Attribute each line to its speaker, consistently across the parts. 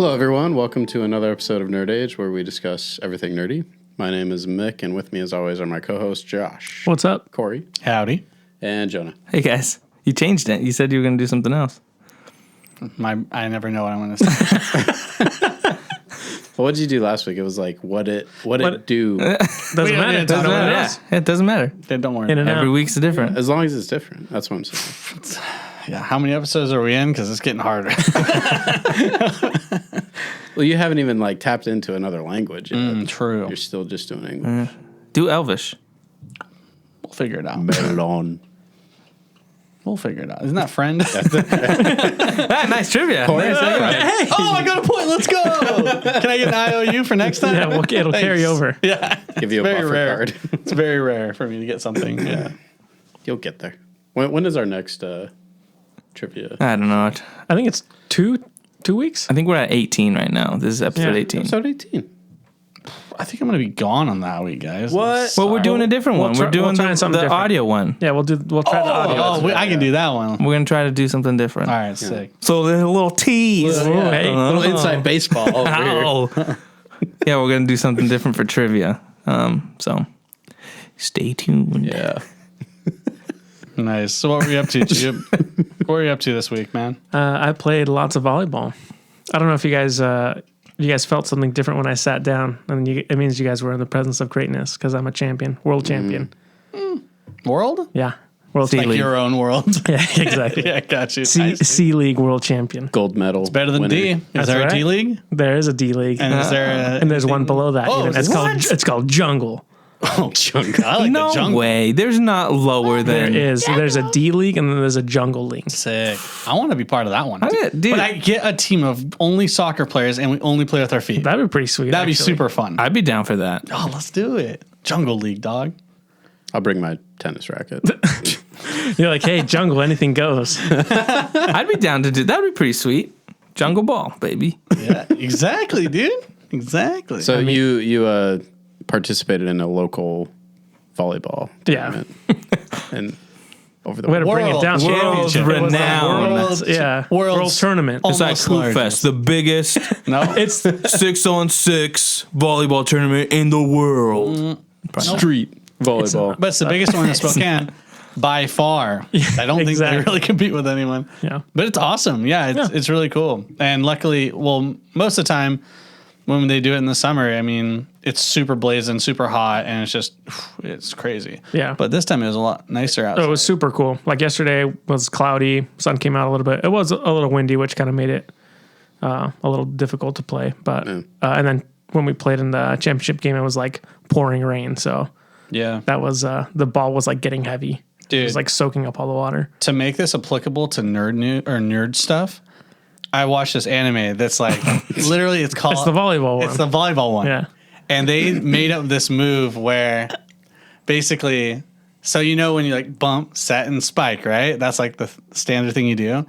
Speaker 1: Hello, everyone. Welcome to another episode of Nerd Age, where we discuss everything nerdy. My name is Mick, and with me, as always, are my co-hosts Josh.
Speaker 2: What's up?
Speaker 1: Corey.
Speaker 3: Howdy.
Speaker 1: And Jonah.
Speaker 4: Hey, guys. You changed it. You said you were going to do something else.
Speaker 3: I never know what I'm going to say.
Speaker 1: Well, what did you do last week? It was like, what it do?
Speaker 2: Doesn't matter.
Speaker 3: It doesn't matter.
Speaker 4: Yeah, it doesn't matter.
Speaker 3: Don't worry.
Speaker 2: In and
Speaker 4: Every
Speaker 2: out.
Speaker 4: week's different.
Speaker 1: As long as it's different. That's what I'm saying.
Speaker 3: Yeah. How many episodes are we in? Because it's getting harder.
Speaker 1: Well, you haven't even like tapped into another language yet.
Speaker 3: True.
Speaker 1: You're still just doing English.
Speaker 4: Do Elvish.
Speaker 3: We'll figure it out.
Speaker 1: Melon.
Speaker 3: We'll figure it out. Isn't that friend?
Speaker 4: Nice trivia.
Speaker 1: Corey,
Speaker 3: Hey! Oh, I got a point. Let's go. Can I get an IOU for next time?
Speaker 2: Yeah, it'll carry over.
Speaker 3: Yeah.
Speaker 1: Give you a
Speaker 3: Very
Speaker 1: buffer
Speaker 3: rare.
Speaker 1: card.
Speaker 3: It's very rare for me to get something. Yeah.
Speaker 1: You'll get there. When is our next trivia?
Speaker 4: I don't know.
Speaker 2: I think it's two weeks.
Speaker 4: I think we're at 18 right now. This is episode
Speaker 2: Yeah.
Speaker 4: 18.
Speaker 1: Episode 18.
Speaker 3: I think I'm going to be gone on that week, guys.
Speaker 1: What?
Speaker 4: Well, we're doing a different one.
Speaker 2: we'll
Speaker 4: We're doing
Speaker 2: try
Speaker 4: the
Speaker 2: something different.
Speaker 4: audio one.
Speaker 2: Yeah, we'll try the audio.
Speaker 3: Oh, I can do that one.
Speaker 4: We're going to try to do something different.
Speaker 3: All right, sick.
Speaker 4: So there's a little tease.
Speaker 2: Oh, hey.
Speaker 1: Little inside baseball over here.
Speaker 4: Ow. Yeah, we're going to do something different for trivia. So stay tuned.
Speaker 1: Yeah.
Speaker 3: Nice. So what were you up to, Chip? What were you up to this week, man?
Speaker 2: I played lots of volleyball. I don't know if you guys felt something different when I sat down. And it means you guys were in the presence of greatness because I'm a champion, world champion.
Speaker 3: World?
Speaker 2: Yeah, world
Speaker 3: Like
Speaker 2: champion.
Speaker 3: your own world.
Speaker 2: Yeah, exactly.
Speaker 3: Yeah, got you.
Speaker 2: C League world champion.
Speaker 1: Gold medal.
Speaker 3: It's better than
Speaker 1: winner.
Speaker 3: D. Is
Speaker 2: That's
Speaker 3: there a
Speaker 2: right.
Speaker 3: D League?
Speaker 2: There is a D League,
Speaker 3: And is there a,
Speaker 2: and there's one below that.
Speaker 3: Oh,
Speaker 2: even. It's called Jungle.
Speaker 3: Oh, jungle. I like
Speaker 4: No
Speaker 3: the jungle.
Speaker 4: way. There's not lower
Speaker 2: There
Speaker 4: than.
Speaker 2: is. There's a D League and then there's a Jungle League.
Speaker 3: Sick. I want to be part of that one.
Speaker 4: Dude,
Speaker 3: But I get a team of only soccer players and we only play with our feet.
Speaker 2: That'd be pretty sweet.
Speaker 3: That'd be
Speaker 2: actually.
Speaker 3: super fun.
Speaker 4: I'd be down for that.
Speaker 3: Oh, let's do it. Jungle League, dog.
Speaker 1: I'll bring my tennis racket.
Speaker 2: You're like, hey, Jungle, anything goes.
Speaker 4: I'd be down to do that. Would be pretty sweet. Jungle ball, baby.
Speaker 3: Yeah, exactly, dude. Exactly.
Speaker 1: So you participated in a local volleyball
Speaker 2: Yeah.
Speaker 1: tournament. And over the
Speaker 2: We had to bring it down.
Speaker 4: World
Speaker 2: Championship. It was like
Speaker 4: renowned.
Speaker 2: world tournament.
Speaker 4: It's like
Speaker 3: Almost
Speaker 4: Hoop
Speaker 3: largest.
Speaker 4: Fest, the biggest
Speaker 3: no,
Speaker 2: It's
Speaker 4: 6-on-6 volleyball tournament in the world.
Speaker 1: street volleyball.
Speaker 3: but it's the biggest one in Spokane by far. I don't think
Speaker 2: exactly.
Speaker 3: they really compete with anyone.
Speaker 2: yeah.
Speaker 3: But it's awesome. Yeah, it's really cool. And luckily, well, most of the time when they do it in the summer, I mean, it's super blazing, super hot, and it's crazy.
Speaker 2: Yeah.
Speaker 3: But this time it was a lot nicer out.
Speaker 2: It was super cool. Like yesterday was cloudy. Sun came out a little bit. It was a little windy, which kind of made it a little difficult to play. But and then when we played in the championship game, it was like pouring rain. So
Speaker 3: Yeah.
Speaker 2: that was the ball was like getting heavy.
Speaker 3: Dude.
Speaker 2: It was like soaking up all the water.
Speaker 3: To make this applicable to nerd stuff, I watched this anime that's like literally it's called
Speaker 2: It's the volleyball one.
Speaker 3: It's the volleyball one.
Speaker 2: Yeah.
Speaker 3: And they made up this move where basically, so you know when you like bump, set, and spike, right? That's like the standard thing you do.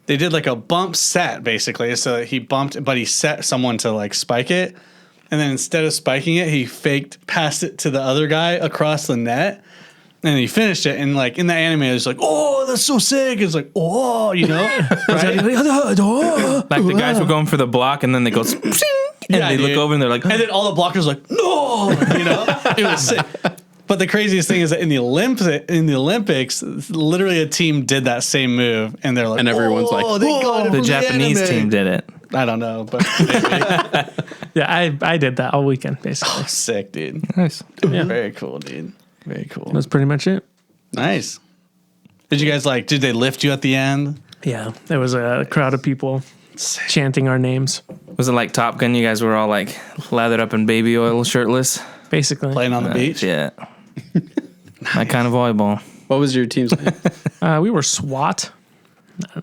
Speaker 3: They did like a bump set basically. So he bumped, but he set someone to like spike it. And then instead of spiking it, he passed it to the other guy across the net. And he finished it. And like in the anime, it's like, oh, that's so sick. It's like, oh, you know? Right?
Speaker 4: Like the guys were going for the block and then they go, and they look
Speaker 3: dude.
Speaker 4: over and they're like,
Speaker 3: And then all the blockers are like, no, you know, it was sick. But the craziest thing is that in the Olympics, literally a team did that same move, and they're like,
Speaker 1: And everyone's like,
Speaker 3: they got it
Speaker 4: the
Speaker 3: from
Speaker 4: Japanese
Speaker 3: anime."
Speaker 4: team did it.
Speaker 3: I don't know, but maybe.
Speaker 2: Yeah, I did that all weekend basically.
Speaker 3: Sick, dude.
Speaker 4: Nice.
Speaker 3: Very cool, dude. Very cool.
Speaker 2: That's pretty much it.
Speaker 3: Nice. Did you guys did they lift you at the end?
Speaker 2: Yeah, there was a crowd of people chanting our names,
Speaker 4: Was it like Top Gun? You guys were all like lathered up in baby oil, shirtless?
Speaker 2: basically.
Speaker 3: Playing on the beach?
Speaker 4: Yeah. My kind of volleyball.
Speaker 1: What was your team's name?
Speaker 2: We were SWAT.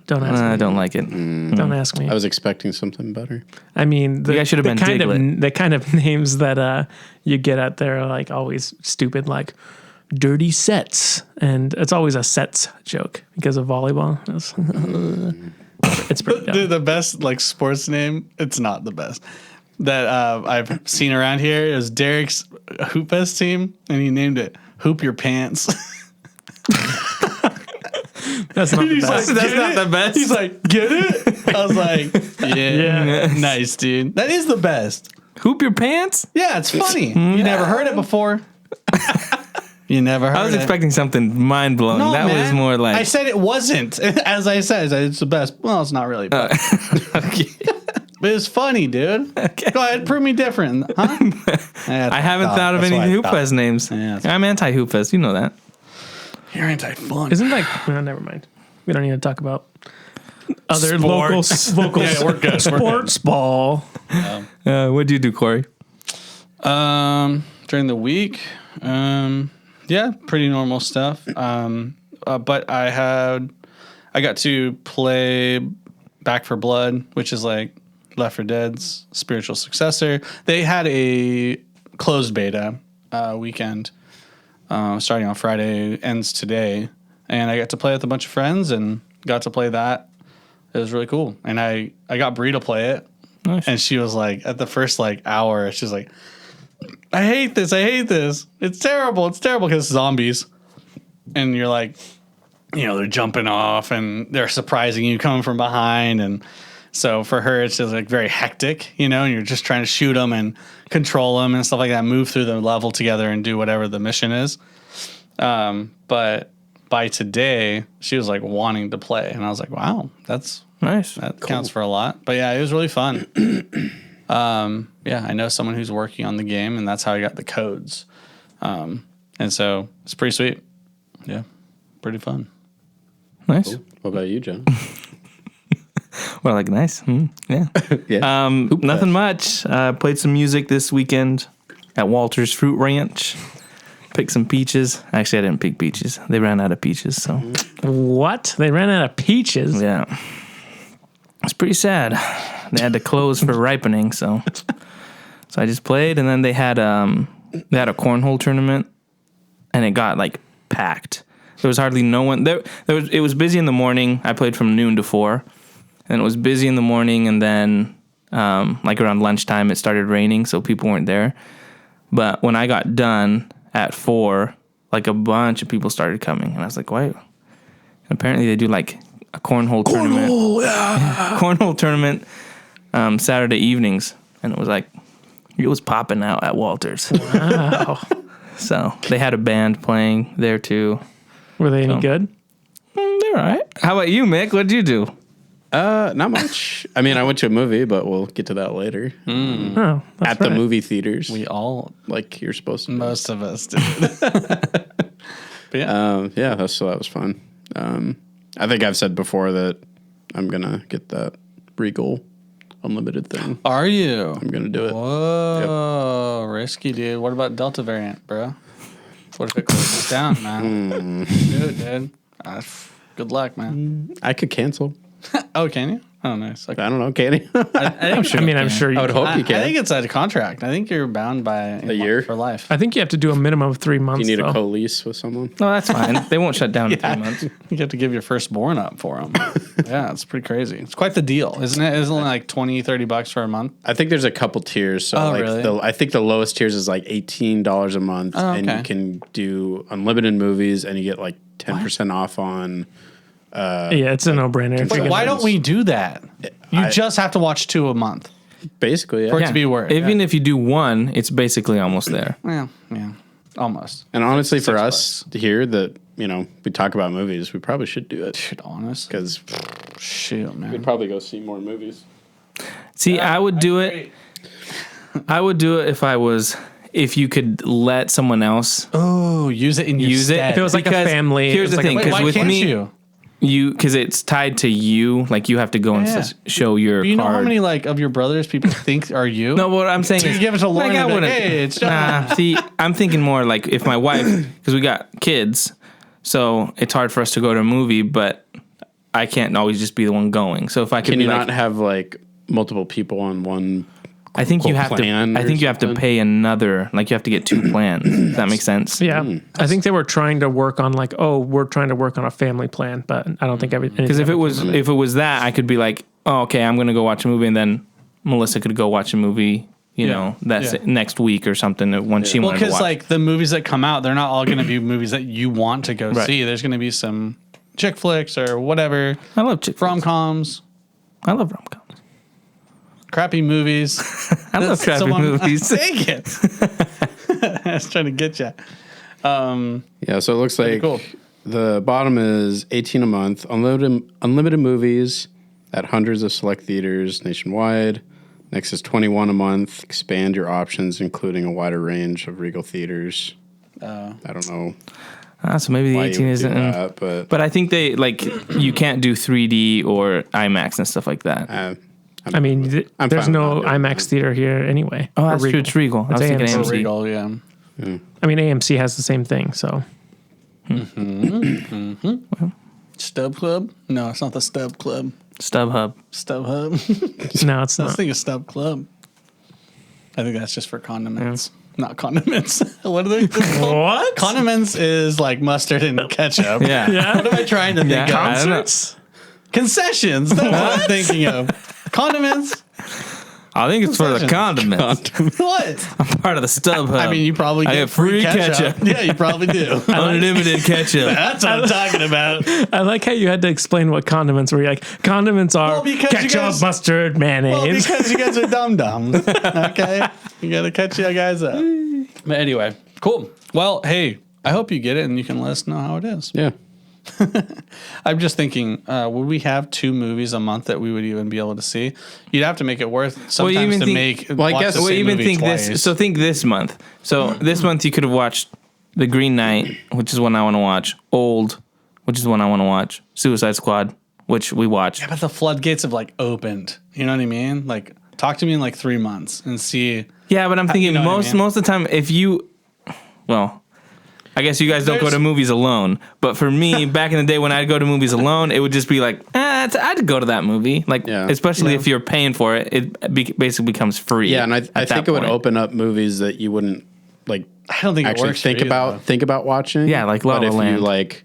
Speaker 2: Don't ask me.
Speaker 4: I don't like it.
Speaker 2: Don't ask me.
Speaker 1: I was expecting something better.
Speaker 2: I mean,
Speaker 4: You guys should have been
Speaker 2: the kind of names that you get out there are like always stupid, like dirty sets, and it's always a sets joke because of volleyball. It's pretty dumb.
Speaker 3: Dude, the best sports name, it's not the best, that I've seen around here is Derek's Hoop Fest team, and he named it Hoop Your Pants.
Speaker 2: That's not the
Speaker 3: He's
Speaker 2: best.
Speaker 3: like,
Speaker 4: That's
Speaker 3: "Get
Speaker 4: not
Speaker 3: it?"
Speaker 4: the best.
Speaker 3: He's like, get it? I was like, yeah, nice, dude. That is the best.
Speaker 4: Hoop your pants?
Speaker 3: Yeah, it's funny. You never heard it before. You never heard it.
Speaker 4: I was expecting something mind blowing.
Speaker 3: No,
Speaker 4: That was
Speaker 3: man.
Speaker 4: more like
Speaker 3: I said it wasn't. As I said, it's the best. Well, it's not really. But,
Speaker 4: okay.
Speaker 3: but it's funny, dude.
Speaker 4: Okay.
Speaker 3: Go ahead, prove me different, huh?
Speaker 4: I haven't thought of any Hoop Fest names.
Speaker 3: Yeah, that's-
Speaker 4: I'm anti Hoop Fest. You know that.
Speaker 3: You're anti-fun.
Speaker 2: Isn't like no, never mind. We don't need to talk about other
Speaker 4: Sports.
Speaker 2: local
Speaker 3: Yeah, we're good.
Speaker 2: sports ball.
Speaker 4: What'd you do, Corey?
Speaker 3: During the week, yeah, pretty normal stuff. But I got to play Back for Blood, which is like Left 4 Dead's spiritual successor. They had a closed beta weekend starting on Friday, ends today, and I got to play with a bunch of friends and got to play that. It was really cool, and I got Brie to play it,
Speaker 4: Nice.
Speaker 3: and she was like, at the first like hour, she's like, I hate this. It's terrible because it's zombies. And you're like, they're jumping off and they're surprising you coming from behind. And so for her, it's just like very hectic, and you're just trying to shoot them and control them and stuff like that, move through the level together and do whatever the mission is. But by today, she was like wanting to play. And I was like, wow,
Speaker 4: Nice.
Speaker 3: that counts for a lot. But yeah, it was really fun. Yeah, I know someone who's working on the game, and that's how I got the codes. And so it's pretty sweet. Yeah, pretty fun.
Speaker 4: Nice.
Speaker 1: What about you, John?
Speaker 4: Well, like nice. Yeah.
Speaker 1: Yeah.
Speaker 4: Nothing much. Played some music this weekend at Walter's Fruit Ranch. Picked some peaches. Actually, I didn't pick peaches. They ran out of peaches, so
Speaker 2: What? They ran out of peaches.
Speaker 4: yeah. It's pretty sad. They had to close for ripening, so I just played, and then they had a cornhole tournament, and it got like packed. There was hardly no one there. It was busy in the morning. I played from noon to 4, and it was busy in the morning, and then like around lunchtime it started raining, so people weren't there. But when I got done at 4, like a bunch of people started coming, and I was like, "Why?" And apparently they do like a cornhole tournament. Cornhole tournament Saturday evenings, and it was popping out at Walter's.
Speaker 2: Wow.
Speaker 4: So they had a band playing there too.
Speaker 2: Were they any good?
Speaker 4: They're all right. How about you, Mick? What'd you do?
Speaker 1: Not much. I mean, I went to a movie, but we'll get to that later.
Speaker 2: Oh, that's
Speaker 1: At the
Speaker 2: right.
Speaker 1: movie theaters,
Speaker 3: We all,
Speaker 1: like you're supposed to.
Speaker 3: most of us did. But yeah.
Speaker 1: Yeah, that was fun. I think I've said before that I'm gonna get that Regal unlimited thing.
Speaker 3: Are you?
Speaker 1: I'm gonna do it.
Speaker 3: Whoa, risky, dude. What about Delta variant, bro? What if it closes down, man? Do it, dude. Good luck, man.
Speaker 1: I could cancel.
Speaker 3: Oh, can you? Oh, nice. Okay.
Speaker 1: I don't know. Can you?
Speaker 2: I'm sure you
Speaker 1: I would
Speaker 2: can.
Speaker 1: hope you can.
Speaker 3: I think it's a contract. I think you're bound by a
Speaker 1: year?
Speaker 3: for life.
Speaker 2: I think you have to do a minimum of 3 months.
Speaker 1: You need
Speaker 2: though.
Speaker 1: a co-lease with someone.
Speaker 4: No, that's fine. They won't shut down in 3 months.
Speaker 3: You have to give your firstborn up for them. Yeah, it's pretty crazy. It's quite the deal, isn't it? Isn't it like $20-$30 for a month?
Speaker 1: I think there's a couple tiers. So
Speaker 3: Oh,
Speaker 1: like
Speaker 3: really?
Speaker 1: I think the lowest tiers is like $18 a month,
Speaker 3: Oh,
Speaker 1: and
Speaker 3: okay.
Speaker 1: you can do unlimited movies, and you get like 10% off on.
Speaker 2: Yeah, it's a no-brainer. if you're
Speaker 3: Wait,
Speaker 2: gonna-
Speaker 3: why don't we do that? You
Speaker 1: I-
Speaker 3: just have to watch 2 a month.
Speaker 1: Basically,
Speaker 3: For it
Speaker 1: yeah.
Speaker 3: to be worth.
Speaker 4: Even if you do 1, it's basically almost there.
Speaker 3: Yeah, almost.
Speaker 1: And honestly, for
Speaker 3: $6.
Speaker 1: us here, that we talk about movies, we probably should do it
Speaker 3: Shit, honest.
Speaker 1: because
Speaker 3: Shoot, man.
Speaker 1: we'd probably go see more movies.
Speaker 4: See, I would do it. I would do it if you could let someone else
Speaker 3: Oh, use it in your
Speaker 4: use it.
Speaker 3: stead.
Speaker 2: If it was like a
Speaker 4: Because
Speaker 2: family,
Speaker 4: Here's
Speaker 2: it
Speaker 4: the
Speaker 2: was like
Speaker 4: thing,
Speaker 2: a-
Speaker 3: Wait,
Speaker 4: because
Speaker 3: why
Speaker 4: with
Speaker 3: can't
Speaker 4: me,
Speaker 3: you?
Speaker 4: because it's tied to you. Like you have to go and
Speaker 3: Yeah.
Speaker 4: show your
Speaker 3: Do you know
Speaker 4: card.
Speaker 3: how many of your brothers people think are you?
Speaker 4: No, what I'm saying
Speaker 3: So
Speaker 4: is,
Speaker 3: you give it to Lauren
Speaker 4: I
Speaker 3: and be like,
Speaker 4: wouldn't-
Speaker 3: hey, it's John.
Speaker 4: Nah, see, I'm thinking more like if my wife, because we got kids, so it's hard for us to go to a movie, but I can't always just be the one going. So if I could
Speaker 1: Can
Speaker 4: be
Speaker 1: you
Speaker 4: like,
Speaker 1: not have like multiple people on one?
Speaker 4: I think you
Speaker 1: quote,
Speaker 4: have to.
Speaker 1: plan
Speaker 4: I
Speaker 1: or
Speaker 4: think you have to
Speaker 1: something?
Speaker 4: pay another. Like you have to get 2 plans. Does that make sense?
Speaker 2: Yeah, I think they were trying to work on we're trying to work on a family plan, but I don't think everything.
Speaker 4: Because if it was that, I could be like, oh, okay, I'm gonna go watch a movie, and then Melissa could go watch a movie. That's
Speaker 3: Yeah.
Speaker 4: next week or something when she
Speaker 3: Well,
Speaker 4: wanted to
Speaker 3: because
Speaker 4: watch.
Speaker 3: like the movies that come out, they're not all going to be movies that you want to go
Speaker 4: Right.
Speaker 3: see. There's going to be some chick flicks or whatever,
Speaker 4: I love chick flicks.
Speaker 3: rom-coms,
Speaker 4: I love rom-coms.
Speaker 3: crappy movies.
Speaker 4: I love crappy movies.
Speaker 3: Dang it. I was trying to get you.
Speaker 1: Yeah, so it looks like
Speaker 3: cool.
Speaker 1: the bottom is 18 a month, unlimited movies at hundreds of select theaters nationwide. Next is 21 a month. Expand your options, including a wider range of Regal theaters. I don't know
Speaker 4: So maybe the
Speaker 1: why
Speaker 4: 18
Speaker 1: you would
Speaker 4: isn't.
Speaker 1: do that, but
Speaker 4: But I think they you can't do 3D or IMAX and stuff like that.
Speaker 2: I mean,
Speaker 1: I'm
Speaker 2: there's
Speaker 1: fine with
Speaker 2: no
Speaker 1: not doing
Speaker 2: IMAX theater here anyway.
Speaker 4: Oh,
Speaker 2: Or
Speaker 4: that's true.
Speaker 2: Regal.
Speaker 4: It's Regal. I was thinking
Speaker 2: AMC.
Speaker 4: AMC.
Speaker 3: Regal, yeah.
Speaker 2: I mean, AMC has the same thing. So
Speaker 3: Stub Club? No, it's not the Stub Club.
Speaker 4: StubHub.
Speaker 3: Stub Hub.
Speaker 2: no, it's
Speaker 3: I was
Speaker 2: not.
Speaker 3: thinking Stub Club. I think that's just for condiments. Not condiments. What are they called?
Speaker 2: What?
Speaker 3: Condiments is like mustard and ketchup.
Speaker 4: Yeah.
Speaker 2: Yeah.
Speaker 3: What am I trying to think
Speaker 4: Yeah.
Speaker 3: of?
Speaker 4: I don't know.
Speaker 2: Concerts?
Speaker 3: Concessions. That's what I'm thinking of. Condiments.
Speaker 4: I think it's for the condiments.
Speaker 3: What?
Speaker 4: I'm part of the StubHub.
Speaker 3: I mean, you probably
Speaker 4: I
Speaker 3: get
Speaker 4: get free ketchup.
Speaker 3: Yeah, you probably do.
Speaker 4: Unlimited ketchup.
Speaker 3: That's what I'm talking about.
Speaker 2: I like how you had to explain what condiments were. You're like, condiments are
Speaker 3: Well, because you
Speaker 2: ketchup,
Speaker 3: guys-
Speaker 2: mustard,
Speaker 3: Well,
Speaker 2: mayonnaise.
Speaker 3: because you guys are dum-dums. Okay? You got to catch you guys up. But anyway, cool. Well, hey, I hope you get it and you can let us know how it is.
Speaker 1: yeah.
Speaker 3: I'm just thinking, would we have 2 movies a month that we would even be able to see? You'd have to make it worth sometimes
Speaker 4: even
Speaker 3: to
Speaker 4: think-
Speaker 3: make.
Speaker 1: Well, I
Speaker 3: watch
Speaker 1: guess-
Speaker 3: the
Speaker 1: well,
Speaker 3: same
Speaker 4: even
Speaker 3: movie
Speaker 4: think
Speaker 3: twice.
Speaker 4: this. So think this month. So this month you could have watched The Green Knight, which is one I want to watch. Old, which is one I want to watch. Suicide Squad, which we watched.
Speaker 3: But the floodgates have like opened. You know what I mean? Like, talk to me in like 3 months and see.
Speaker 4: Yeah, but I'm thinking
Speaker 3: know what I
Speaker 4: most
Speaker 3: mean?
Speaker 4: most of the time, if you, well, I guess you guys don't go
Speaker 3: There's-
Speaker 4: to movies alone. But for me, back in the day when I'd go to movies alone, it would just be like, I'd go to that movie. Like,
Speaker 1: Yeah.
Speaker 4: especially if you're paying for it, basically becomes free.
Speaker 1: Yeah, and I
Speaker 4: at
Speaker 1: think
Speaker 4: that
Speaker 1: it would
Speaker 4: point.
Speaker 1: open up movies that you wouldn't like
Speaker 3: I don't think it
Speaker 1: actually
Speaker 3: works for
Speaker 1: think
Speaker 3: you,
Speaker 1: about
Speaker 3: though.
Speaker 1: think about watching.
Speaker 4: Yeah, like La
Speaker 1: but
Speaker 4: La
Speaker 1: if
Speaker 4: Land.
Speaker 1: you like,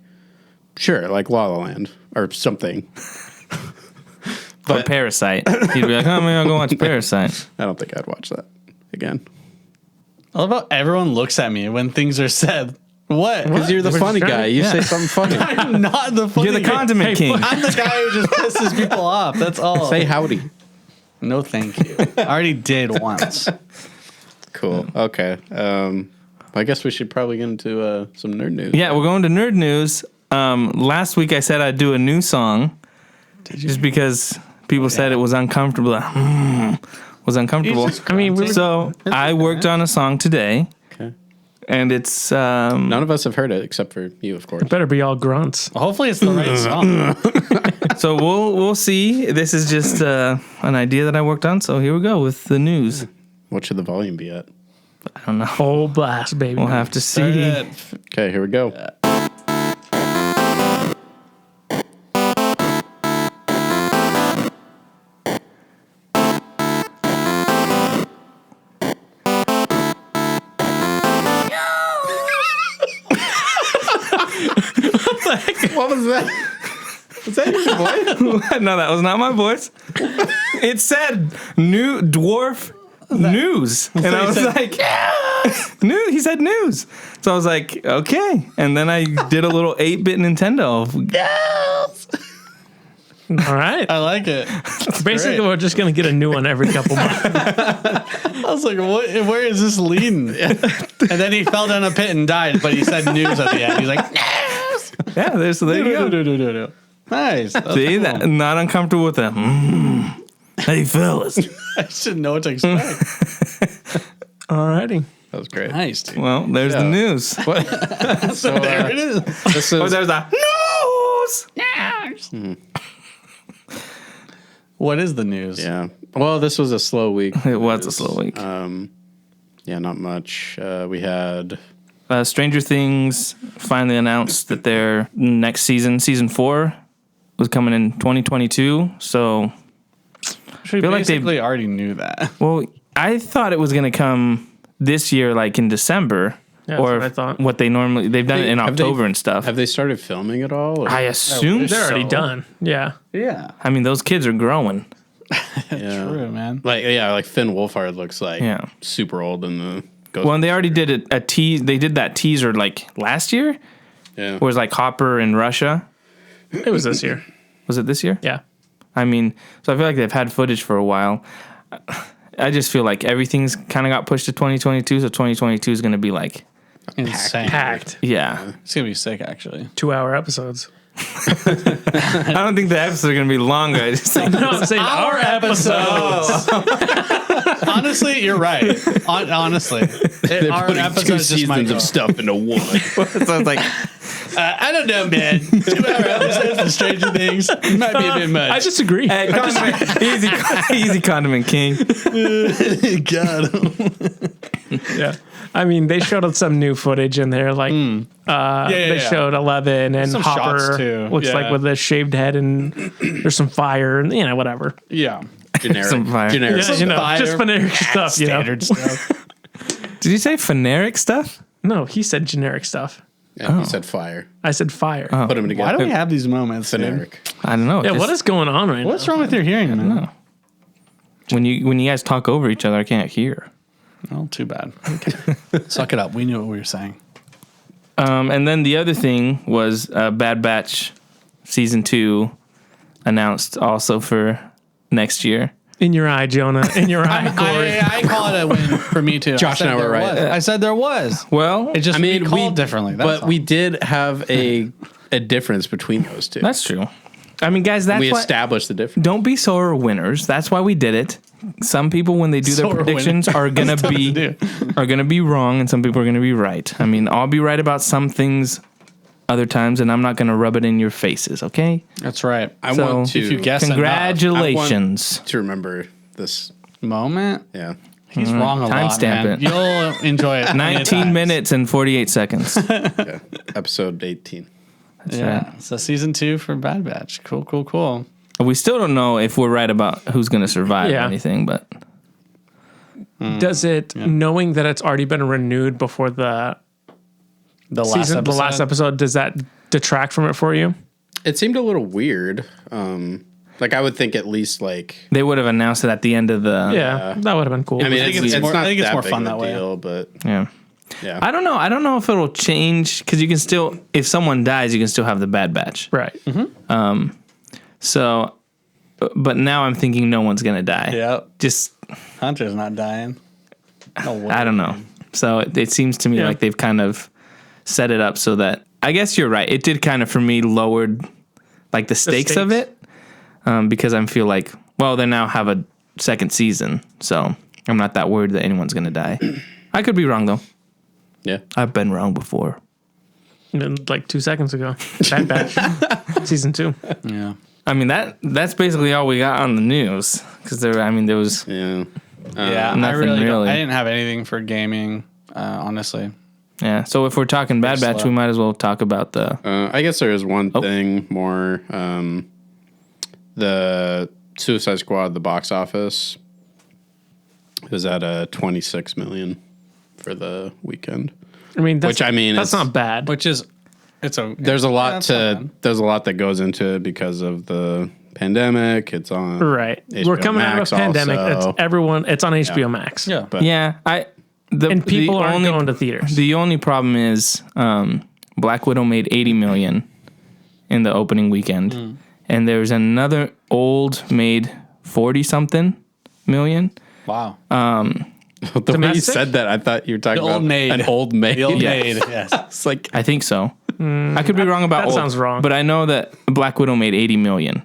Speaker 1: sure, like La La Land or something.
Speaker 4: Or Parasite. You'd be like, oh, maybe I'll go watch Parasite.
Speaker 1: I don't think I'd watch that again.
Speaker 3: I love how everyone looks at me when things are said. What?
Speaker 1: Because you're the
Speaker 2: We're
Speaker 1: funny
Speaker 2: trying
Speaker 1: guy.
Speaker 2: to-
Speaker 1: You say something funny.
Speaker 3: I'm not the funny
Speaker 4: You're the
Speaker 3: guy.
Speaker 4: condiment king.
Speaker 3: I'm the guy who just pisses people off. That's all.
Speaker 1: Say howdy.
Speaker 3: No, thank you. I already did once.
Speaker 1: Cool. Okay. I guess we should probably get into some nerd news.
Speaker 4: Yeah, we're going to nerd news. Last week I said I'd do a new song, just because people said it was uncomfortable. Was uncomfortable.
Speaker 2: I mean, we were,
Speaker 4: So I worked on a song today,
Speaker 1: Okay.
Speaker 4: and it's
Speaker 1: None of us have heard it except for you, of course.
Speaker 2: better be all grunts.
Speaker 3: Hopefully, it's the right song.
Speaker 4: so we'll see. This is just an idea that I worked on. So here we go with the news.
Speaker 1: What should the volume be at?
Speaker 4: I don't know.
Speaker 2: Full blast, baby.
Speaker 4: We'll have to see.
Speaker 1: Okay, here we go. What was that? Was that your voice?
Speaker 4: No, that was not my voice. It said new dwarf news. And I was like, new. He said news. So I was like, okay. And then I did a little 8-bit Nintendo.
Speaker 2: All right.
Speaker 3: I like it.
Speaker 2: Basically,
Speaker 3: great.
Speaker 2: we're just going to get a new one every couple months.
Speaker 3: I was like, what? Where is this leading? And then he fell down a pit and died, but he said news at the end. He's like, news.
Speaker 4: Yeah, there you go.
Speaker 3: Nice. That's
Speaker 4: See,
Speaker 3: cool.
Speaker 4: that, not uncomfortable with that. Hey, fellas.
Speaker 3: I should know what to expect.
Speaker 2: All righty.
Speaker 1: That was great.
Speaker 3: Nice, dude.
Speaker 4: Well, there's the news.
Speaker 1: So
Speaker 3: There it is.
Speaker 1: this
Speaker 4: Oh,
Speaker 1: is
Speaker 4: there's the news.
Speaker 3: What is the news?
Speaker 1: yeah. Well, this was a slow week.
Speaker 4: It was a slow week.
Speaker 1: Yeah, not much. We had
Speaker 4: Stranger Things finally announced that their next season 4, was coming in 2022. So,
Speaker 3: We
Speaker 4: feel like they-
Speaker 3: basically already knew that.
Speaker 4: well, I thought it was going to come this year, like in December,
Speaker 2: Yeah, that's
Speaker 4: or
Speaker 2: what I thought.
Speaker 4: what they normally they've done it in
Speaker 1: Have they-
Speaker 4: October and stuff.
Speaker 1: Have they started filming at all? Or?
Speaker 4: I assume
Speaker 2: They're already
Speaker 4: so.
Speaker 2: done. Yeah.
Speaker 3: Yeah.
Speaker 4: I mean, those kids are growing.
Speaker 1: Yeah.
Speaker 3: True, man.
Speaker 1: Like Finn Wolfhard looks like
Speaker 4: Yeah.
Speaker 1: super old in the Ghost.
Speaker 4: Well, and they already did a tease. They did that teaser like last year,
Speaker 1: yeah.
Speaker 4: where it was like Hopper in Russia.
Speaker 2: It was this year.
Speaker 4: Was it this year?
Speaker 2: Yeah.
Speaker 4: I mean, so I feel like they've had footage for a while. I just feel like everything's kind of got pushed to 2022, so 2022 is going to be like,
Speaker 3: Insane.
Speaker 2: Packed.
Speaker 4: yeah.
Speaker 3: It's gonna be sick, actually.
Speaker 2: 2-hour episodes.
Speaker 4: I don't think the episodes are going to be longer. I just think
Speaker 2: No, I'm saying our episodes.
Speaker 3: Honestly, you're right. Honestly, our
Speaker 1: Putting two
Speaker 3: episodes just might
Speaker 1: seasons
Speaker 3: go.
Speaker 1: of stuff into one.
Speaker 4: so it's like,
Speaker 3: I don't know, man. 2-hour episodes of Stranger Things might be a bit much.
Speaker 2: I disagree.
Speaker 4: hey, condiment, easy condiment king.
Speaker 3: Got him.
Speaker 2: Yeah. I mean, they showed us some new footage in there. Like, they showed 11 and
Speaker 3: Some
Speaker 2: Hopper
Speaker 3: shots, too.
Speaker 2: looks
Speaker 3: Yeah.
Speaker 2: with a shaved head and there's some fire and, whatever.
Speaker 3: Yeah.
Speaker 1: Generic.
Speaker 4: Some fire.
Speaker 1: Generic.
Speaker 2: Yeah,
Speaker 3: Fire.
Speaker 2: just generic stuff.
Speaker 3: Standard stuff.
Speaker 4: Did you say phaneric stuff?
Speaker 2: No, he said generic stuff.
Speaker 1: Yeah, he said fire.
Speaker 2: I said fire.
Speaker 1: Put them
Speaker 3: Why
Speaker 1: together.
Speaker 3: do we have these moments, dude?
Speaker 1: Generic.
Speaker 4: I don't know.
Speaker 2: Yeah, what is going on right
Speaker 3: What's
Speaker 2: now?
Speaker 3: wrong with your hearing, man?
Speaker 4: when you guys talk over each other, I can't hear.
Speaker 3: Well, too bad. Suck it up. We knew what we were saying.
Speaker 4: And then the other thing was Bad Batch season 2 announced also for next year.
Speaker 2: In your eye, Jonah. In your eye, Corey.
Speaker 3: I call it a win for me too.
Speaker 1: Josh
Speaker 3: I said
Speaker 1: and I were
Speaker 3: there
Speaker 1: right.
Speaker 3: was. I said there was.
Speaker 4: Well,
Speaker 3: It just we called differently. That's
Speaker 1: but
Speaker 3: all.
Speaker 1: we did have a difference between those two.
Speaker 4: that's true. I mean, guys, that's
Speaker 1: we
Speaker 4: why.
Speaker 1: established the difference.
Speaker 4: Don't be sore winners. That's why we did it. Some people, when they do their
Speaker 3: Sore
Speaker 4: predictions, are gonna
Speaker 3: tough to
Speaker 4: be
Speaker 3: do.
Speaker 4: wrong, and some people are gonna be right. I mean, I'll be right about some things other times, and I'm not gonna rub it in your faces. Okay?
Speaker 3: That's right.
Speaker 1: I
Speaker 4: So,
Speaker 1: want to
Speaker 3: if you guess
Speaker 4: Congratulations.
Speaker 1: to remember this.
Speaker 3: moment,
Speaker 1: Yeah.
Speaker 3: he's wrong a lot.
Speaker 4: Timestamp
Speaker 3: Man.
Speaker 4: it.
Speaker 3: You'll enjoy it.
Speaker 4: 19 minutes and 48 seconds.
Speaker 1: Yeah. Episode 18.
Speaker 3: Yeah. So season 2 for Bad Batch. Cool.
Speaker 4: We still don't know if we're right about who's gonna survive or
Speaker 2: Yeah.
Speaker 4: anything, but
Speaker 2: Does it, knowing that it's already been renewed before the
Speaker 3: The
Speaker 2: last episode, does that detract from it for you?
Speaker 1: It seemed a little weird. Like I would think at least like.
Speaker 4: they would have announced it at the end of the.
Speaker 2: Yeah, that would have been cool.
Speaker 1: I mean,
Speaker 3: I think
Speaker 1: it's
Speaker 3: it's more-
Speaker 1: not
Speaker 3: I think it's
Speaker 1: that
Speaker 3: more
Speaker 1: big
Speaker 3: fun
Speaker 1: of a
Speaker 3: that way.
Speaker 1: deal, but
Speaker 4: Yeah.
Speaker 1: yeah.
Speaker 4: I don't know. I don't know if it'll change because you can still, if someone dies, you can still have the Bad Batch.
Speaker 2: right.
Speaker 4: So, but now I'm thinking no one's gonna die.
Speaker 3: Yep.
Speaker 4: Just
Speaker 3: Hunter's not dying. No way.
Speaker 4: I don't know. So it seems to me
Speaker 2: Yeah.
Speaker 4: like they've kind of set it up so that I guess you're right. It did kind of for me lowered like the stakes of
Speaker 2: stakes.
Speaker 4: it because I feel like they now have a second season, so I'm not that worried that anyone's gonna die. I could be wrong though.
Speaker 1: Yeah.
Speaker 4: I've been wrong before.
Speaker 2: Like 2 seconds ago. Bad Batch. Season 2.
Speaker 3: Yeah.
Speaker 4: I mean that's basically all we got on the news because there was
Speaker 1: Yeah.
Speaker 3: Yeah. I
Speaker 4: nothing
Speaker 3: really.
Speaker 4: really.
Speaker 3: I didn't have anything for gaming. Honestly.
Speaker 4: yeah. So if we're talking Bad Batch,
Speaker 3: slow.
Speaker 4: we might as well talk about the.
Speaker 1: I guess there is one
Speaker 4: Oh.
Speaker 1: thing more. The Suicide Squad, the box office, is at 26 million for the weekend.
Speaker 2: I mean, that's,
Speaker 1: Which, I mean,
Speaker 2: that's
Speaker 1: it's-
Speaker 2: not bad.
Speaker 3: Which is, it's a.
Speaker 1: There's a lot
Speaker 3: that's not bad.
Speaker 1: there's a lot that goes into it because of the pandemic. It's on
Speaker 2: Right.
Speaker 1: HBO
Speaker 2: We're coming
Speaker 1: Max
Speaker 2: out of a pandemic.
Speaker 1: also.
Speaker 2: It's on HBO Max.
Speaker 3: Yeah.
Speaker 1: But
Speaker 4: Yeah,
Speaker 2: And people aren't going to theaters.
Speaker 4: The only problem is Black Widow made 80 million in the opening weekend, and there's another old made 40 something million.
Speaker 3: Wow.
Speaker 1: the way you
Speaker 2: Domestic?
Speaker 1: said that, I thought you were talking
Speaker 3: The
Speaker 1: about
Speaker 3: old maid.
Speaker 1: an old maid.
Speaker 3: The old
Speaker 1: Yeah.
Speaker 3: maid. Yes.
Speaker 1: It's like
Speaker 4: I think so. I could be wrong about
Speaker 2: that
Speaker 4: old,
Speaker 2: sounds wrong.
Speaker 4: but I know that Black Widow made 80 million,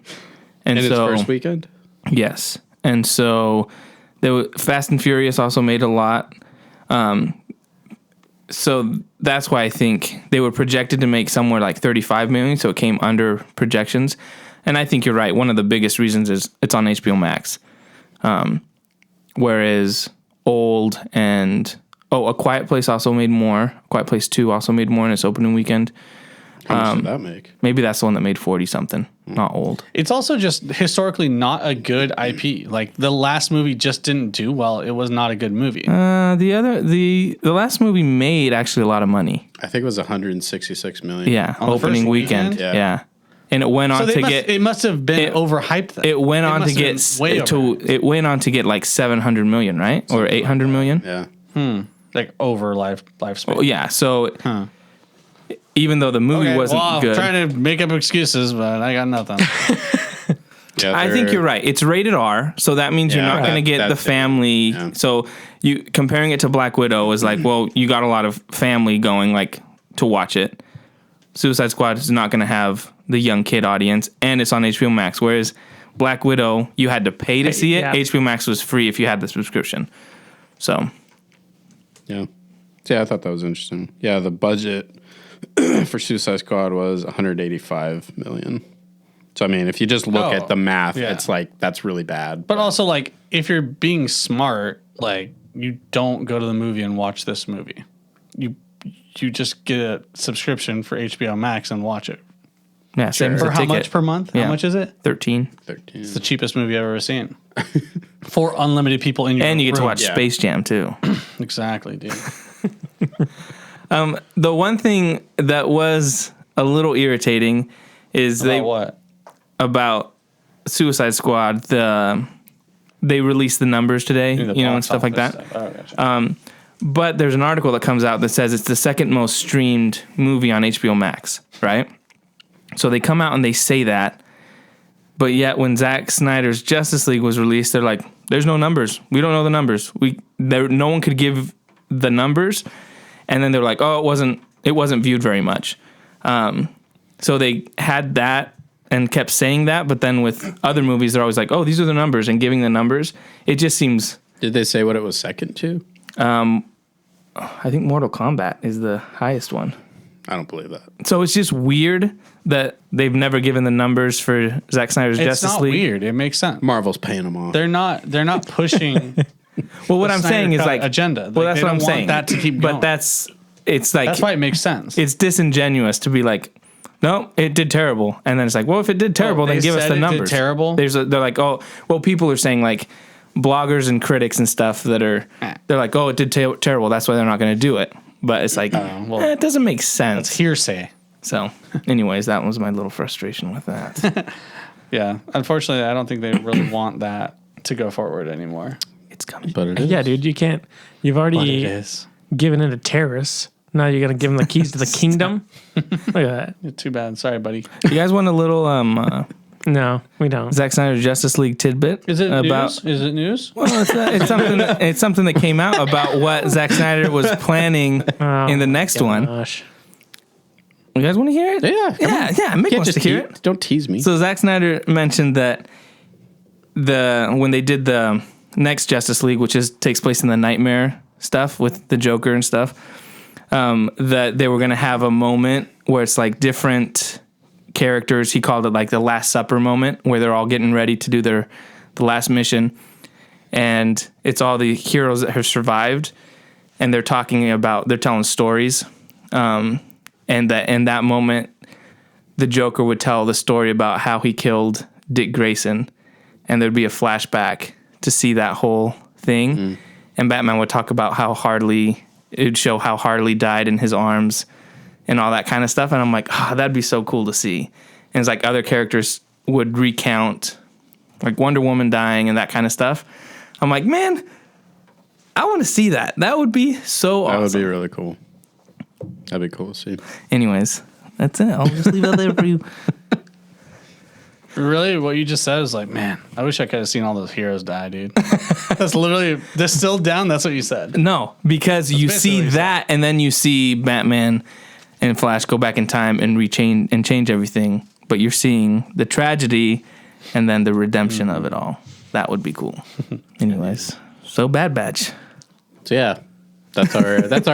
Speaker 4: and
Speaker 1: in its
Speaker 4: so
Speaker 1: first weekend.
Speaker 4: yes, and so there was, Fast and Furious also made a lot. So that's why I think they were projected to make somewhere like 35 million, so it came under projections. And I think you're right. One of the biggest reasons is it's on HBO Max. Whereas Old and A Quiet Place also made more. A Quiet Place 2 also made more in its opening weekend.
Speaker 1: How much did that make?
Speaker 4: Maybe that's the one that made 40 something, not Old.
Speaker 3: It's also just historically not a good IP. Like the last movie just didn't do well. It was not a good movie.
Speaker 4: The last movie made actually a lot of money.
Speaker 1: I think it was 166 million.
Speaker 4: Yeah,
Speaker 3: On the
Speaker 4: opening
Speaker 3: first
Speaker 4: weekend.
Speaker 3: weekend?
Speaker 4: Yeah. And it went on
Speaker 3: so
Speaker 4: to get
Speaker 3: it must have been overhyped. Then.
Speaker 4: it went on to
Speaker 3: must have
Speaker 4: get
Speaker 3: been way
Speaker 4: it went on to get like 700 million, right? Or 800 million?
Speaker 1: Yeah.
Speaker 3: like over lifespan.
Speaker 4: Oh, yeah, so even though the movie wasn't
Speaker 3: I'm
Speaker 4: good.
Speaker 3: trying to make up excuses, but I got nothing.
Speaker 1: Yeah,
Speaker 4: I think you're right. It's rated R, so that means you're not going to get the
Speaker 1: that's it.
Speaker 4: family.
Speaker 1: Yeah.
Speaker 4: So you comparing it to Black Widow is like, well, you got a lot of family going like to watch it. Suicide Squad is not going to have the young kid audience, and it's on HBO Max. Whereas Black Widow, you had to pay to see it.
Speaker 2: Yeah.
Speaker 4: HBO Max was free if you had the subscription. So
Speaker 1: Yeah. Yeah, I thought that was interesting. Yeah, the budget for Suicide Squad was 185 million. So I mean, if you just look at the math,
Speaker 3: yeah.
Speaker 1: it's like that's really bad.
Speaker 3: But also, like, if you're being smart, like, you don't go to the movie and watch this movie. You just get a subscription for HBO Max and watch it.
Speaker 4: yeah, same as
Speaker 3: For
Speaker 4: a
Speaker 3: how
Speaker 4: ticket.
Speaker 3: much per month?
Speaker 4: Yeah.
Speaker 3: How much is it?
Speaker 4: 13,
Speaker 1: 13.
Speaker 3: It's the cheapest movie I've ever seen. For unlimited people in your
Speaker 4: and you get to
Speaker 3: room.
Speaker 4: watch
Speaker 1: Yeah.
Speaker 4: Space Jam too.
Speaker 3: Exactly, dude.
Speaker 4: The one thing that was a little irritating is
Speaker 3: What?
Speaker 4: about Suicide Squad. They released the numbers today, and stuff like that.
Speaker 3: Oh, gotcha.
Speaker 4: But there's an article that comes out that says it's the second most streamed movie on HBO Max, right? So they come out and they say that, but yet when Zack Snyder's Justice League was released, they're like, "There's no numbers. We don't know the numbers. No one could give the numbers." And then they're like, "Oh, it wasn't viewed very much." So they had that and kept saying that, but then with other movies, they're always like, "Oh, these are the numbers," and giving the numbers. It just seems.
Speaker 1: Did they say what it was second to?
Speaker 4: I think Mortal Kombat is the highest one.
Speaker 1: I don't believe that.
Speaker 4: So it's just weird that they've never given the numbers for Zack Snyder's
Speaker 3: It's
Speaker 4: Justice
Speaker 3: not
Speaker 4: League.
Speaker 3: weird. It makes sense.
Speaker 1: Marvel's paying them off.
Speaker 3: They're not pushing.
Speaker 4: Well, what
Speaker 3: the
Speaker 4: I'm
Speaker 3: Snyder
Speaker 4: saying is
Speaker 3: Cut
Speaker 4: like
Speaker 3: agenda.
Speaker 4: Well,
Speaker 3: Like,
Speaker 4: that's
Speaker 3: they
Speaker 4: what
Speaker 3: don't
Speaker 4: I'm
Speaker 3: want
Speaker 4: saying.
Speaker 3: that to keep going.
Speaker 4: But it's like
Speaker 3: That's why it makes sense.
Speaker 4: it's disingenuous to be like, no, it did terrible, and then it's like, well, if it did terrible,
Speaker 3: Well,
Speaker 4: then
Speaker 3: they
Speaker 4: give us
Speaker 3: said
Speaker 4: the
Speaker 3: it did
Speaker 4: numbers.
Speaker 3: terrible?
Speaker 4: They're like, oh, well, people are saying like bloggers and critics and stuff that are they're like, oh, it did terrible. That's why they're not going to do it. But it's like, it doesn't make sense.
Speaker 3: It's hearsay.
Speaker 4: So, anyways, that was my little frustration with that.
Speaker 3: Yeah. Unfortunately, I don't think they really want that to go forward anymore.
Speaker 4: It's coming.
Speaker 1: But it is.
Speaker 2: Yeah, dude, you can't. You've already
Speaker 3: is.
Speaker 2: given it to terrorists. Now you're gonna give them the keys to the kingdom. Look at that.
Speaker 3: Too bad. Sorry, buddy.
Speaker 4: You guys want a little
Speaker 2: No, we don't.
Speaker 4: Zack Snyder's Justice League tidbit?
Speaker 3: Is it
Speaker 4: about?
Speaker 3: news? Is it news?
Speaker 4: Well, it's something that came out about what Zack Snyder was planning in the next one.
Speaker 2: Gosh.
Speaker 4: You guys want to hear it?
Speaker 1: Yeah.
Speaker 4: Yeah. Mick
Speaker 1: Can't
Speaker 4: wants to
Speaker 1: just
Speaker 4: hear it.
Speaker 1: Don't tease me.
Speaker 4: So Zack Snyder mentioned that when they did the next Justice League, which takes place in the nightmare stuff with the Joker and stuff, that they were going to have a moment where it's like different characters. He called it like the Last Supper moment, where they're all getting ready to do the last mission, and it's all the heroes that have survived, and they're telling stories, and that in that moment, the Joker would tell the story about how he killed Dick Grayson, and there'd be a flashback to see that whole thing, and Batman would talk about it'd show how Harley died in his arms and all that kind of stuff. And I'm like, that'd be so cool to see. And it's like other characters would recount like Wonder Woman dying and that kind of stuff. I'm like, man, I want to see that. That would be so awesome.
Speaker 1: That would be really cool. That'd be cool to see.
Speaker 4: Anyways, that's it. I'll just leave it there for you.
Speaker 3: Really, what you just said is like, man, I wish I could have seen all those heroes die, dude. That's literally distilled down. That's what you said.
Speaker 4: No, because you
Speaker 3: basically
Speaker 4: see
Speaker 3: what you said.
Speaker 4: that and then you see Batman and Flash go back in time and change everything. But you're seeing the tragedy and then the redemption of it all. That would be cool. Anyways, so Bad Batch.
Speaker 1: So yeah, that's our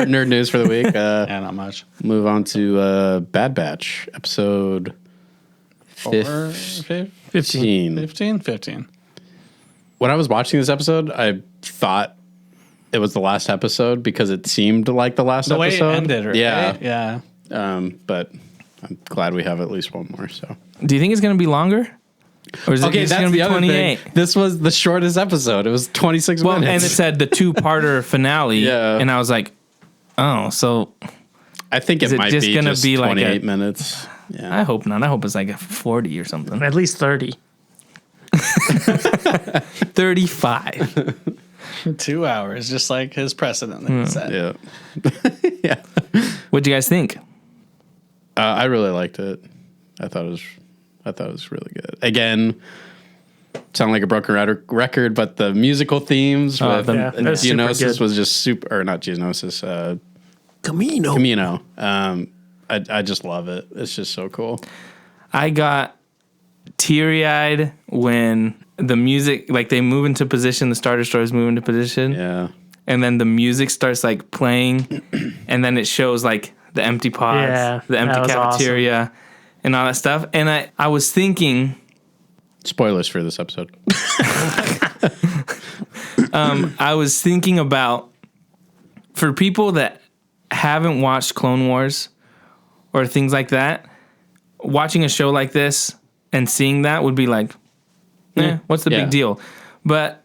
Speaker 1: nerd news for the week.
Speaker 3: Yeah, not much.
Speaker 1: Move on to Bad Batch episode 15.
Speaker 3: 15.
Speaker 1: When I was watching this episode, I thought it was the last episode because it seemed like the last
Speaker 3: The way
Speaker 1: episode.
Speaker 3: it ended, right?
Speaker 1: Yeah.
Speaker 3: Yeah.
Speaker 1: But I'm glad we have at least one more. So
Speaker 4: Do you think it's going to be longer? Or is it just going to be 28?
Speaker 1: This was the shortest episode. It was 26
Speaker 4: Well,
Speaker 1: minutes.
Speaker 4: and it said the 2-parter finale.
Speaker 1: Yeah.
Speaker 4: And I was like, oh, so
Speaker 1: I think it
Speaker 4: it
Speaker 1: might
Speaker 4: just
Speaker 1: be
Speaker 4: gonna
Speaker 1: just
Speaker 4: be like
Speaker 1: 28 minutes. Yeah.
Speaker 4: I hope not. I hope it's like a 40 or something.
Speaker 2: At least 30.
Speaker 4: 35.
Speaker 3: 2 hours, just like his precedent that he said.
Speaker 1: Yeah.
Speaker 4: What'd you guys think?
Speaker 1: I really liked it. I thought it was really good. Again, sound like a broken record, but the musical themes with Geonosis was just super, or not Geonosis, Camino. I just love it. It's just so cool.
Speaker 4: I got teary-eyed when the music, like they move into position, the starter stores move into position.
Speaker 1: Yeah.
Speaker 4: And then the music starts like playing, and then it shows like the empty pods, the empty cafeteria, and all that stuff. And I was thinking,
Speaker 1: spoilers for this episode.
Speaker 4: I was thinking about, for people that haven't watched Clone Wars or things like that, watching a show like this and seeing that would be like, what's the big deal? But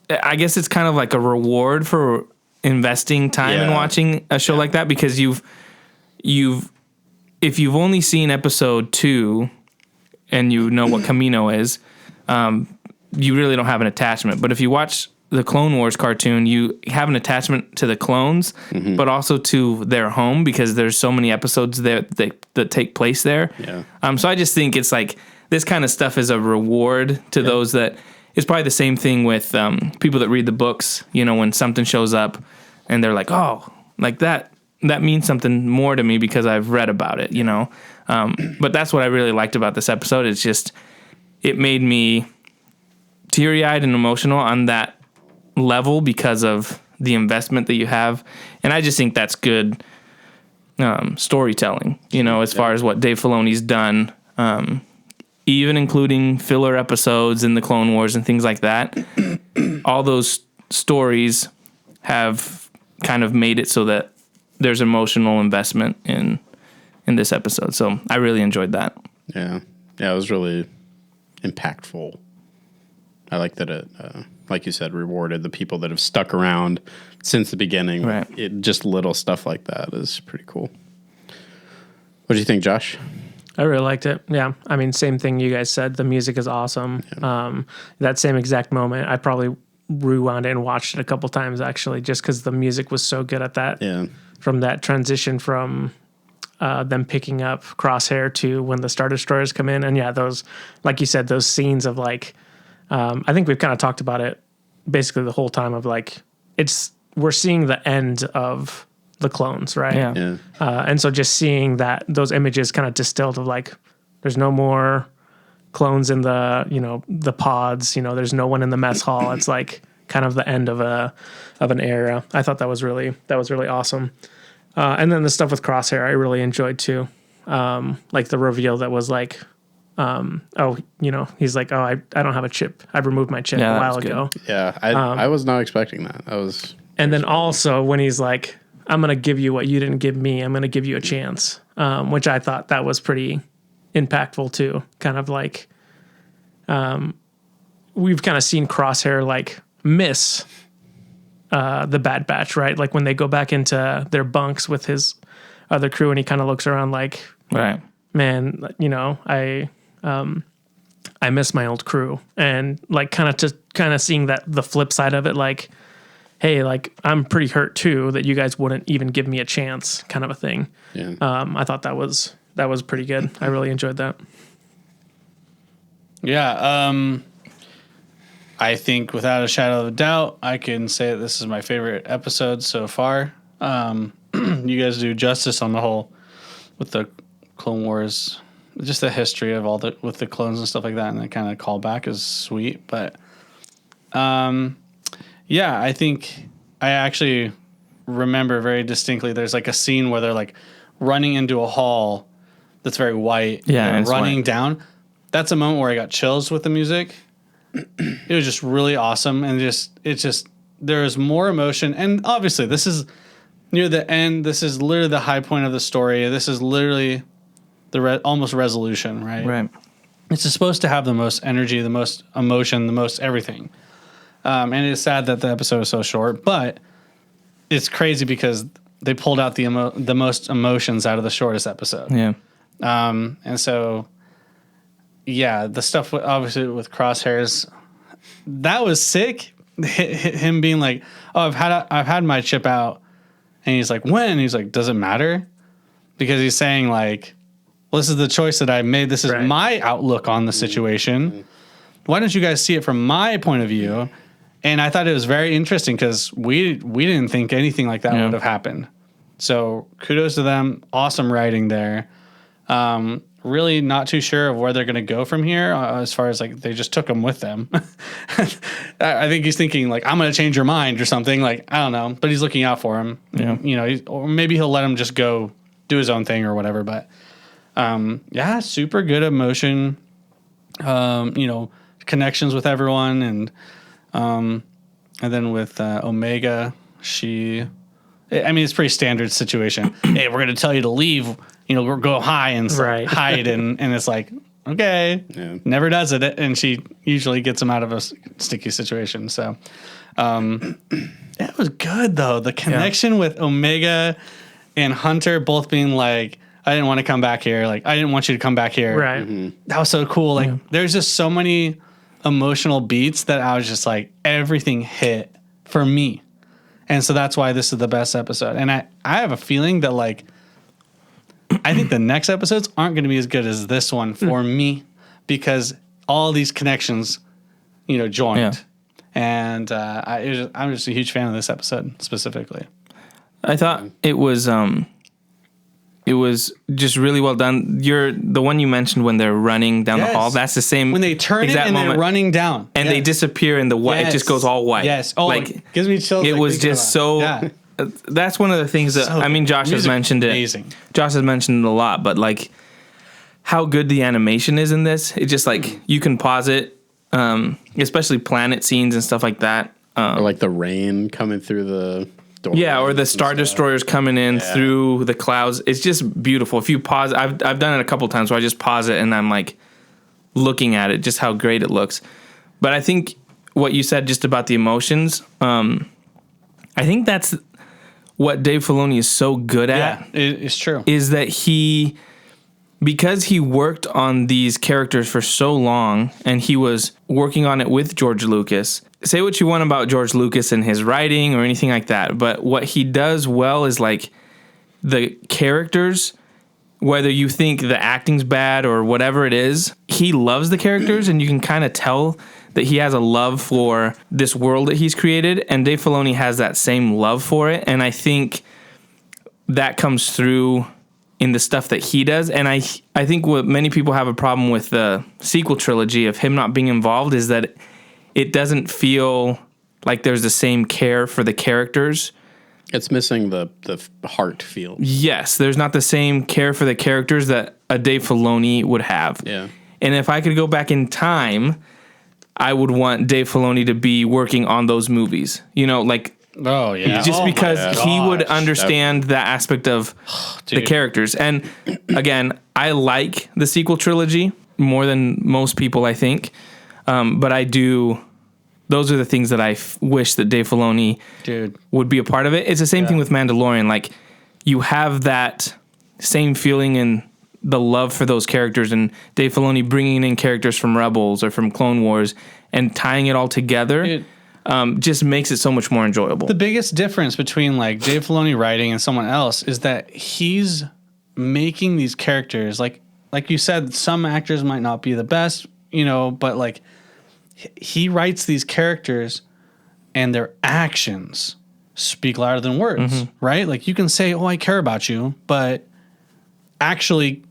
Speaker 4: I guess it's kind of like a reward for investing time in watching a show like that, because if you've only seen episode 2 and you know what Camino is, you really don't have an attachment. But if you watch the Clone Wars cartoon, you have an attachment to the clones, but also to their home, because there's so many episodes that take place there. Yeah. So I just think it's like this kind of stuff is a reward to those that. It's probably the same thing with people that read the books. You know, when something shows up and they're like, oh, like that means something more to me because I've read about it, you know. But that's what I really liked about this episode. It's just, it made me teary-eyed and emotional on that level because of the investment that you have. And I just think that's good storytelling, you know, as far as what Dave Filoni's done, even including filler episodes in the Clone Wars and things like that. All those stories have kind of made it so that there's emotional investment in this episode. So I really enjoyed that.
Speaker 1: Yeah. Yeah, it was really impactful. I like that it, like you said, rewarded the people that have stuck around since the beginning.
Speaker 4: Right.
Speaker 1: Just little stuff like that is pretty cool. What do you think, Josh?
Speaker 2: I really liked it. Yeah. I mean, same thing you guys said. The music is awesome. Yeah. That same exact moment, I probably rewound it and watched it a couple times, actually, just because the music was so good at that. Yeah. From that transition from them picking up Crosshair to when the Star Destroyers come in. And yeah, those, like you said, those scenes of like, I think we've kind of talked about it basically the whole time of like, we're seeing the end of the clones, right? Yeah. And so just seeing those images kind of distilled of like, there's no more clones in the pods, there's no one in the mess hall. It's like kind of the end of an era. I thought that was really awesome. And then the stuff with Crosshair, I really enjoyed too. Like the reveal that was like, he's like, I don't have a chip. I removed my chip a while ago.
Speaker 1: Yeah. I was not expecting that.
Speaker 2: And then also when he's like, I'm going to give you what you didn't give me. I'm going to give you a chance, which I thought that was pretty impactful too. Kind of like we've kind of seen Crosshair like miss the Bad Batch, right? Like when they go back into their bunks with his other crew and he kind of looks around like,
Speaker 4: right,
Speaker 2: man, I miss my old crew. And like kind of seeing that the flip side of it, like, hey, like I'm pretty hurt too that you guys wouldn't even give me a chance, kind of a thing. Yeah. I thought that was pretty good. I really enjoyed that.
Speaker 3: Yeah. I think without a shadow of a doubt, I can say that this is my favorite episode so far. You guys do justice on the whole with the Clone Wars, just the history of with the clones and stuff like that, and that kind of callback is sweet. But yeah, I think I actually remember very distinctly. There's like a scene where they're like running into a hall that's very white.
Speaker 4: Yeah,
Speaker 3: and running down. That's a moment where I got chills with the music. It was just really awesome, and there is more emotion. And obviously, this is near the end. This is literally the high point of the story. This is literally the almost resolution, right?
Speaker 4: Right.
Speaker 3: It's supposed to have the most energy, the most emotion, the most everything. And it's sad that the episode is so short, but it's crazy because they pulled out the most emotions out of the shortest episode.
Speaker 4: Yeah.
Speaker 3: And so, yeah, the stuff obviously with Crosshairs, that was sick. Him being like, "Oh, I've had my chip out," and he's like, "When?" And he's like, "Does it matter?" because he's saying like, well, this is the choice that I made. This is
Speaker 2: Right.
Speaker 3: my outlook on the situation. Why don't you guys see it from my point of view? And I thought it was very interesting because we didn't think anything like that would have happened. So kudos to them. Awesome writing there. Really not too sure of where they're going to go from here as far as like they just took him with them. I think he's thinking like, I'm going to change your mind or something. Like, I don't know, but he's looking out for him.
Speaker 4: Yeah.
Speaker 3: You know, or maybe he'll let him just go do his own thing or whatever. But yeah, super good emotion. You know, connections with everyone. And then with Omega, it's pretty standard situation. Hey, we're going to tell you to leave, you know, go high and
Speaker 2: Right.
Speaker 3: hide. And it's like, okay, never does it. And she usually gets him out of a sticky situation. So it was good, though. The connection with Omega and Hunter both being like, I didn't want to come back here. Like, I didn't want you to come back here.
Speaker 2: Right.
Speaker 3: That was so cool. Like, there's just so many emotional beats that I was just like, everything hit for me. And so that's why this is the best episode. And I have a feeling that like, I think the next episodes aren't going to be as good as this one for me because all these connections, you know, joined.
Speaker 4: Yeah.
Speaker 3: And I'm just a huge fan of this episode specifically.
Speaker 4: I thought it was just really well done. The one you mentioned when they're running down the hall. That's the same.
Speaker 3: When they turn it
Speaker 4: exact
Speaker 3: and
Speaker 4: moment.
Speaker 3: they're running down.
Speaker 4: And they disappear in the white. It just goes all white.
Speaker 3: Yes. Oh,
Speaker 4: like
Speaker 3: it gives me chills.
Speaker 4: it
Speaker 3: like,
Speaker 4: was
Speaker 3: thinking
Speaker 4: just
Speaker 3: about it.
Speaker 4: so.
Speaker 3: Yeah.
Speaker 4: That's one of the things that
Speaker 3: So
Speaker 4: I mean. Josh has
Speaker 3: music,
Speaker 4: mentioned it.
Speaker 3: amazing.
Speaker 4: Josh has mentioned it a lot, but like how good the animation is in this. It just like you can pause it, especially planet scenes and stuff like that.
Speaker 1: Or like the rain coming through the door.
Speaker 4: Yeah, or the Star Destroyers coming in through the clouds. It's just beautiful. If you pause, I've done it a couple times where I just pause it and I'm like looking at it, just how great it looks. But I think what you said just about the emotions, I think that's what Dave Filoni is so good at.
Speaker 3: Yeah, it's true.
Speaker 4: Is that because he worked on these characters for so long and he was working on it with George Lucas. Say what you want about George Lucas and his writing or anything like that, but what he does well is like the characters, whether you think the acting's bad or whatever it is, he loves the characters and you can kind of tell that he has a love for this world that he's created, and Dave Filoni has that same love for it, and I think that comes through in the stuff that he does. And I think what many people have a problem with the sequel trilogy of him not being involved is that it doesn't feel like there's the same care for the characters.
Speaker 1: It's missing the heart feel.
Speaker 4: Yes, there's not the same care for the characters that a Dave Filoni would have.
Speaker 1: Yeah.
Speaker 4: And if I could go back in time, I would want Dave Filoni to be working on those movies. You know, like
Speaker 3: Oh, yeah.
Speaker 4: just
Speaker 3: Oh, my
Speaker 4: because he would
Speaker 3: gosh.
Speaker 4: understand that aspect of the characters. And again, I like the sequel trilogy more than most people, I think. But I do. Those are the things that I wish that Dave Filoni would be a part of it. It's the same thing with Mandalorian. Like, you have that same feeling and the love for those characters, and Dave Filoni bringing in characters from Rebels or from Clone Wars and tying it all together just makes it so much more enjoyable.
Speaker 3: The biggest difference between like Dave Filoni writing and someone else is that he's making these characters like you said, some actors might not be the best, you know, but like he writes these characters and their actions speak louder than words, right? Like you can say, "Oh, I care about you," but actually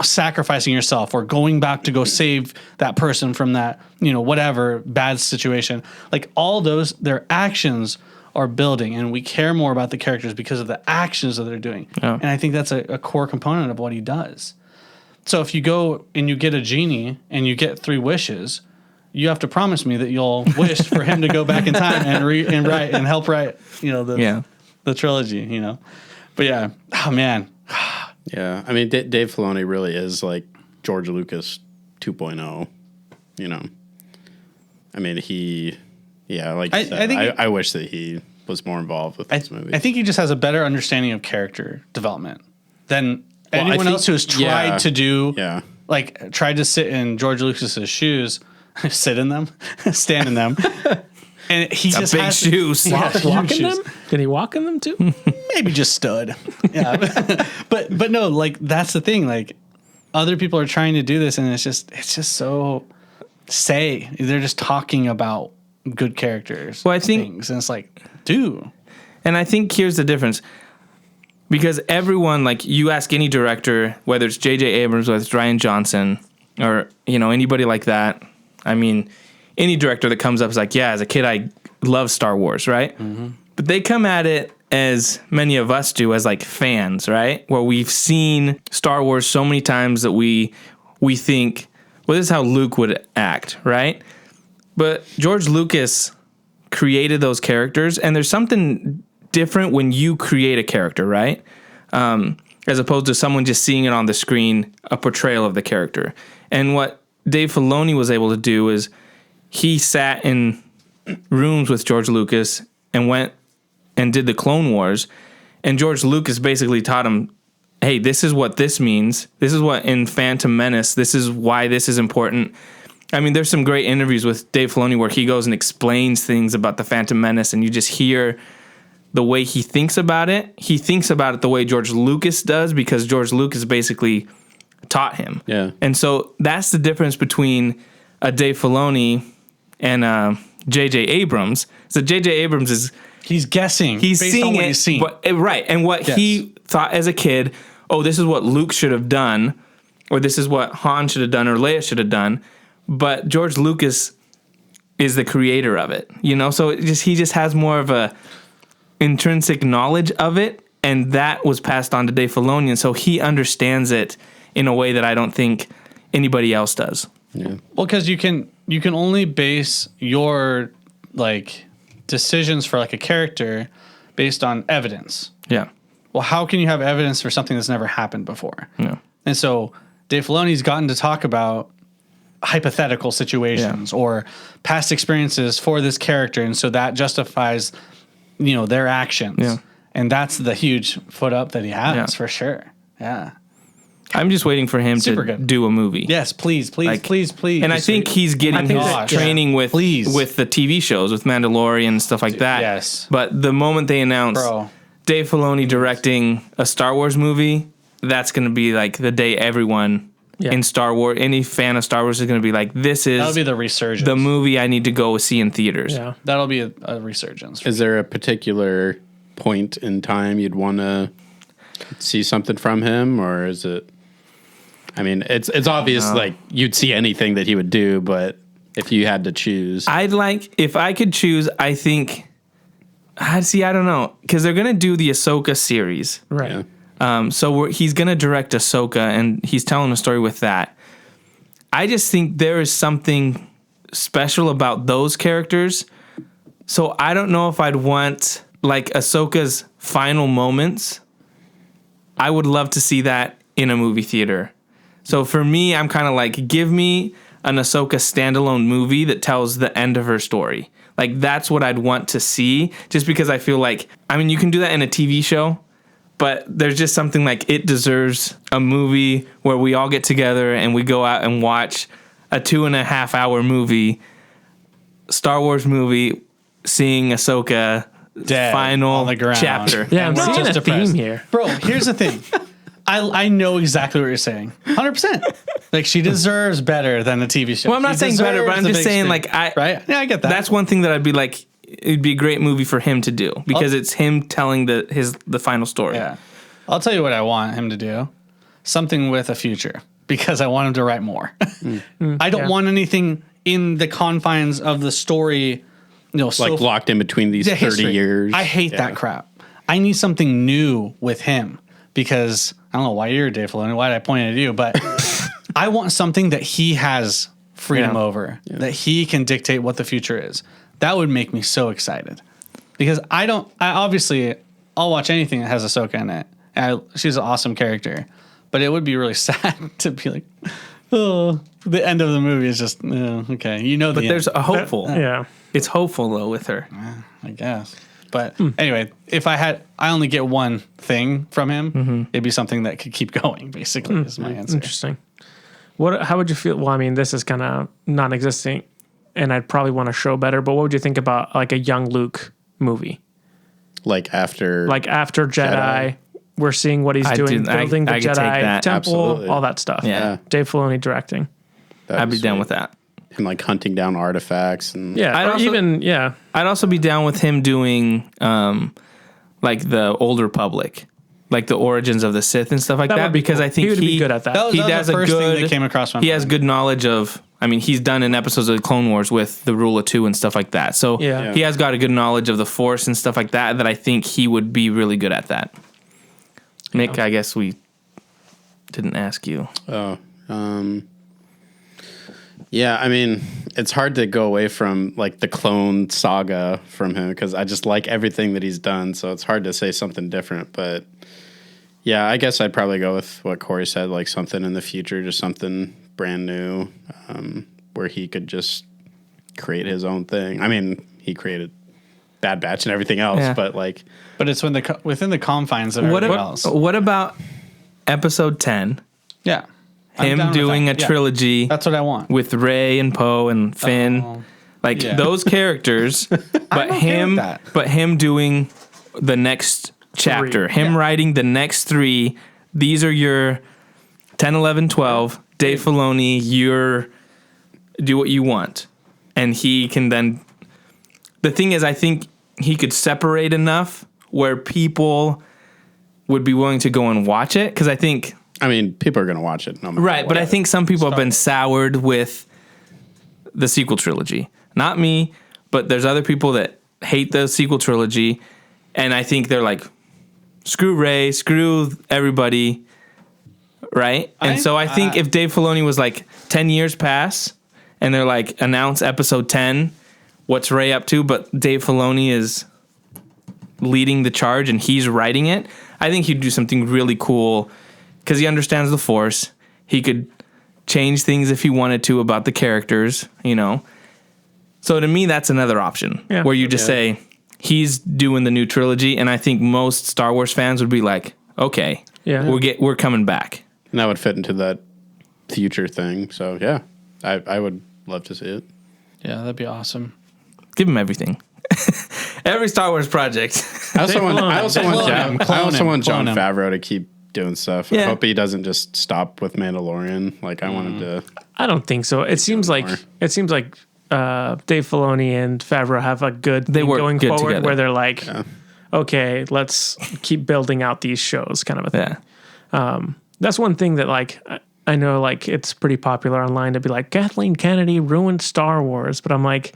Speaker 3: sacrificing yourself or going back to go save that person from that, you know, whatever bad situation. Like all those, their actions are building, and we care more about the characters because of the actions that they're doing.
Speaker 4: Yeah.
Speaker 3: And I think that's a core component of what he does. So if you go and you get a genie and you get 3 wishes, you have to promise me that you'll wish for him to go back in time and write and help write, you know, the trilogy, you know. But yeah, oh man.
Speaker 1: Yeah, I mean, Dave Filoni really is like George Lucas 2.0, you know. I mean, like you said, I wish that he was more involved with this movie.
Speaker 3: I think he just has a better understanding of character development than anyone else who has tried to do, like tried to sit in George Lucas's shoes, stand in them. And he just
Speaker 4: big
Speaker 3: has
Speaker 4: shoes.
Speaker 2: Walk in
Speaker 3: shoes.
Speaker 2: them? Did he walk in them too?
Speaker 3: maybe just stood. Yeah, but no, like that's the thing. Like other people are trying to do this, and it's just so they're just talking about good characters.
Speaker 4: Well, I think,
Speaker 3: things, and it's like, dude.
Speaker 4: and I think here's the difference. Because everyone, like you ask any director, whether it's J.J. Abrams, whether it's Rian Johnson, or anybody like that. I mean, any director that comes up is like, yeah, as a kid I love Star Wars, right? Mm-hmm. But they come at it as many of us do as like fans, right? Where we've seen Star Wars so many times that we think, well, this is how Luke would act, right? But George Lucas created those characters, and there's something different when you create a character, right? As opposed to someone just seeing it on the screen, a portrayal of the character. And what Dave Filoni was able to do is he sat in rooms with George Lucas and went and did the Clone Wars. And George Lucas basically taught him, hey, this is what this means. This is what in Phantom Menace, this is why this is important. I mean, there's some great interviews with Dave Filoni where he goes and explains things about the Phantom Menace, and you just hear the way he thinks about it. He thinks about it the way George Lucas does because George Lucas basically taught him.
Speaker 1: Yeah.
Speaker 4: And so that's the difference between a Dave Filoni and J.J. Abrams. So J.J. Abrams is...
Speaker 3: He's guessing.
Speaker 4: He's
Speaker 3: based
Speaker 4: seeing
Speaker 3: on what
Speaker 4: it,
Speaker 3: he's seen.
Speaker 4: but, right. And what he thought as a kid, oh, this is what Luke should have done, or this is what Han should have done, or Leia should have done. But George Lucas is the creator of it, So he just has more of a intrinsic knowledge of it, and that was passed on to Dave Filoni, and so he understands it in a way that I don't think anybody else does.
Speaker 1: Yeah.
Speaker 3: Well, because you can only base your like decisions for like a character based on evidence.
Speaker 4: Yeah.
Speaker 3: Well, how can you have evidence for something that's never happened before?
Speaker 4: Yeah.
Speaker 3: And so Dave Filoni's gotten to talk about hypothetical situations or past experiences for this character, and so that justifies their actions.
Speaker 4: Yeah.
Speaker 3: And that's the huge foot up that he has for sure. Yeah.
Speaker 4: I'm just waiting for him
Speaker 3: Super
Speaker 4: to
Speaker 3: good.
Speaker 4: do a movie.
Speaker 3: Yes, please.
Speaker 4: And I think he's getting his training with the TV shows, with Mandalorian and stuff like that.
Speaker 3: Yes.
Speaker 4: But the moment they announce Dave Filoni directing a Star Wars movie, that's going to be like the day everyone in Star Wars, any fan of Star Wars is going to be like, that'll
Speaker 3: be the resurgence.
Speaker 4: The movie I need to go see in theaters.
Speaker 3: Yeah. That'll be a resurgence.
Speaker 1: Is there a particular point in time you'd want to see something from him, or is it... I mean, it's obvious, like, you'd see anything that he would do, but if you had to choose...
Speaker 4: if I could choose, I think... I don't know, because they're going to do the Ahsoka series.
Speaker 2: Right.
Speaker 1: Yeah.
Speaker 4: So he's going to direct Ahsoka, and he's telling a story with that. I just think there is something special about those characters. So I don't know if I'd want, like, Ahsoka's final moments. I would love to see that in a movie theater. So for me, I'm kind of like, give me an Ahsoka standalone movie that tells the end of her story. Like, that's what I'd want to see, just because I feel like, I mean, you can do that in a TV show, but there's just something like it deserves a movie where we all get together and we go out and watch a 2.5 hour movie, Star Wars movie, seeing Ahsoka
Speaker 3: dead
Speaker 4: final
Speaker 3: on the ground.
Speaker 4: Chapter.
Speaker 2: Yeah, I'm seeing a
Speaker 3: depressed.
Speaker 2: theme here.
Speaker 3: Bro, here's the thing. I know exactly what you're saying. 100%. Like, she deserves better than a TV show.
Speaker 4: Well, I'm not saying better, but I'm just saying, like,
Speaker 3: right? Yeah, I get that.
Speaker 4: That's one thing that I'd be like, it'd be a great movie for him to do, because it's him telling the final story.
Speaker 3: Yeah. I'll tell you what I want him to do. Something with a future, because I want him to write more. I don't want anything in the confines of the story,
Speaker 1: like locked in between these 30
Speaker 3: history.
Speaker 1: years.
Speaker 3: I hate that crap. I need something new with him, because I don't know why you're Dave Filoni, why did I point at you, but I want something that he has freedom over, that he can dictate what the future is. That would make me so excited, because I'll watch anything that has Ahsoka in it. She's an awesome character, but it would be really sad to be like, oh, the end of the movie is just, okay.
Speaker 4: But there's a hopeful.
Speaker 2: Yeah.
Speaker 4: It's hopeful, though, with her.
Speaker 3: I guess. But anyway, if I only get one thing from him, it'd be something that could keep going, basically, is my answer.
Speaker 2: Interesting. How would you feel? Well, I mean, this is kind of non-existent, and I'd probably want to show better, but what would you think about, like, a young Luke movie?
Speaker 1: Like after
Speaker 2: Jedi. We're seeing what he's doing, building the
Speaker 4: I could take
Speaker 2: Jedi
Speaker 4: that.
Speaker 2: temple,
Speaker 1: Absolutely.
Speaker 2: all that stuff.
Speaker 4: Yeah.
Speaker 2: Dave Filoni directing.
Speaker 1: That'd
Speaker 4: I'd be down
Speaker 1: sweet.
Speaker 4: with that.
Speaker 1: Him like hunting down artifacts and
Speaker 2: Yeah,
Speaker 4: I'd
Speaker 2: or
Speaker 4: also-
Speaker 2: even
Speaker 4: I'd also be down with him doing like the Old Republic, like the origins of the Sith and stuff like that.
Speaker 2: would be
Speaker 4: because
Speaker 2: cool.
Speaker 4: I think
Speaker 2: he would be good at that.
Speaker 3: That was,
Speaker 4: He
Speaker 3: that was
Speaker 4: does
Speaker 3: the
Speaker 4: a
Speaker 3: first thing
Speaker 4: good-
Speaker 3: that came across my
Speaker 4: he
Speaker 3: mind.
Speaker 4: has good knowledge of. I mean, he's done in episodes of the Clone Wars with the Rule of Two and stuff like that. So
Speaker 2: Yeah.
Speaker 4: he has got a good knowledge of the Force and stuff like that. That I think he would be really good at that. Nick, I guess we didn't ask you.
Speaker 1: Oh, yeah. I mean, it's hard to go away from like the clone saga from him because I just like everything that he's done. So it's hard to say something different. But yeah, I guess I'd probably go with what Corey said, like something in the future, just something brand new, where he could just create his own thing. I mean, he created Bad Batch and everything else,
Speaker 4: Yeah.
Speaker 1: but like,
Speaker 3: But it's when within the confines of
Speaker 4: What
Speaker 3: everything
Speaker 4: about,
Speaker 3: else.
Speaker 4: what about episode 10?
Speaker 3: Yeah. I'm down
Speaker 4: Him
Speaker 3: with
Speaker 4: doing a
Speaker 3: that. Yeah.
Speaker 4: trilogy
Speaker 3: That's what I want.
Speaker 4: with Rey and Poe and Finn.
Speaker 3: Oh,
Speaker 4: Like
Speaker 3: yeah.
Speaker 4: those characters, but
Speaker 3: okay with that.
Speaker 4: him doing the next chapter, him writing the next 3. These are your 10, 11, 12. Dave Filoni, you're do what you want, and he can then. The thing is, I think he could separate enough where people would be willing to go and watch it because I think
Speaker 1: I mean, people are going to watch it. No matter
Speaker 4: right, but
Speaker 1: what.
Speaker 4: I think some people have been soured with the sequel trilogy. Not me, but there's other people that hate the sequel trilogy, and I think they're like, screw Ray, screw everybody, right? And so I think if Dave Filoni was like 10 years pass, and they're like, announce episode 10, what's Ray up to? But Dave Filoni is leading the charge and he's writing it. I think he'd do something really cool because he understands the Force. He could change things if he wanted to about the characters, you know. So to me, that's another option where you just say he's doing the new trilogy, and I think most Star Wars fans would be like, okay, we're coming back.
Speaker 1: And that would fit into that future thing. So yeah, I would love to see it.
Speaker 3: Yeah, that'd be awesome.
Speaker 4: Give him everything. Every Star Wars project.
Speaker 1: I also want Jon
Speaker 3: Clone him.
Speaker 1: Favreau to keep doing stuff. I
Speaker 4: Yeah.
Speaker 1: hope he doesn't just stop with Mandalorian. Like I want him to.
Speaker 2: I don't think so. It seems like
Speaker 1: more.
Speaker 2: Dave Filoni and Favreau have a good thing
Speaker 4: work
Speaker 2: going
Speaker 4: good
Speaker 2: forward
Speaker 4: together.
Speaker 2: where they're like, okay, let's keep building out these shows, kind of a thing.
Speaker 4: Yeah.
Speaker 2: That's one thing that like I know like it's pretty popular online to be like Kathleen Kennedy ruined Star Wars, but I'm like,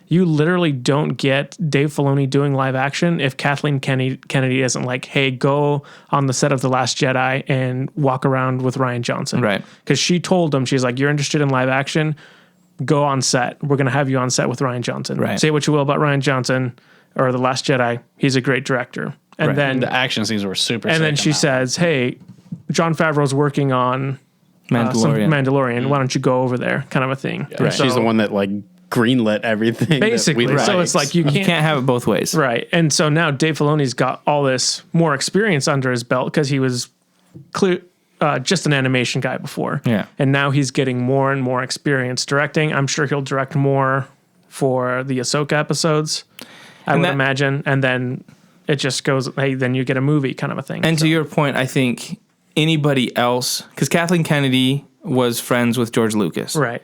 Speaker 2: you literally don't get Dave Filoni doing live action if Kathleen Kennedy isn't like, hey, go on the set of The Last Jedi and walk around with Rian Johnson.
Speaker 4: Right.
Speaker 2: Because she told him, she's like, you're interested in live action, go on set. We're going to have you on set with Rian Johnson.
Speaker 4: Right.
Speaker 2: Say what you will about Rian Johnson or The Last Jedi. He's a great director. And
Speaker 4: Right.
Speaker 2: then
Speaker 3: The action scenes were super
Speaker 2: and
Speaker 3: sick
Speaker 2: then
Speaker 3: on
Speaker 2: she
Speaker 3: that.
Speaker 2: says, hey, John Favreau's working on some
Speaker 4: Mandalorian.
Speaker 2: Mandalorian. Why don't you go over there? Kind of a thing.
Speaker 1: Right. She's the one that like greenlit everything.
Speaker 2: Basically.
Speaker 1: That we
Speaker 2: So
Speaker 1: liked.
Speaker 2: it's like you
Speaker 4: You
Speaker 2: can't.
Speaker 4: can't have it both ways.
Speaker 2: Right. And so now Dave Filoni's got all this more experience under his belt because he was just an animation guy before.
Speaker 4: Yeah.
Speaker 2: And now he's getting more and more experience directing. I'm sure he'll direct more for the Ahsoka episodes, I would imagine. And then it just goes, hey, then you get a movie kind of a thing.
Speaker 4: And to your point, I think anybody else, because Kathleen Kennedy was friends with George Lucas.
Speaker 2: right.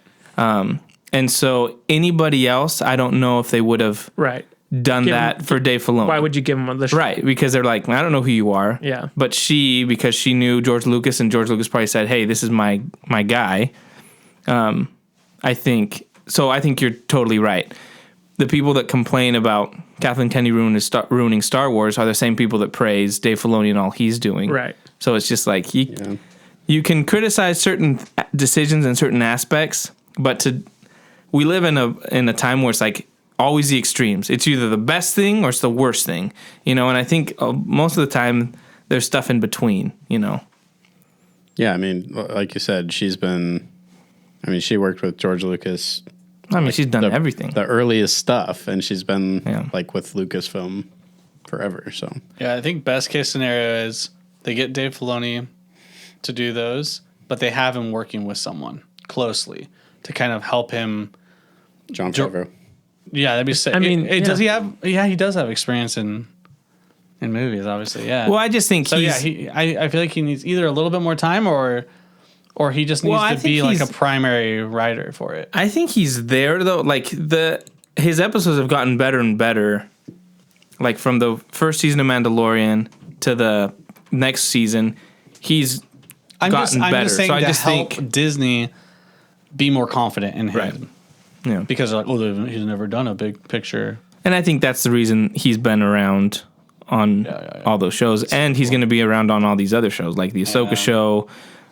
Speaker 4: And so anybody else, I don't know if they would have
Speaker 2: Right.
Speaker 4: done that for Dave Filoni.
Speaker 2: Why would you give him the
Speaker 4: Right, because they're like, I don't know who you are.
Speaker 2: Yeah.
Speaker 4: But because she knew George Lucas, and George Lucas probably said, hey, this is my guy. I think you're totally right. The people that complain about Kathleen Kennedy ruining Star Wars are the same people that praise Dave Filoni and all he's doing.
Speaker 2: Right.
Speaker 4: So it's just like you can criticize certain decisions and certain aspects, but we live in a time where it's like always the extremes. It's either the best thing or it's the worst thing, you know. And I think most of the time there's stuff in between, you know.
Speaker 1: Yeah, I mean, like you said, she worked with George Lucas.
Speaker 4: I mean, she's done everything.
Speaker 1: The earliest stuff, and she's been
Speaker 4: Yeah.
Speaker 1: with Lucasfilm forever. So
Speaker 3: Yeah, I think best case scenario is they get Dave Filoni to do those, but they have him working with someone closely to kind of help him.
Speaker 1: John Favreau.
Speaker 3: Yeah, that'd be sick.
Speaker 2: I mean,
Speaker 3: does he have? Yeah, he does have experience in in movies, obviously. Yeah.
Speaker 4: Well, I just think
Speaker 3: so. Yeah, I feel like he needs either a little bit more time or he just needs to be like a primary writer for it.
Speaker 4: I think he's there though. Like his episodes have gotten better and better. Like from the first season of Mandalorian to the next season, he's gotten better.
Speaker 3: I'm just saying
Speaker 4: so I
Speaker 3: to
Speaker 4: just
Speaker 3: help
Speaker 4: think
Speaker 3: Disney be more confident in him.
Speaker 4: Right. Yeah.
Speaker 3: Because like, he's never done a big picture.
Speaker 4: And I think that's the reason he's been around on all those shows. And he's going to be around on all these other shows, like the Ahsoka show.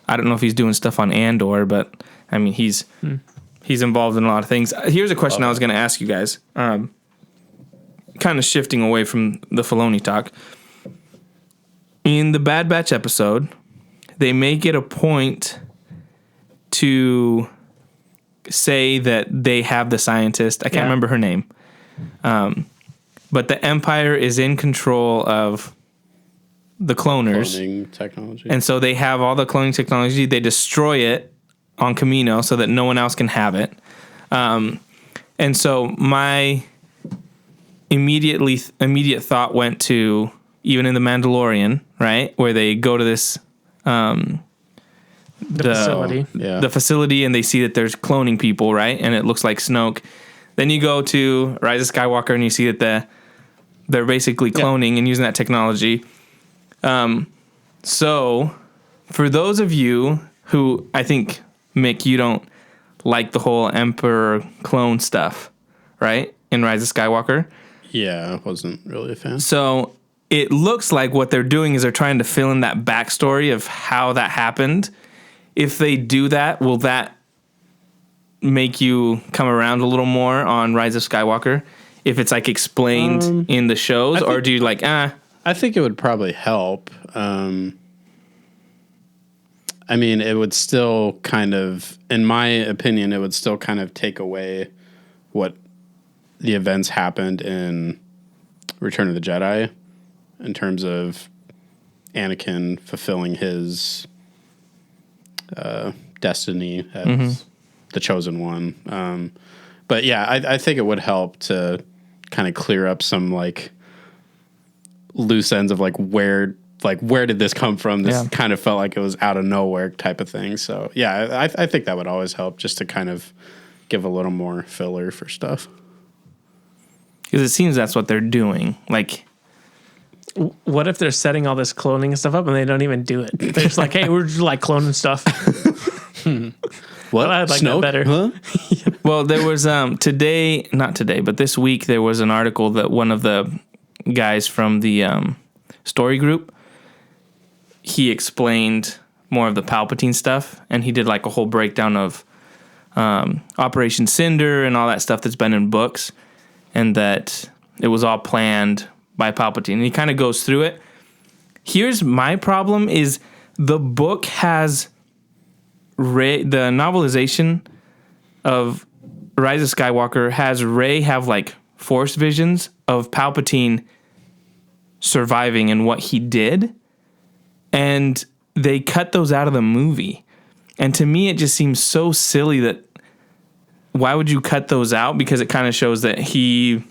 Speaker 4: I don't know if he's doing stuff on Andor, but I mean, he's involved in a lot of things. Here's a question I was going to ask you guys. Kind of shifting away from the Filoni talk. In the Bad Batch episode, they make it a point to say that they have the scientist. I can't remember her name. But the Empire is in control of the cloners.
Speaker 1: Cloning technology.
Speaker 4: And so they have all the cloning technology. They destroy it on Camino so that no one else can have it. And so my immediate thought went to even in The Mandalorian, right? Where they go to this
Speaker 2: the facility.
Speaker 4: the facility and they see that there's cloning people, right? And it looks like Snoke. Then you go to Rise of Skywalker and you see that they're basically cloning and using that technology. So for those of you who, I think, Mick, you don't like the whole Emperor clone stuff, right? In Rise of Skywalker.
Speaker 1: Yeah, I wasn't really a fan.
Speaker 4: So it looks like what they're doing is they're trying to fill in that backstory of how that happened. If they do that, will that make you come around a little more on Rise of Skywalker? If it's like explained in the shows, or do you like,
Speaker 1: I think it would probably help. I mean, it would still kind of, in my opinion, it would still kind of take away what the events happened in Return of the Jedi in terms of Anakin fulfilling his destiny as the chosen one. But yeah, I think it would help to kind of clear up some like loose ends of where did this come from? This kind of felt like it was out of nowhere type of thing. So yeah, I think that would always help just to kind of give a little more filler for stuff.
Speaker 4: because it seems that's what they're doing. Like,
Speaker 2: what if they're setting all this cloning stuff up and they don't even do it? They're just like, hey, we're just like cloning stuff.
Speaker 1: What?
Speaker 2: I'd like
Speaker 1: Snoke?
Speaker 2: that better.
Speaker 1: Huh?
Speaker 4: well, there was not today, but this week there was an article that one of the guys from the story group, he explained more of the Palpatine stuff, and he did like a whole breakdown of Operation Cinder and all that stuff that's been in books, and that it was all planned by Palpatine. And he kind of goes through it. Here's my problem is the book has Rey, the novelization of Rise of Skywalker has Rey have like force visions of Palpatine surviving and what he did. And they cut those out of the movie. And to me, it just seems so silly that why would you cut those out? Because it kind of shows that he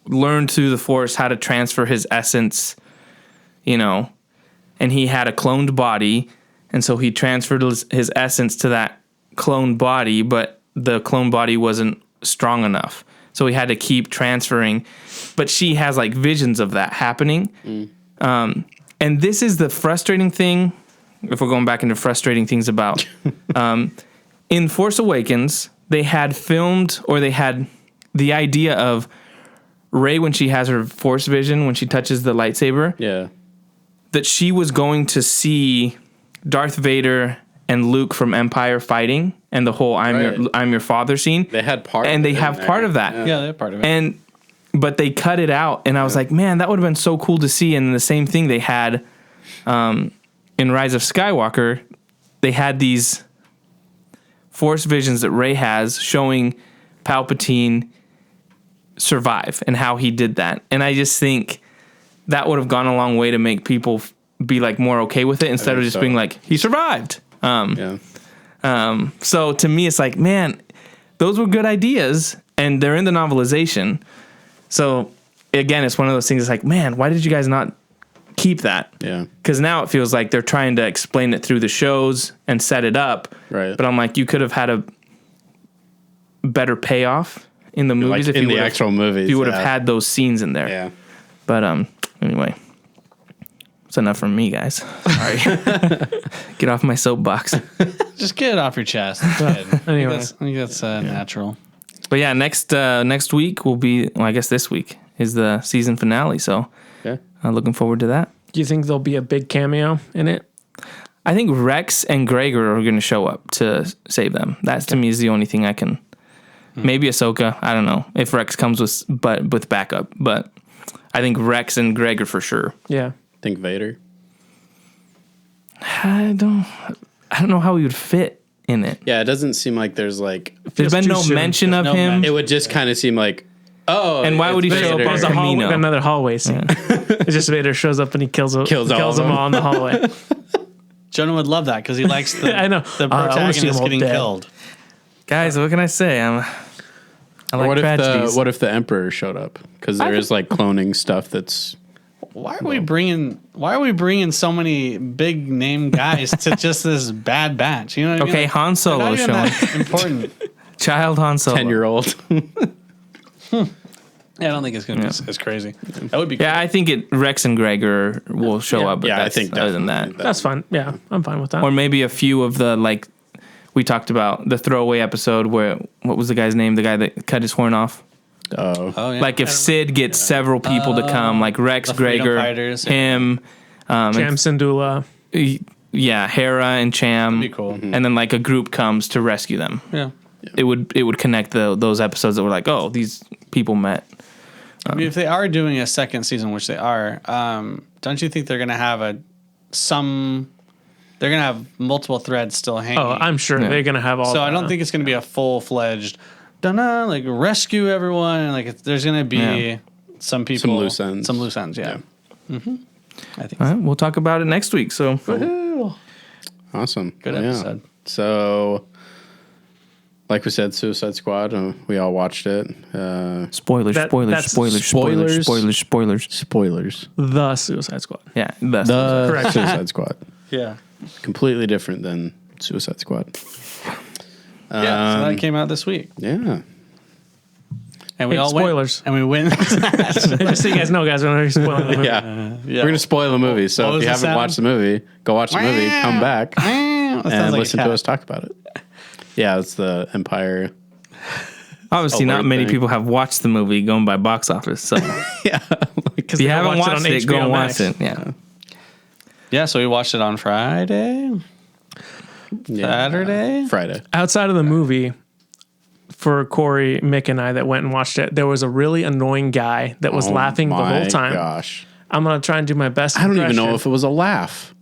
Speaker 4: learned through the Force how to transfer his essence, you know, and he had a cloned body. And so he transferred his essence to that cloned body, but the cloned body wasn't strong enough. So he had to keep transferring. But she has like visions of that happening. And this is the frustrating thing, if we're going back into frustrating things about, in Force Awakens, they had filmed, or they had the idea of Rey when she has her Force vision, when she touches the lightsaber, that she was going to see Darth Vader and Luke from Empire fighting, and the whole I'm your father scene.
Speaker 1: They had part
Speaker 4: and
Speaker 1: of
Speaker 4: they
Speaker 1: it
Speaker 4: have
Speaker 1: in
Speaker 4: part
Speaker 1: there.
Speaker 4: of that.
Speaker 3: Yeah, they're part of it.
Speaker 4: But they cut it out, and I was like, man, that would have been so cool to see. And the same thing they had in Rise of Skywalker, they had these Force visions that Rey has showing Palpatine survive and how he did that. And I just think that would have gone a long way to make people be like more okay with it instead of just being like, he survived. So to me, it's like, man, those were good ideas, and they're in the novelization. So again, it's one of those things. It's like, man, why did you guys not keep that?
Speaker 1: Yeah.
Speaker 4: Because now it feels like they're trying to explain it through the shows and set it up.
Speaker 1: Right.
Speaker 4: But I'm like, you could have had a better payoff in the movies
Speaker 1: Like
Speaker 4: if
Speaker 1: in
Speaker 4: you
Speaker 1: the
Speaker 4: would've-
Speaker 1: actual movies.
Speaker 4: if you would have had those scenes in there.
Speaker 1: Yeah.
Speaker 4: But anyway, it's enough from me, guys. Sorry. Get off my soapbox.
Speaker 3: Just get it off your chest. It's good.
Speaker 2: Anyway.
Speaker 3: I think that's natural.
Speaker 4: But yeah, next week will be. Well, I guess this week is the season finale. So
Speaker 1: Yeah.
Speaker 4: looking forward to that.
Speaker 2: Do you think there'll be a big cameo in it?
Speaker 4: I think Rex and Gregor are going to show up to save them. That to me is the only thing I can. Maybe Ahsoka. I don't know if Rex comes with backup, but I think Rex and Gregor for sure.
Speaker 2: Yeah.
Speaker 1: Think Vader.
Speaker 4: I don't know how he would fit in it.
Speaker 1: Yeah, it doesn't seem like there's like.
Speaker 4: There's been
Speaker 2: too
Speaker 4: no
Speaker 2: soon.
Speaker 4: mention of
Speaker 3: No
Speaker 4: him.
Speaker 3: mention.
Speaker 1: It would just kind of seem like, oh.
Speaker 4: And why would he
Speaker 1: it's
Speaker 4: show up
Speaker 1: Vader.
Speaker 4: on
Speaker 2: There's a
Speaker 4: Camino.
Speaker 2: another hallway scene. It's just Vader shows up and he kills
Speaker 1: all of
Speaker 2: them
Speaker 1: them.
Speaker 2: all in the hallway.
Speaker 3: Jonah would love that because he likes the,
Speaker 2: I know.
Speaker 3: the
Speaker 2: I wanna see them
Speaker 3: protagonist
Speaker 2: all
Speaker 3: getting
Speaker 2: dead.
Speaker 3: killed.
Speaker 4: Guys, what can I say? I
Speaker 1: Or
Speaker 4: like
Speaker 1: what
Speaker 4: tragedies.
Speaker 1: what if the Emperor showed up? Because there is like cloning stuff that's.
Speaker 3: Why are we bringing so many big name guys to just this bad batch? You know what I mean?
Speaker 4: Okay,
Speaker 3: Like,
Speaker 4: Han
Speaker 3: they're
Speaker 4: Solo
Speaker 3: not even
Speaker 4: showing.
Speaker 3: that important.
Speaker 4: Child Han Solo.
Speaker 1: 10-year-old.
Speaker 3: Yeah, I don't think it's going to be as crazy. That would be
Speaker 4: Yeah, I think Rex and Gregor will show up. But
Speaker 1: Yeah, I
Speaker 4: that's-
Speaker 1: think
Speaker 4: other than
Speaker 1: definitely
Speaker 4: that,
Speaker 2: That's fine. Yeah, I'm fine with that.
Speaker 4: or maybe a few of the like we talked about the throwaway episode where what was the guy's name? The guy that cut his horn off.
Speaker 1: Oh.
Speaker 3: Oh, yeah.
Speaker 4: Like if Sid gets several people to come, like Rex,
Speaker 3: the Freedom
Speaker 4: Gregor,
Speaker 3: Fighters.
Speaker 4: him,
Speaker 2: Jam Syndulla.
Speaker 4: yeah, Hera and Cham,
Speaker 3: That'd be cool.
Speaker 4: and then like a group comes to rescue them.
Speaker 3: Yeah.
Speaker 4: It would connect those episodes that were like, oh, these people met.
Speaker 3: I mean, if they are doing a second season, which they are, don't you think they're going to have they're going to have multiple threads still hanging?
Speaker 2: Oh, I'm sure they're gonna have all.
Speaker 3: So I don't
Speaker 2: the-
Speaker 3: think it's going to be a full-fledged, like rescue everyone. And like there's going to be
Speaker 4: Yeah.
Speaker 3: some people,
Speaker 1: loose ends.
Speaker 3: Some loose ends, yeah. I think
Speaker 4: All right, we'll talk about it next week. So
Speaker 1: Awesome.
Speaker 3: Good
Speaker 1: Yeah.
Speaker 3: episode.
Speaker 1: So, like we said, Suicide Squad. We all watched it.
Speaker 4: spoilers,
Speaker 2: That's
Speaker 4: spoilers.
Speaker 1: Spoilers.
Speaker 2: the Suicide Squad.
Speaker 4: Yeah, that's
Speaker 2: Correct.
Speaker 1: Suicide Squad.
Speaker 3: yeah.
Speaker 1: Completely different than Suicide Squad.
Speaker 3: Yeah, so that came out this week,
Speaker 1: Yeah.
Speaker 3: and we
Speaker 2: Hey,
Speaker 3: all
Speaker 2: spoilers.
Speaker 3: went, and we went.
Speaker 2: Just so you guys know, guys, we're not spoiling the movie.
Speaker 1: Yeah.
Speaker 3: Yeah.
Speaker 1: We're going to spoil the movie. So
Speaker 3: What
Speaker 1: if
Speaker 3: was
Speaker 1: you
Speaker 3: the
Speaker 1: haven't
Speaker 3: sound?
Speaker 1: watched the movie, go watch the movie, come back,
Speaker 3: That sounds
Speaker 1: and
Speaker 3: like a
Speaker 1: listen to
Speaker 3: cat.
Speaker 1: us talk about it. Yeah, it's the Empire.
Speaker 4: obviously not
Speaker 1: weird
Speaker 4: many
Speaker 1: thing.
Speaker 4: people have watched the movie going by box office. So if
Speaker 2: Because
Speaker 4: you
Speaker 2: they
Speaker 4: haven't watched it, go
Speaker 2: HBO
Speaker 4: and
Speaker 2: Max.
Speaker 4: watch it. Yeah.
Speaker 3: Yeah, so we watched it on Friday, Saturday.
Speaker 1: Friday.
Speaker 2: Outside of the movie, for Corey, Mick, and I that went and watched it, there was a really annoying guy that was laughing the
Speaker 1: Oh My
Speaker 2: whole time.
Speaker 1: Gosh.
Speaker 2: I'm gonna try and do my best.
Speaker 1: I don't even know
Speaker 2: impression.
Speaker 1: if it was a laugh.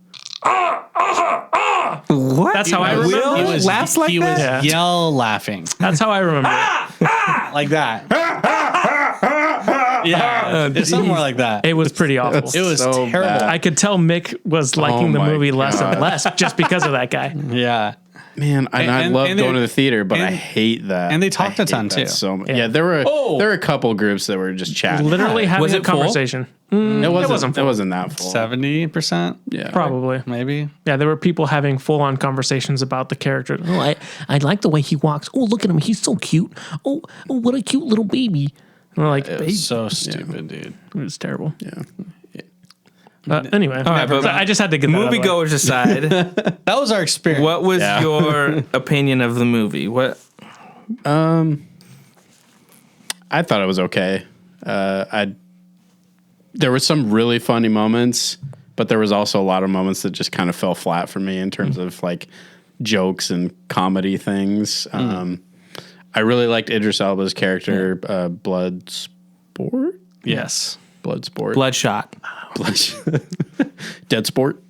Speaker 4: What?
Speaker 2: That's how I remember.
Speaker 4: Will
Speaker 2: it.
Speaker 3: was,
Speaker 4: laughs like
Speaker 3: he
Speaker 4: that?
Speaker 3: was
Speaker 2: Yeah.
Speaker 3: yell laughing
Speaker 2: That's how I remember
Speaker 3: like that. Yeah, it's something more like that.
Speaker 2: it. It was pretty awful.
Speaker 3: It was
Speaker 1: so
Speaker 3: terrible.
Speaker 1: bad.
Speaker 2: I could tell Mick was liking the
Speaker 1: my
Speaker 2: movie less and
Speaker 1: God.
Speaker 2: less just because of that guy.
Speaker 3: Yeah,
Speaker 1: Man, I
Speaker 3: And-
Speaker 1: love
Speaker 3: and
Speaker 1: going
Speaker 3: they-
Speaker 1: to the theater, but I
Speaker 3: and-
Speaker 1: hate that.
Speaker 3: and they talked
Speaker 1: I
Speaker 3: a ton,
Speaker 1: hate that
Speaker 3: too.
Speaker 1: So much.
Speaker 2: Yeah.
Speaker 1: Yeah, there were
Speaker 3: Oh.
Speaker 1: a couple groups that were just chatting.
Speaker 2: Literally having
Speaker 4: Was
Speaker 2: a
Speaker 4: it full?
Speaker 2: conversation.
Speaker 1: it wasn't.
Speaker 2: wasn't
Speaker 1: It wasn't that full.
Speaker 3: 70%,
Speaker 1: Yeah,
Speaker 2: Probably.
Speaker 3: maybe.
Speaker 2: Yeah, there were people having full on conversations about the character. Oh, I like the way he walks. Oh, look at him. He's so cute. Oh, what a cute little baby. And we're like,
Speaker 3: It
Speaker 2: baby.
Speaker 3: was so stupid, dude.
Speaker 2: It was terrible.
Speaker 1: Yeah.
Speaker 2: Anyway,
Speaker 4: right, but
Speaker 2: so I just had to get that out of the way.
Speaker 4: Moviegoers aside,
Speaker 3: That was our experience.
Speaker 4: what was
Speaker 1: Yeah.
Speaker 4: your opinion of the movie? What?
Speaker 1: I thought it was okay. There were some really funny moments, but there was also a lot of moments that just kind of fell flat for me in terms of like jokes and comedy things. I really liked Idris Elba's character, Bloodsport.
Speaker 3: Yes.
Speaker 1: Bloodsport.
Speaker 4: Bloodshot.
Speaker 1: Dead Sport.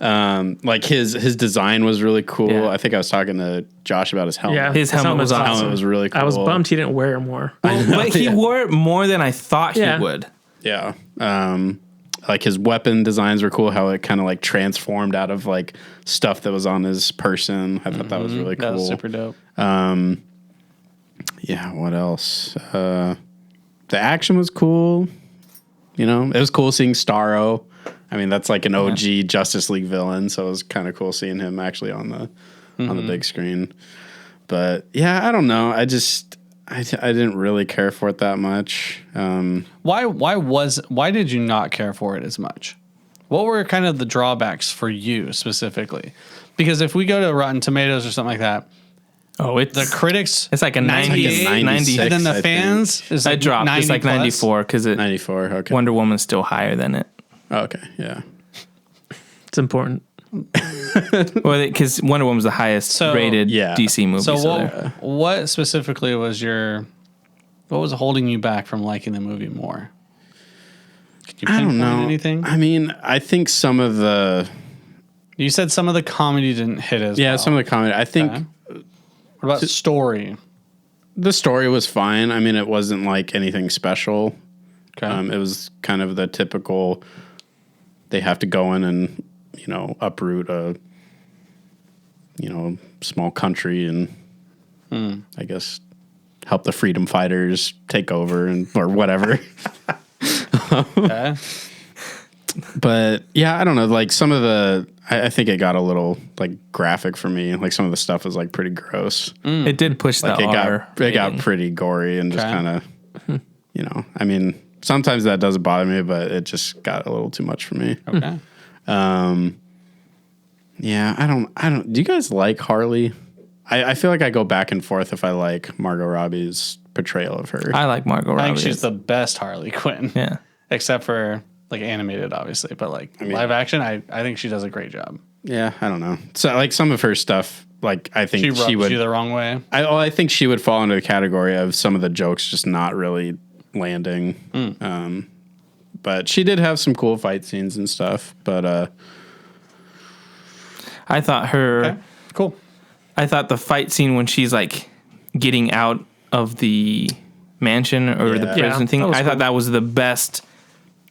Speaker 1: Like his design was really cool.
Speaker 4: Yeah.
Speaker 1: I think I was talking to Josh about his helmet.
Speaker 2: Yeah,
Speaker 4: His helmet was
Speaker 2: helmet's
Speaker 4: awesome.
Speaker 1: Helmet was really cool.
Speaker 2: I was bummed he didn't wear it more.
Speaker 4: But he wore it more than I thought
Speaker 2: Yeah.
Speaker 4: he would.
Speaker 1: Yeah. Like his weapon designs were cool. How it kind of like transformed out of like stuff that was on his person. I thought that was really cool.
Speaker 3: That was super dope.
Speaker 1: Yeah. What else? the action was cool. You know, it was cool seeing Starro. I mean, that's like an OG Justice League villain, so it was kind of cool seeing him actually on the big screen. But yeah, I don't know. I didn't really care for it that much.
Speaker 3: Why did you not care for it as much? What were kind of the drawbacks for you specifically? Because if we go to Rotten Tomatoes or something like that, the critics,
Speaker 4: it's like a
Speaker 3: 98,
Speaker 1: 96,
Speaker 3: and then the
Speaker 1: I
Speaker 3: fans is
Speaker 4: I
Speaker 3: like
Speaker 4: dropped.
Speaker 3: 90
Speaker 4: It's like
Speaker 3: plus.
Speaker 4: 94 because
Speaker 1: 94. Okay.
Speaker 4: Wonder Woman's still higher than it.
Speaker 1: Oh, okay. Yeah.
Speaker 2: It's important.
Speaker 4: Well, because Wonder Woman's the highest rated DC movie.
Speaker 3: So what specifically was what was holding you back from liking the movie more? Could you
Speaker 1: I don't know.
Speaker 3: anything?
Speaker 1: I mean, I think some of the
Speaker 3: You said some of the comedy didn't hit as well.
Speaker 1: some of the comedy. I think
Speaker 3: What about story?
Speaker 1: the story was fine. I mean, it wasn't like anything special.
Speaker 3: Okay.
Speaker 1: It was kind of the typical. They have to go in and uproot a small country and I guess help the freedom fighters take over or whatever.
Speaker 3: Okay.
Speaker 1: But yeah, I don't know. Like some of I think it got a little like graphic for me. Like some of the stuff was like pretty gross.
Speaker 4: it did push
Speaker 1: Like
Speaker 4: the
Speaker 1: it
Speaker 4: R.
Speaker 1: got pretty gory and just
Speaker 3: Okay.
Speaker 1: kind of, I mean, sometimes that doesn't bother me, but it just got a little too much for me.
Speaker 3: Okay.
Speaker 1: Yeah, I don't. Do you guys like Harley? I feel like I go back and forth if I like Margot Robbie's portrayal of her.
Speaker 4: I like Margot Robbie.
Speaker 3: I think she's the best Harley Quinn.
Speaker 4: Yeah.
Speaker 3: Except for like animated, obviously, but like live action, I think she does a great job.
Speaker 1: Yeah, I don't know. So like some of her stuff, like I think
Speaker 3: She rubs
Speaker 1: would.
Speaker 3: you the wrong way.
Speaker 1: I think she would fall into the category of some of the jokes just not really landing. But she did have some cool fight scenes and stuff. But
Speaker 4: I thought
Speaker 3: Okay. Cool.
Speaker 4: I thought the fight scene when she's like getting out of the mansion or the
Speaker 1: Yeah.
Speaker 4: prison
Speaker 2: Yeah,
Speaker 4: thing,
Speaker 2: that was
Speaker 4: I thought
Speaker 2: cool.
Speaker 4: that was the best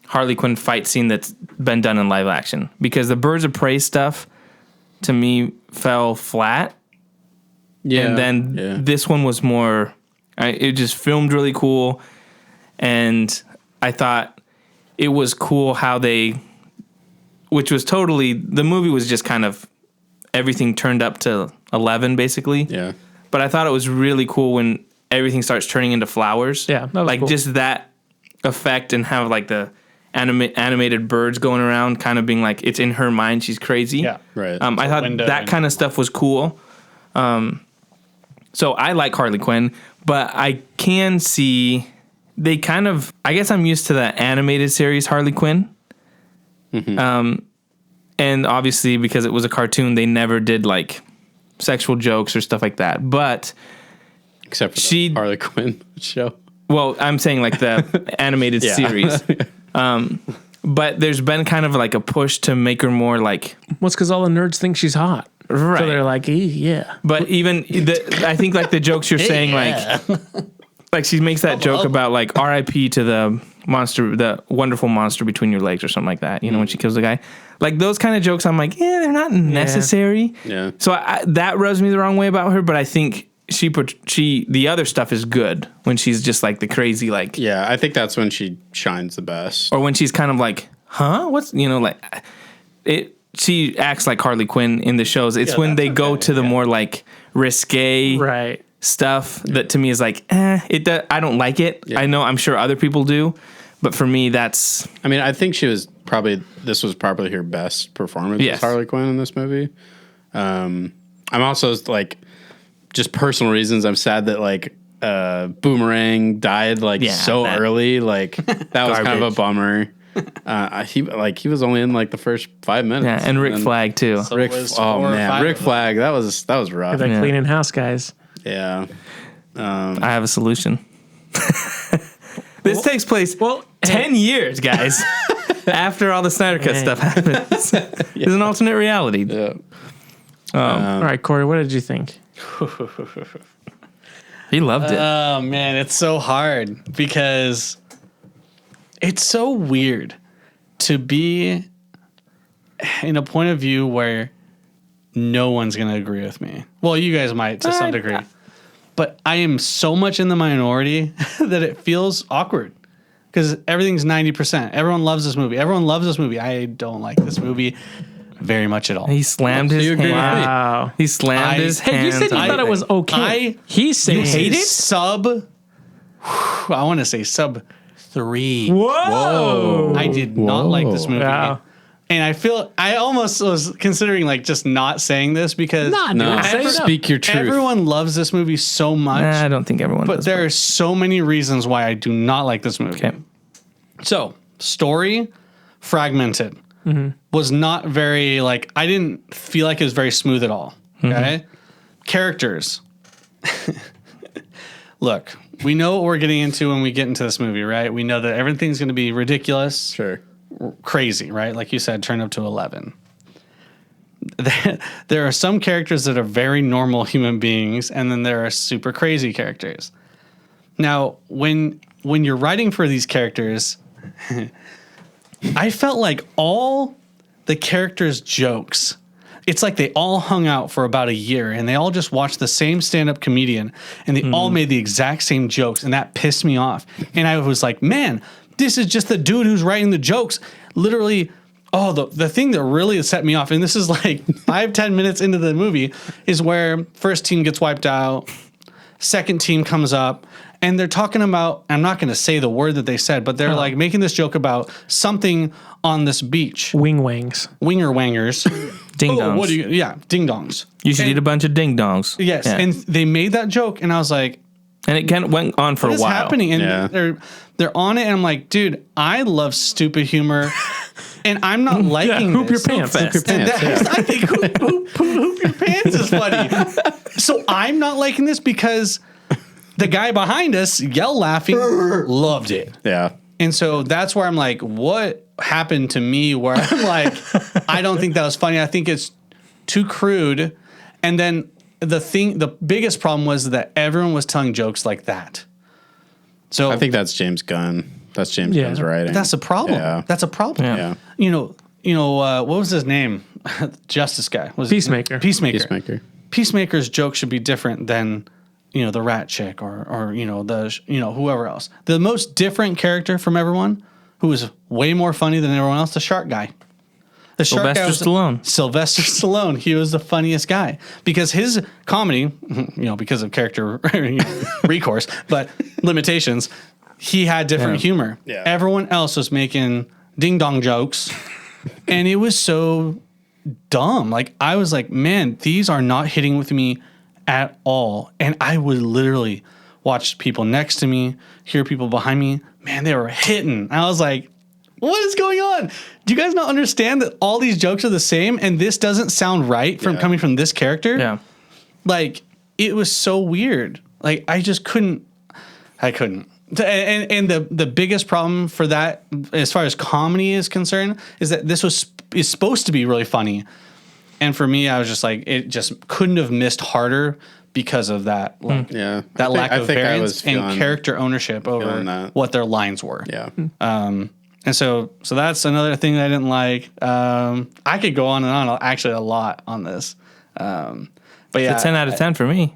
Speaker 4: Harley Quinn fight scene that's been done in live action. Because the Birds of Prey stuff to me fell flat.
Speaker 1: yeah,
Speaker 4: And then this one was more, it just filmed really cool. And I thought it was cool how which was totally, the movie was just kind of everything turned up to 11 basically.
Speaker 1: yeah.
Speaker 4: But I thought it was really cool when everything starts turning into flowers.
Speaker 2: Yeah, that was
Speaker 4: like
Speaker 2: cool.
Speaker 4: just that effect and have like the animated birds going around, kind of being like it's in her mind, she's crazy.
Speaker 3: Yeah.
Speaker 1: Right.
Speaker 4: I thought
Speaker 3: window
Speaker 4: that
Speaker 3: and-
Speaker 4: kind of stuff was cool. So I like Harley Quinn, but I can see they kind of. I guess I'm used to the animated series Harley Quinn. And obviously because it was a cartoon, they never did like sexual jokes or stuff like that. But
Speaker 1: Except for
Speaker 4: she-
Speaker 1: the Harley Quinn show.
Speaker 4: well, I'm saying like the animated
Speaker 1: Yeah.
Speaker 4: series. But there's been kind of like a push to make her more like
Speaker 2: Well, it's because all the nerds think she's hot.
Speaker 4: right.
Speaker 2: So they're like, yeah.
Speaker 4: But even I think like the jokes you're saying, like she makes that joke about like R.I.P. to the monster, the wonderful monster between your legs or something like that. You know, when she kills the guy, like those kind of jokes. I'm like, yeah, they're not necessary.
Speaker 1: Yeah.
Speaker 4: So that rubs me the wrong way about her. But I think the other stuff is good when she's just like the crazy like,
Speaker 1: Yeah, I think that's when she shines the best.
Speaker 4: or when she's kind of like, huh, what's like it. She acts like Harley Quinn in the shows. It's when they go to the more like risque
Speaker 2: Right.
Speaker 4: stuff that to me is like, I don't like it.
Speaker 1: Yeah.
Speaker 4: I know I'm sure other people do, but for me that's
Speaker 1: I mean, I think this was probably her best performance
Speaker 4: Yes.
Speaker 1: as Harley Quinn in this movie. I'm also like, just personal reasons, I'm sad that like Boomerang died like so
Speaker 4: that-
Speaker 1: early. Like that was kind of a
Speaker 4: Garbage.
Speaker 1: bummer. He was only in like the first 5 minutes.
Speaker 4: yeah, and Rick
Speaker 1: then
Speaker 4: Flag too.
Speaker 3: So
Speaker 1: Rick,
Speaker 3: it was
Speaker 1: oh
Speaker 3: 4 or
Speaker 1: man,
Speaker 3: 5
Speaker 1: Rick
Speaker 3: of them.
Speaker 1: Flag. That was rough.
Speaker 2: They're
Speaker 4: Yeah.
Speaker 2: cleaning house, guys.
Speaker 1: Yeah.
Speaker 4: I have a solution. This takes place 10 years, guys. After all the Snyder Cut
Speaker 2: Hey.
Speaker 4: stuff happens. There's an alternate reality.
Speaker 1: Yeah.
Speaker 2: All right, Corey, what did you think?
Speaker 4: He loved it.
Speaker 3: Oh man, it's so hard because it's so weird to be in a point of view where no one's going to agree with me. Well, you guys might to some degree. but I am so much in the minority that it feels awkward because everything's 90%. Everyone loves this movie. I don't like this movie very much at all.
Speaker 4: He slammed his
Speaker 1: you agree with me?
Speaker 4: hand.
Speaker 2: Wow.
Speaker 4: He slammed his hand.
Speaker 2: Hey, you said you thought it was okay. He's saying
Speaker 3: hate it? I want to say sub 3.
Speaker 2: Whoa.
Speaker 3: I did not like this movie.
Speaker 2: Wow.
Speaker 3: And I almost was considering like just not saying this because
Speaker 1: No, speak your truth.
Speaker 3: everyone loves this movie so much.
Speaker 4: I don't think everyone
Speaker 3: But
Speaker 4: does.
Speaker 3: there are so many reasons why I do not like this movie.
Speaker 4: Okay.
Speaker 3: So, story, fragmented. Was not very, like, I didn't feel like it was very smooth at all. Okay? Characters. Look, we know what we're getting into when we get into this movie, right? We know that everything's going to be ridiculous,
Speaker 1: Sure.
Speaker 3: crazy, right? Like you said, turn up to 11. There are some characters that are very normal human beings, and then there are super crazy characters. Now, when you're writing for these characters, I felt like all the characters' jokes, it's like they all hung out for about a year and they all just watched the same stand-up comedian and they all made the exact same jokes, and that pissed me off. And I was like, man, this is just the dude who's writing the jokes. Literally, the thing that really set me off, and this is like 5-10 minutes into the movie, is where first team gets wiped out, second team comes up, and they're talking about, I'm not going to say the word that they said, but they're like making this joke about something on this beach.
Speaker 2: Wing wangs.
Speaker 3: Winger wangers.
Speaker 4: Ding dongs.
Speaker 3: What do you, yeah, ding dongs.
Speaker 4: You should eat a bunch of ding dongs.
Speaker 3: Yes.
Speaker 4: Yeah.
Speaker 3: And they made that joke, and I was like,
Speaker 4: And it kind of went on for
Speaker 3: what
Speaker 4: a
Speaker 3: is
Speaker 4: while.
Speaker 3: happening? And
Speaker 1: Yeah.
Speaker 3: they're on it, and I'm like, dude, I love stupid humor, and I'm not liking
Speaker 2: hoop
Speaker 3: this.
Speaker 2: your pants.
Speaker 1: Hoop your
Speaker 3: And
Speaker 1: pants.
Speaker 3: I think hoop your pants is funny. So I'm not liking this because the guy behind us, yell laughing, loved it.
Speaker 1: Yeah.
Speaker 3: And so that's where I'm like, what happened to me where I'm like, I don't think that was funny. I think it's too crude. And then the biggest problem was that everyone was telling jokes like that. So
Speaker 1: I think that's James Gunn. That's James Gunn's writing.
Speaker 3: that's a problem.
Speaker 1: Yeah.
Speaker 3: That's a problem.
Speaker 1: Yeah.
Speaker 3: You know, what was his name? Justice guy. Was
Speaker 2: Peacemaker.
Speaker 1: Peacemaker.
Speaker 3: Peacemaker's joke should be different than, the rat chick or whoever else. The most different character from everyone, who was way more funny than everyone else, the shark guy. The shark guy was Sylvester Stallone. He was the funniest guy because his comedy, because of character recourse, but limitations, he had different humor.
Speaker 1: Yeah.
Speaker 3: Everyone else was making ding dong jokes, and it was so dumb. Like, I was like, man, these are not hitting with me at all. And I would literally watch people next to me, hear people behind me. Man, they were hitting. I was like, what is going on? Do you guys not understand that all these jokes are the same and this doesn't sound right from coming from this character?
Speaker 4: Yeah.
Speaker 3: Like, it was so weird. Like, I just couldn't. And the biggest problem for that, as far as comedy is concerned, is that this is supposed to be really funny. And for me, I was just like, it just couldn't have missed harder because of that. Like,
Speaker 1: Yeah.
Speaker 3: that lack of variance and
Speaker 1: feeling
Speaker 3: character ownership over
Speaker 1: that.
Speaker 3: what their lines were.
Speaker 1: Yeah.
Speaker 3: And so that's another thing that I didn't like. I could go on and on, actually a lot on this. But yeah,
Speaker 4: It's a 10 out of 10 for me.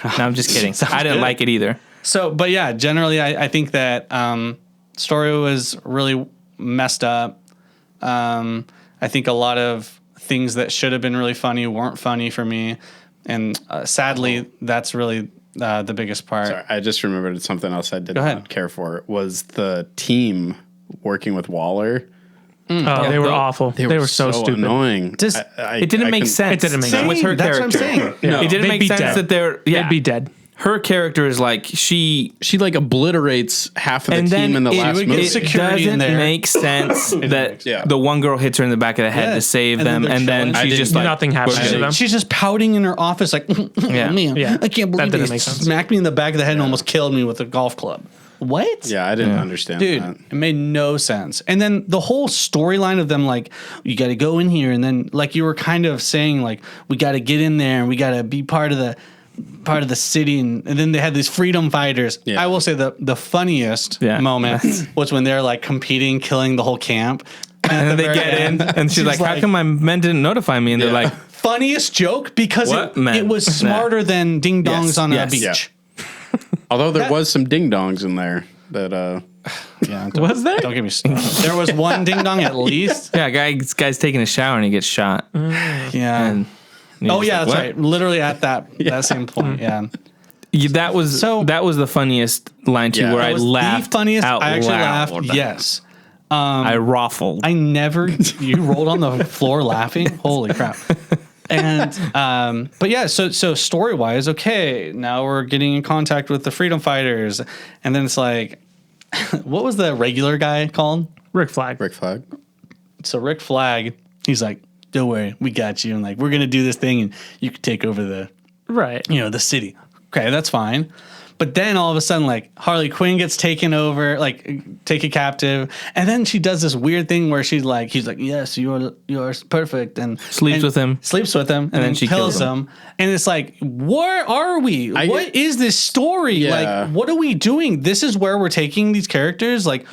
Speaker 4: No, I'm just kidding. I didn't
Speaker 3: good.
Speaker 4: like it either.
Speaker 3: So, but yeah, generally, I think that story was really messed up. I think a lot of things that should have been really funny weren't funny for me, and sadly, that's really the biggest part.
Speaker 1: Sorry, I just remembered something else I did
Speaker 3: Go ahead.
Speaker 1: not care for was the team working with Waller.
Speaker 2: Oh, they were awful. They were so stupid.
Speaker 1: annoying.
Speaker 3: Just-
Speaker 4: It didn't make sense.
Speaker 2: It didn't make sense.
Speaker 4: with her
Speaker 3: That's what
Speaker 4: character.
Speaker 3: I'm saying.
Speaker 2: No,
Speaker 4: It didn't
Speaker 2: they'd
Speaker 4: make
Speaker 2: be
Speaker 4: sense
Speaker 2: dead.
Speaker 4: that they're. Yeah,
Speaker 2: They'd be dead.
Speaker 4: Her character is like she.
Speaker 1: She like obliterates half of the
Speaker 4: And then
Speaker 1: team in the
Speaker 4: it,
Speaker 1: last
Speaker 3: would get
Speaker 1: movie.
Speaker 4: it
Speaker 3: security in
Speaker 4: doesn't
Speaker 3: there.
Speaker 4: make sense that
Speaker 1: Yeah.
Speaker 4: the one girl hits her in the back of the head
Speaker 3: Yeah.
Speaker 4: to save
Speaker 3: And then
Speaker 4: them,
Speaker 3: they're
Speaker 4: and then
Speaker 3: chilling.
Speaker 4: she's just like
Speaker 2: Nothing happens
Speaker 4: we're
Speaker 2: to
Speaker 4: good.
Speaker 2: them.
Speaker 3: She's just pouting in her office like,
Speaker 4: Yeah.
Speaker 3: man,
Speaker 2: Yeah.
Speaker 3: I can't believe
Speaker 2: That
Speaker 3: he
Speaker 2: didn't make sense.
Speaker 3: smacked me in the back of the head and almost killed me with a golf club. What?
Speaker 1: Yeah, I didn't understand
Speaker 3: Dude,
Speaker 1: that.
Speaker 3: it made no sense. And then the whole storyline of them, like, you got to go in here, and then, like, you were kind of saying, like, we got to get in there and we got to be part of the city, and then they had these freedom fighters.
Speaker 1: Yeah.
Speaker 3: I will say the funniest
Speaker 4: Yeah.
Speaker 3: moment was when they're like competing, killing the whole camp.
Speaker 4: And then they get in, and she's like, "How come my men didn't notify me?" And they're like,
Speaker 3: funniest joke because
Speaker 4: What?
Speaker 3: it
Speaker 4: Man.
Speaker 3: was smarter than ding dongs
Speaker 4: Yes,
Speaker 3: on
Speaker 4: yes.
Speaker 3: a beach.
Speaker 1: Yeah. Although there was some ding dongs in there that
Speaker 3: Yeah,
Speaker 2: Was there?
Speaker 3: Don't get me started. There was one ding dong at least.
Speaker 4: Yeah, guy's taking a shower and he gets shot.
Speaker 3: Yeah.
Speaker 4: And you're
Speaker 3: Oh
Speaker 4: just
Speaker 3: yeah,
Speaker 4: like,
Speaker 3: that's
Speaker 4: what?
Speaker 3: right. Literally at that same point. Yeah.
Speaker 4: Yeah, that was the funniest line too,
Speaker 1: Yeah.
Speaker 4: where
Speaker 1: That
Speaker 4: I
Speaker 3: was
Speaker 4: laughed.
Speaker 3: the funniest.
Speaker 4: Out
Speaker 3: I actually
Speaker 4: loud.
Speaker 3: laughed. Yes.
Speaker 4: I raffled.
Speaker 3: I never. You rolled on the floor laughing. Holy crap! And but yeah, so story wise, okay, now we're getting in contact with the freedom fighters, and then it's like, what was the regular guy called?
Speaker 2: Rick Flag.
Speaker 1: Rick Flag.
Speaker 3: So Rick Flag, he's like, don't worry, we got you, and like we're gonna do this thing, and you can take over the
Speaker 2: Right.
Speaker 3: the city. Okay, that's fine. But then all of a sudden, like Harley Quinn gets taken over, like taken captive, and then she does this weird thing where he's like, yes, you're perfect, and
Speaker 4: Sleeps with him.
Speaker 3: and then
Speaker 4: she
Speaker 3: kills
Speaker 4: kills him.
Speaker 3: him, and it's like, where are we? What is this story?
Speaker 1: Yeah.
Speaker 3: Like, what are we doing? This is where we're taking these characters. Like,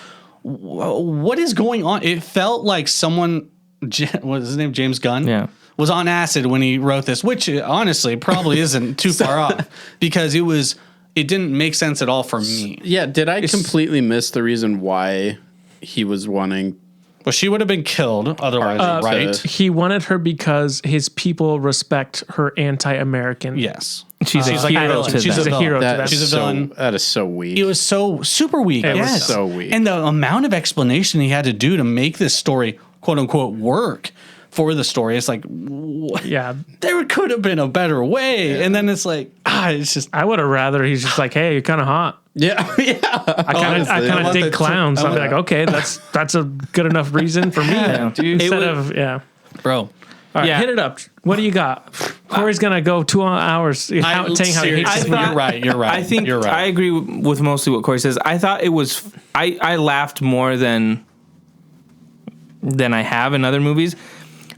Speaker 3: what is going on? It felt like someone, what was his name, James Gunn?
Speaker 4: Yeah.
Speaker 3: Was on acid when he wrote this, which honestly probably isn't too far off because it didn't make sense at all for me.
Speaker 1: Yeah, did I completely miss the reason why he was wanting?
Speaker 3: Well, she would have been killed otherwise, right?
Speaker 2: He wanted her because his people respect her anti-American.
Speaker 3: Yes.
Speaker 4: She's a
Speaker 3: like a
Speaker 4: hero
Speaker 3: villain.
Speaker 4: to
Speaker 3: She's
Speaker 4: them.
Speaker 2: a hero to
Speaker 1: That
Speaker 2: them.
Speaker 1: is
Speaker 3: She's a
Speaker 1: so,
Speaker 3: villain.
Speaker 1: that is so weak.
Speaker 3: It was so super weak.
Speaker 2: It was
Speaker 3: Yes.
Speaker 1: so weak.
Speaker 3: And the amount of explanation he had to do to make this story, quote unquote, work for the story, it's like,
Speaker 2: Yeah.
Speaker 3: there could have been a better way. Yeah. And then it's like, it's just.
Speaker 2: I would have rather he's just like, hey, you're kind of hot.
Speaker 1: yeah, yeah.
Speaker 2: I kind of dig clowns. I'd be like, okay, that's a good enough reason for me.
Speaker 3: Dude.
Speaker 2: Instead of
Speaker 3: Bro.
Speaker 2: All right,
Speaker 4: Yeah.
Speaker 2: hit it up. What do you got? Corey's gonna go 2 hours saying how he hates
Speaker 3: seriously,
Speaker 2: this
Speaker 3: you're
Speaker 2: movie.
Speaker 3: right. You're right.
Speaker 4: I think
Speaker 3: you're right.
Speaker 4: I agree with mostly what Corey says. I thought it was. I laughed more than I have in other movies,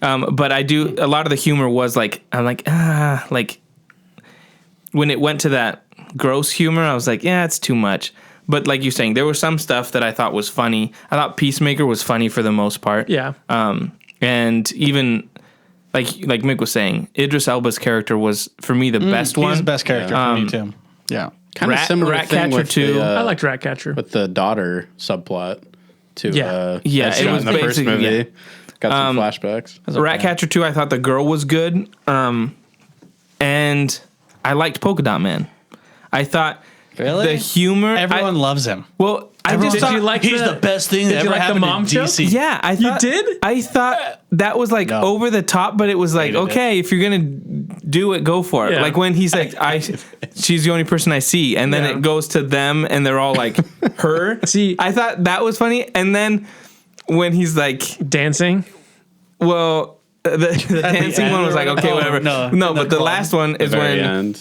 Speaker 4: but I do. A lot of the humor was like like when it went to that gross humor, I was like, yeah, it's too much. But like you're saying, there was some stuff that I thought was funny. I thought Peacemaker was funny for the most part.
Speaker 2: Yeah.
Speaker 4: And even like Mick was saying, Idris Elba's character was for me the best one.
Speaker 3: He's the best character for me too. Yeah.
Speaker 1: Kind of similar thing
Speaker 4: Ratcatcher
Speaker 1: with
Speaker 4: 2.
Speaker 1: the,
Speaker 2: I liked Ratcatcher.
Speaker 1: with the daughter subplot to
Speaker 2: Yeah.
Speaker 4: Yeah,
Speaker 1: that
Speaker 4: it
Speaker 1: shot
Speaker 4: was
Speaker 1: in the first
Speaker 4: basically-
Speaker 1: movie. Got some flashbacks.
Speaker 4: Ratcatcher 2, I thought the girl was good. And I liked Polka Dot Man. I thought
Speaker 3: Really?
Speaker 4: the humor.
Speaker 3: Everyone loves him.
Speaker 4: I just
Speaker 2: Did
Speaker 4: thought
Speaker 2: you like
Speaker 3: He's
Speaker 2: the
Speaker 3: the best thing that
Speaker 2: Did you
Speaker 3: ever
Speaker 2: like the
Speaker 3: happened
Speaker 2: mom
Speaker 3: in
Speaker 2: joke?
Speaker 3: DC.
Speaker 4: Yeah, I thought
Speaker 2: did?
Speaker 4: I thought that was like over the top, but it was like,
Speaker 3: Hated it.
Speaker 4: okay, if you're gonna do it, go for it.
Speaker 2: Yeah.
Speaker 4: Like when he's like, she's the only person I see, and then
Speaker 2: Yeah.
Speaker 4: it goes to them, and they're all like, her.
Speaker 2: See-
Speaker 4: I thought that was funny, and then when he's like,
Speaker 2: dancing.
Speaker 4: well, the dancing
Speaker 3: end,
Speaker 4: one was like, okay,
Speaker 3: oh,
Speaker 4: whatever.
Speaker 3: no,
Speaker 4: But the
Speaker 3: club.
Speaker 4: last one is
Speaker 1: very
Speaker 4: when
Speaker 1: end.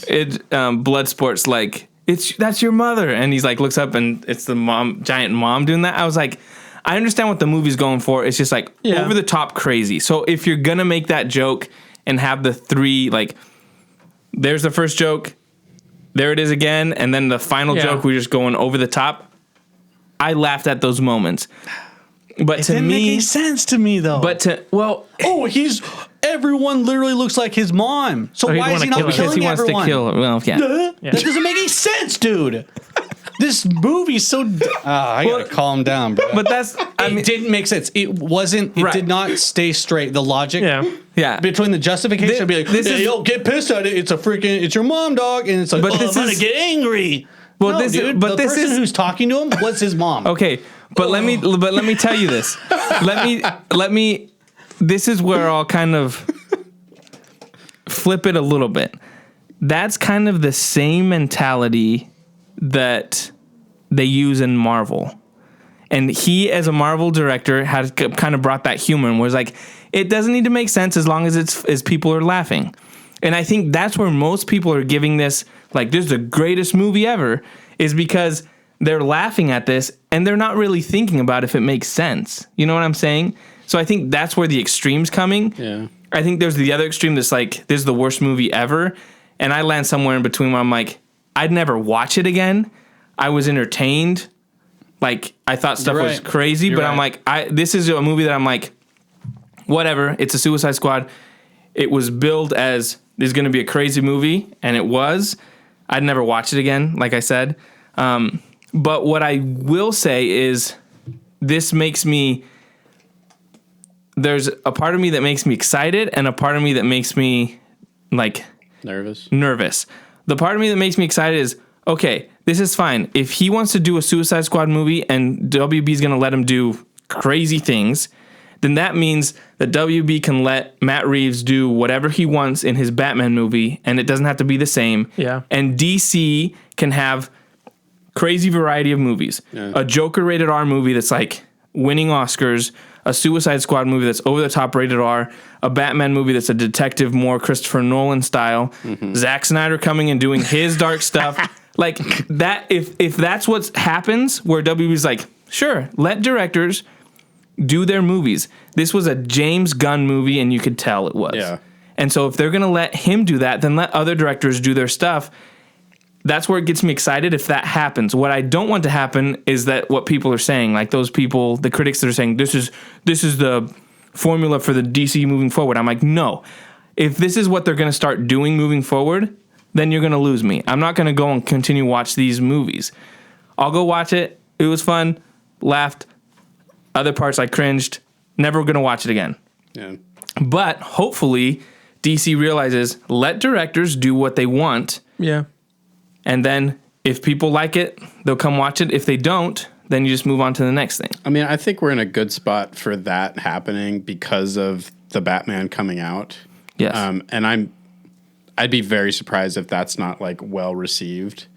Speaker 4: Bloodsport's like, that's your mother, and he's like looks up and it's the giant mom doing that. I was like, I understand what the movie's going for. It's just like
Speaker 2: Yeah.
Speaker 4: over the top crazy. So if you're gonna make that joke and have the three, like, there's the first joke, there it is again, and then the final
Speaker 2: Yeah.
Speaker 4: joke, we're just going over the top. I laughed at those moments, but to
Speaker 3: Didn't make
Speaker 4: me,
Speaker 3: any sense to me though.
Speaker 4: oh,
Speaker 3: everyone literally looks like his mom. So
Speaker 2: he'd
Speaker 3: why is
Speaker 2: wanna
Speaker 3: he not
Speaker 2: kill her.
Speaker 4: because
Speaker 3: killing
Speaker 4: he wants
Speaker 3: everyone?
Speaker 4: to kill. Well, yeah.
Speaker 3: That doesn't make any sense, dude. This movie's so. I gotta calm down, bro.
Speaker 4: But that's, I mean,
Speaker 3: it didn't make sense. It wasn't. It
Speaker 4: Right.
Speaker 3: did not stay straight. The logic.
Speaker 2: Yeah.
Speaker 4: yeah.
Speaker 3: Between the justification,
Speaker 4: Thi-
Speaker 3: be like,
Speaker 4: this is-
Speaker 3: yo, get pissed at it. It's your mom, dog, and it's like,
Speaker 4: But
Speaker 3: oh,
Speaker 4: this
Speaker 3: I'm gonna
Speaker 4: is-
Speaker 3: get angry.
Speaker 4: Well,
Speaker 3: No,
Speaker 4: this is-
Speaker 3: dude,
Speaker 4: but
Speaker 3: the
Speaker 4: this
Speaker 3: person
Speaker 4: is-
Speaker 3: who's talking to him was his mom.
Speaker 4: Okay, but let me tell you this. Let me. This is where I'll kind of flip it a little bit. That's kind of the same mentality that they use in Marvel. And he, as a Marvel director, has kind of brought that humor and was like, it doesn't need to make sense as long as people are laughing. And I think that's where most people are giving this, like, this is the greatest movie ever, is because they're laughing at this and they're not really thinking about if it makes sense. You know what I'm saying? So I think that's where the extreme's coming.
Speaker 1: Yeah.
Speaker 4: I think there's the other extreme that's like, this is the worst movie ever. And I land somewhere in between where I'm like, I'd never watch it again. I was entertained. Like, I thought stuff
Speaker 3: You're
Speaker 4: was
Speaker 3: right.
Speaker 4: crazy,
Speaker 3: You're
Speaker 4: but I'm
Speaker 3: right.
Speaker 4: like, this is a movie that I'm like, whatever. It's a Suicide Squad. It was billed as, this is going to be a crazy movie, and it was. I'd never watch it again, like I said. But what I will say is this makes me, there's a part of me that makes me excited and a part of me that makes me like nervous. The part of me that makes me excited is, okay, this is fine. If he wants to do a Suicide Squad movie and WB is going to let him do crazy things, then that means that WB can let Matt Reeves do whatever he wants in his Batman movie, and it doesn't have to be the same.
Speaker 2: Yeah.
Speaker 4: And DC can have crazy variety of movies. Yeah. A Joker rated R movie that's like winning Oscars, a Suicide Squad movie that's over the top rated R, a Batman movie that's a detective, more Christopher Nolan style, Zack Snyder coming and doing his dark stuff. Like that, if that's what happens, where WB's like, sure, let directors do their movies. This was a James Gunn movie, and you could tell it was.
Speaker 1: Yeah.
Speaker 4: And so if they're going to let him do that, then let other directors do their stuff. That's where it gets me excited if that happens. What I don't want to happen is that what people are saying, like those people, the critics that are saying, this is the formula for the DC moving forward. I'm like, no. If this is what they're going to start doing moving forward, then you're going to lose me. I'm not going to go and continue watch these movies. I'll go watch it. It was fun. Laughed. Other parts I cringed. Never going to watch it again.
Speaker 1: Yeah.
Speaker 4: But hopefully DC realizes, let directors do what they want.
Speaker 2: Yeah.
Speaker 4: And then if people like it, they'll come watch it. If they don't, then you just move on to the next thing.
Speaker 1: I mean, I think we're in a good spot for that happening because of the Batman coming out.
Speaker 4: Yes.
Speaker 1: And I'd be very surprised if that's not like well received.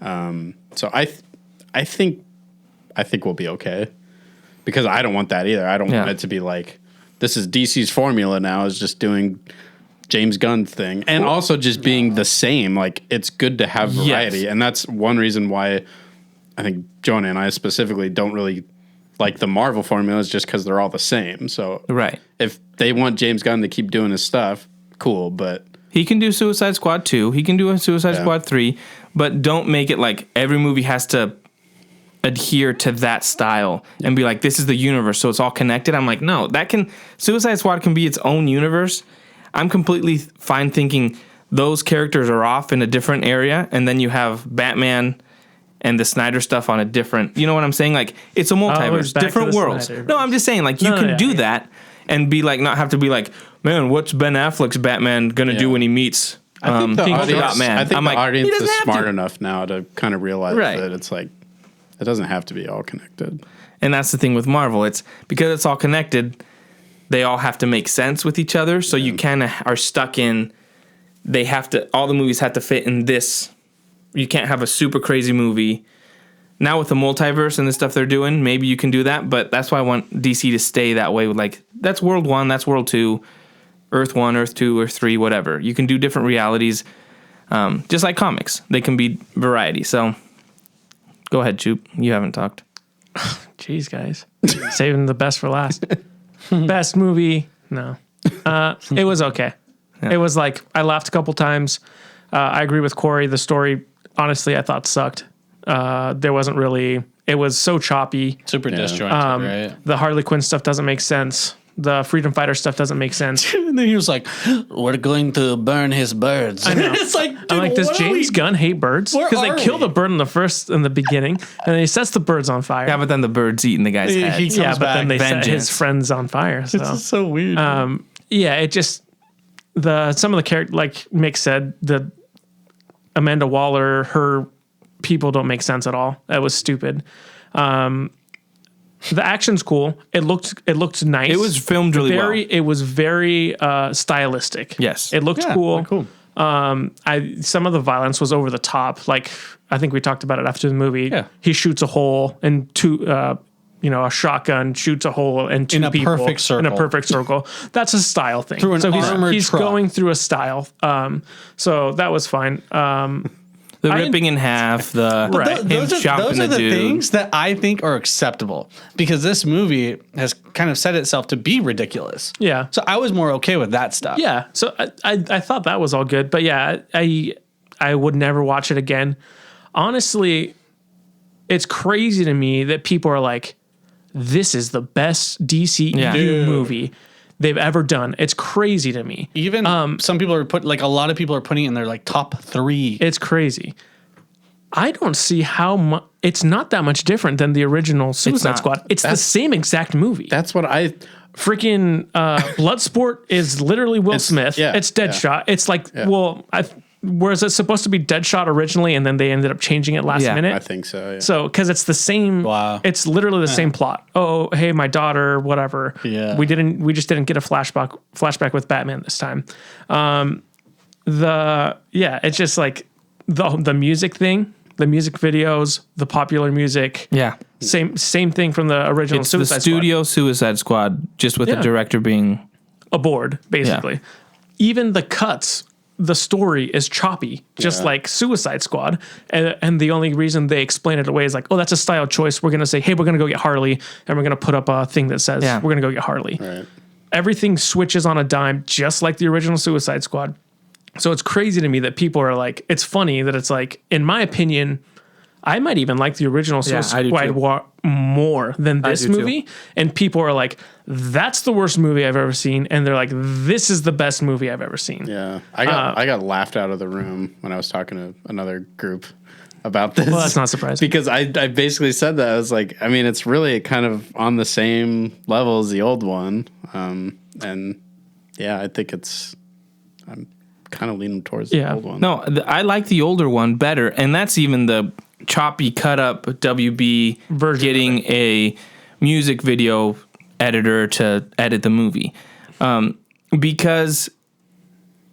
Speaker 1: So I think we'll be okay. Because I don't want that either. I don't want it to be like, this is DC's formula now, is just doing James Gunn's thing. And also just being the same. Like, it's good to have variety. Yes. And that's one reason why I think Jonah and I specifically don't really like the Marvel formula, is just because they're all the same. So if they want James Gunn to keep doing his stuff, cool. But
Speaker 4: he can do Suicide Squad 2. He can do a Suicide Squad 3. But don't make it like every movie has to adhere to that style and be like, this is the universe, so it's all connected. I'm like, no, Suicide Squad can be its own universe. I'm completely fine thinking those characters are off in a different area, and then you have Batman and the Snyder stuff on a different, you know what I'm saying? Like, it's a multiverse, different worlds. No, I'm just saying, like, you can do that and be like, not have to be like, man, what's Ben Affleck's Batman gonna do when he meets
Speaker 1: I think the audience is
Speaker 4: like,
Speaker 1: smart enough now to kind of realize that it's like, it doesn't have to be all connected.
Speaker 4: And that's the thing with Marvel. It's because it's all connected, they all have to make sense with each other. So you kind of are stuck in, all the movies have to fit in this. You can't have a super crazy movie. Now with the multiverse and the stuff they're doing, maybe you can do that. But that's why I want DC to stay that way with like, that's World 1, that's World 2, Earth 1, Earth 2, Earth 3, whatever. You can do different realities. Just like comics. They can be variety. So go ahead, Choop. You haven't talked.
Speaker 2: Jeez, guys. Saving the best for last. Best movie? No. It was okay. Yeah. It was like, I laughed a couple times. I agree with Corey. The story, honestly, I thought sucked. There wasn't really, it was so choppy.
Speaker 3: Super disjointed, right?
Speaker 2: The Harley Quinn stuff doesn't make sense. The Freedom Fighter stuff doesn't make sense.
Speaker 3: And then he was like, we're going to burn his birds.
Speaker 2: I know.
Speaker 3: It's like, dude,
Speaker 2: I'm like, does James Gunn hate birds? Because they kill the bird in the beginning, and then he sets the birds on fire.
Speaker 4: Yeah, but then the bird's eating the guy's head.
Speaker 2: But then they set his friends on fire. So.
Speaker 3: It's so weird.
Speaker 2: It just, some of the characters, like Mick said, the Amanda Waller, her people don't make sense at all. That was stupid. The action's cool. It looked nice.
Speaker 4: It was filmed really well.
Speaker 2: It was very stylistic.
Speaker 4: Yes.
Speaker 2: It looked cool.
Speaker 3: Cool.
Speaker 2: Some of the violence was over the top. Like, I think we talked about it after the movie.
Speaker 3: Yeah.
Speaker 2: He shoots a hole and a shotgun shoots a hole and two people in a perfect circle. That's a style thing.
Speaker 3: Through an armored
Speaker 2: he's
Speaker 3: truck.
Speaker 2: going through a style. So that was fine.
Speaker 4: The ripping in half, him chopping
Speaker 3: those are the
Speaker 4: dude.
Speaker 3: things that I think are acceptable because this movie has kind of set itself to be ridiculous.
Speaker 2: Yeah.
Speaker 3: So I was more okay with that stuff.
Speaker 2: Yeah. So I thought that was all good, but yeah, I would never watch it again. Honestly, it's crazy to me that people are like, this is the best DCEU movie. they've ever done. It's crazy to me.
Speaker 3: Even some people are a lot of people are putting it in their like top 3.
Speaker 2: It's crazy. I don't see how much. It's not that much different than the original Suicide Squad. It's the same exact movie.
Speaker 1: That's what I
Speaker 2: Freaking Bloodsport is literally Will Smith.
Speaker 1: yeah,
Speaker 2: It's Deadshot. It's like, whereas it's supposed to be Deadshot originally, and then they ended up changing it last minute.
Speaker 1: I think so. Yeah.
Speaker 2: So, because it's the same. Wow. It's literally the same plot. Oh, hey, my daughter, whatever.
Speaker 3: Yeah.
Speaker 2: We just didn't get a flashback with Batman this time. It's just like the music thing. The music videos, the popular music.
Speaker 4: Yeah.
Speaker 2: Same thing from the original
Speaker 4: It's
Speaker 2: Suicide
Speaker 4: the studio Suicide Squad, just with the director being
Speaker 2: aboard, basically.
Speaker 4: Yeah.
Speaker 2: Even the cuts, the story is choppy, just like Suicide Squad. And the only reason they explain it away is like, oh, that's a style choice. We're going to say, hey, we're going to go get Harley, and we're going to put up a thing that says, we're going to go get Harley.
Speaker 1: Right.
Speaker 2: Everything switches on a dime, just like the original Suicide Squad. So it's crazy to me that people are like, it's funny that it's like, in my opinion, I might even like the original Suicide Squad more than this movie. And people are like, that's the worst movie I've ever seen. And they're like, this is the best movie I've ever seen.
Speaker 1: Yeah. I got laughed out of the room when I was talking to another group about this.
Speaker 2: Well, that's not surprising.
Speaker 1: Because I basically said that. I was like, I mean, it's really kind of on the same level as the old one. And yeah, I think I'm kind of leaning towards the old one.
Speaker 4: No, I like the older one better. And that's even the choppy cut up WB version getting a music video editor to edit the movie. Because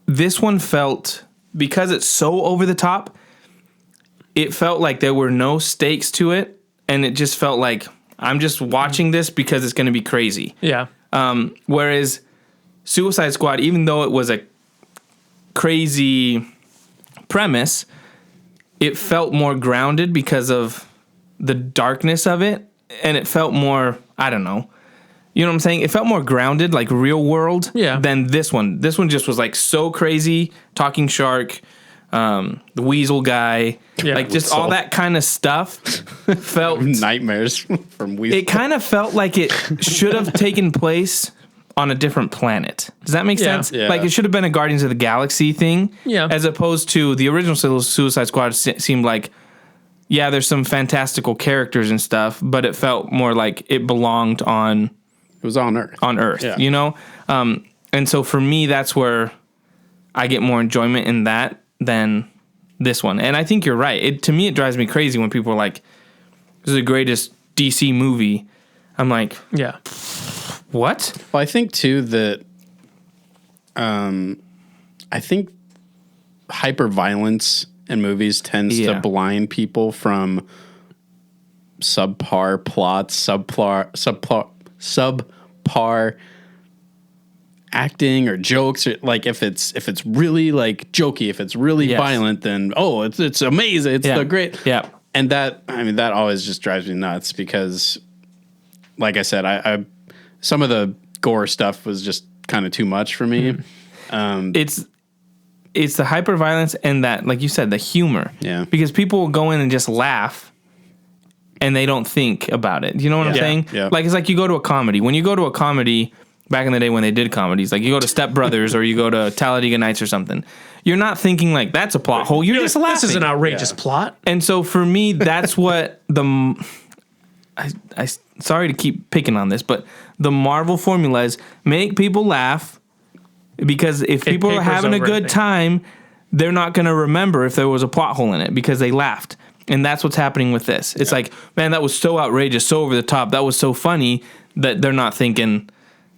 Speaker 4: this one felt, because it's so over the top, it felt like there were no stakes to it. And it just felt like I'm just watching this because it's going to be crazy.
Speaker 2: Yeah.
Speaker 4: Whereas Suicide Squad, even though it was a crazy premise, it felt more grounded because of the darkness of it, and it felt more, I don't know, you know what I'm saying? It felt more grounded, like real world, than this one. This one just was like so crazy, talking shark, the weasel guy, like just all that kind of stuff felt
Speaker 1: nightmares from weasel.
Speaker 4: It kind of felt like it should have taken place on a different planet. Does that make sense?
Speaker 1: Yeah.
Speaker 4: Like it should have been a Guardians of the Galaxy thing.
Speaker 2: Yeah.
Speaker 4: As opposed to the original Suicide Squad seemed like, there's some fantastical characters and stuff, but it felt more like it belonged on...
Speaker 1: It was on Earth.
Speaker 4: On Earth, you know? And so for me, that's where I get more enjoyment in that than this one. And I think you're right. To me, it drives me crazy when people are like, this is the greatest DC movie. I'm like...
Speaker 2: Yeah.
Speaker 4: What?
Speaker 1: Well, I think too that I think hyperviolence in movies tends to blind people from subpar plots, subpar acting or jokes. Or like if it's really like jokey, if it's really violent, then it's amazing. It's the great.
Speaker 4: Yeah.
Speaker 1: And that always just drives me nuts because, like I said, I some of the gore stuff was just kind of too much for me.
Speaker 4: It's the hyperviolence and that, like you said, the humor.
Speaker 1: Yeah.
Speaker 4: Because people will go in and just laugh and they don't think about it. You know what I'm saying?
Speaker 1: Yeah.
Speaker 4: Like, it's like you go to a comedy. When you go to a comedy, back in the day when they did comedies, like you go to Step Brothers or you go to Talladega Nights or something, you're not thinking like, that's a plot hole. You're just laughing.
Speaker 2: This is an outrageous plot.
Speaker 4: And so for me, that's what I sorry to keep picking on this, but the Marvel formula is make people laugh, because if people are having a good time, they're not going to remember if there was a plot hole in it because they laughed. And that's what's happening with this. It's like, man, that was so outrageous, so over the top, that was so funny, that they're not thinking,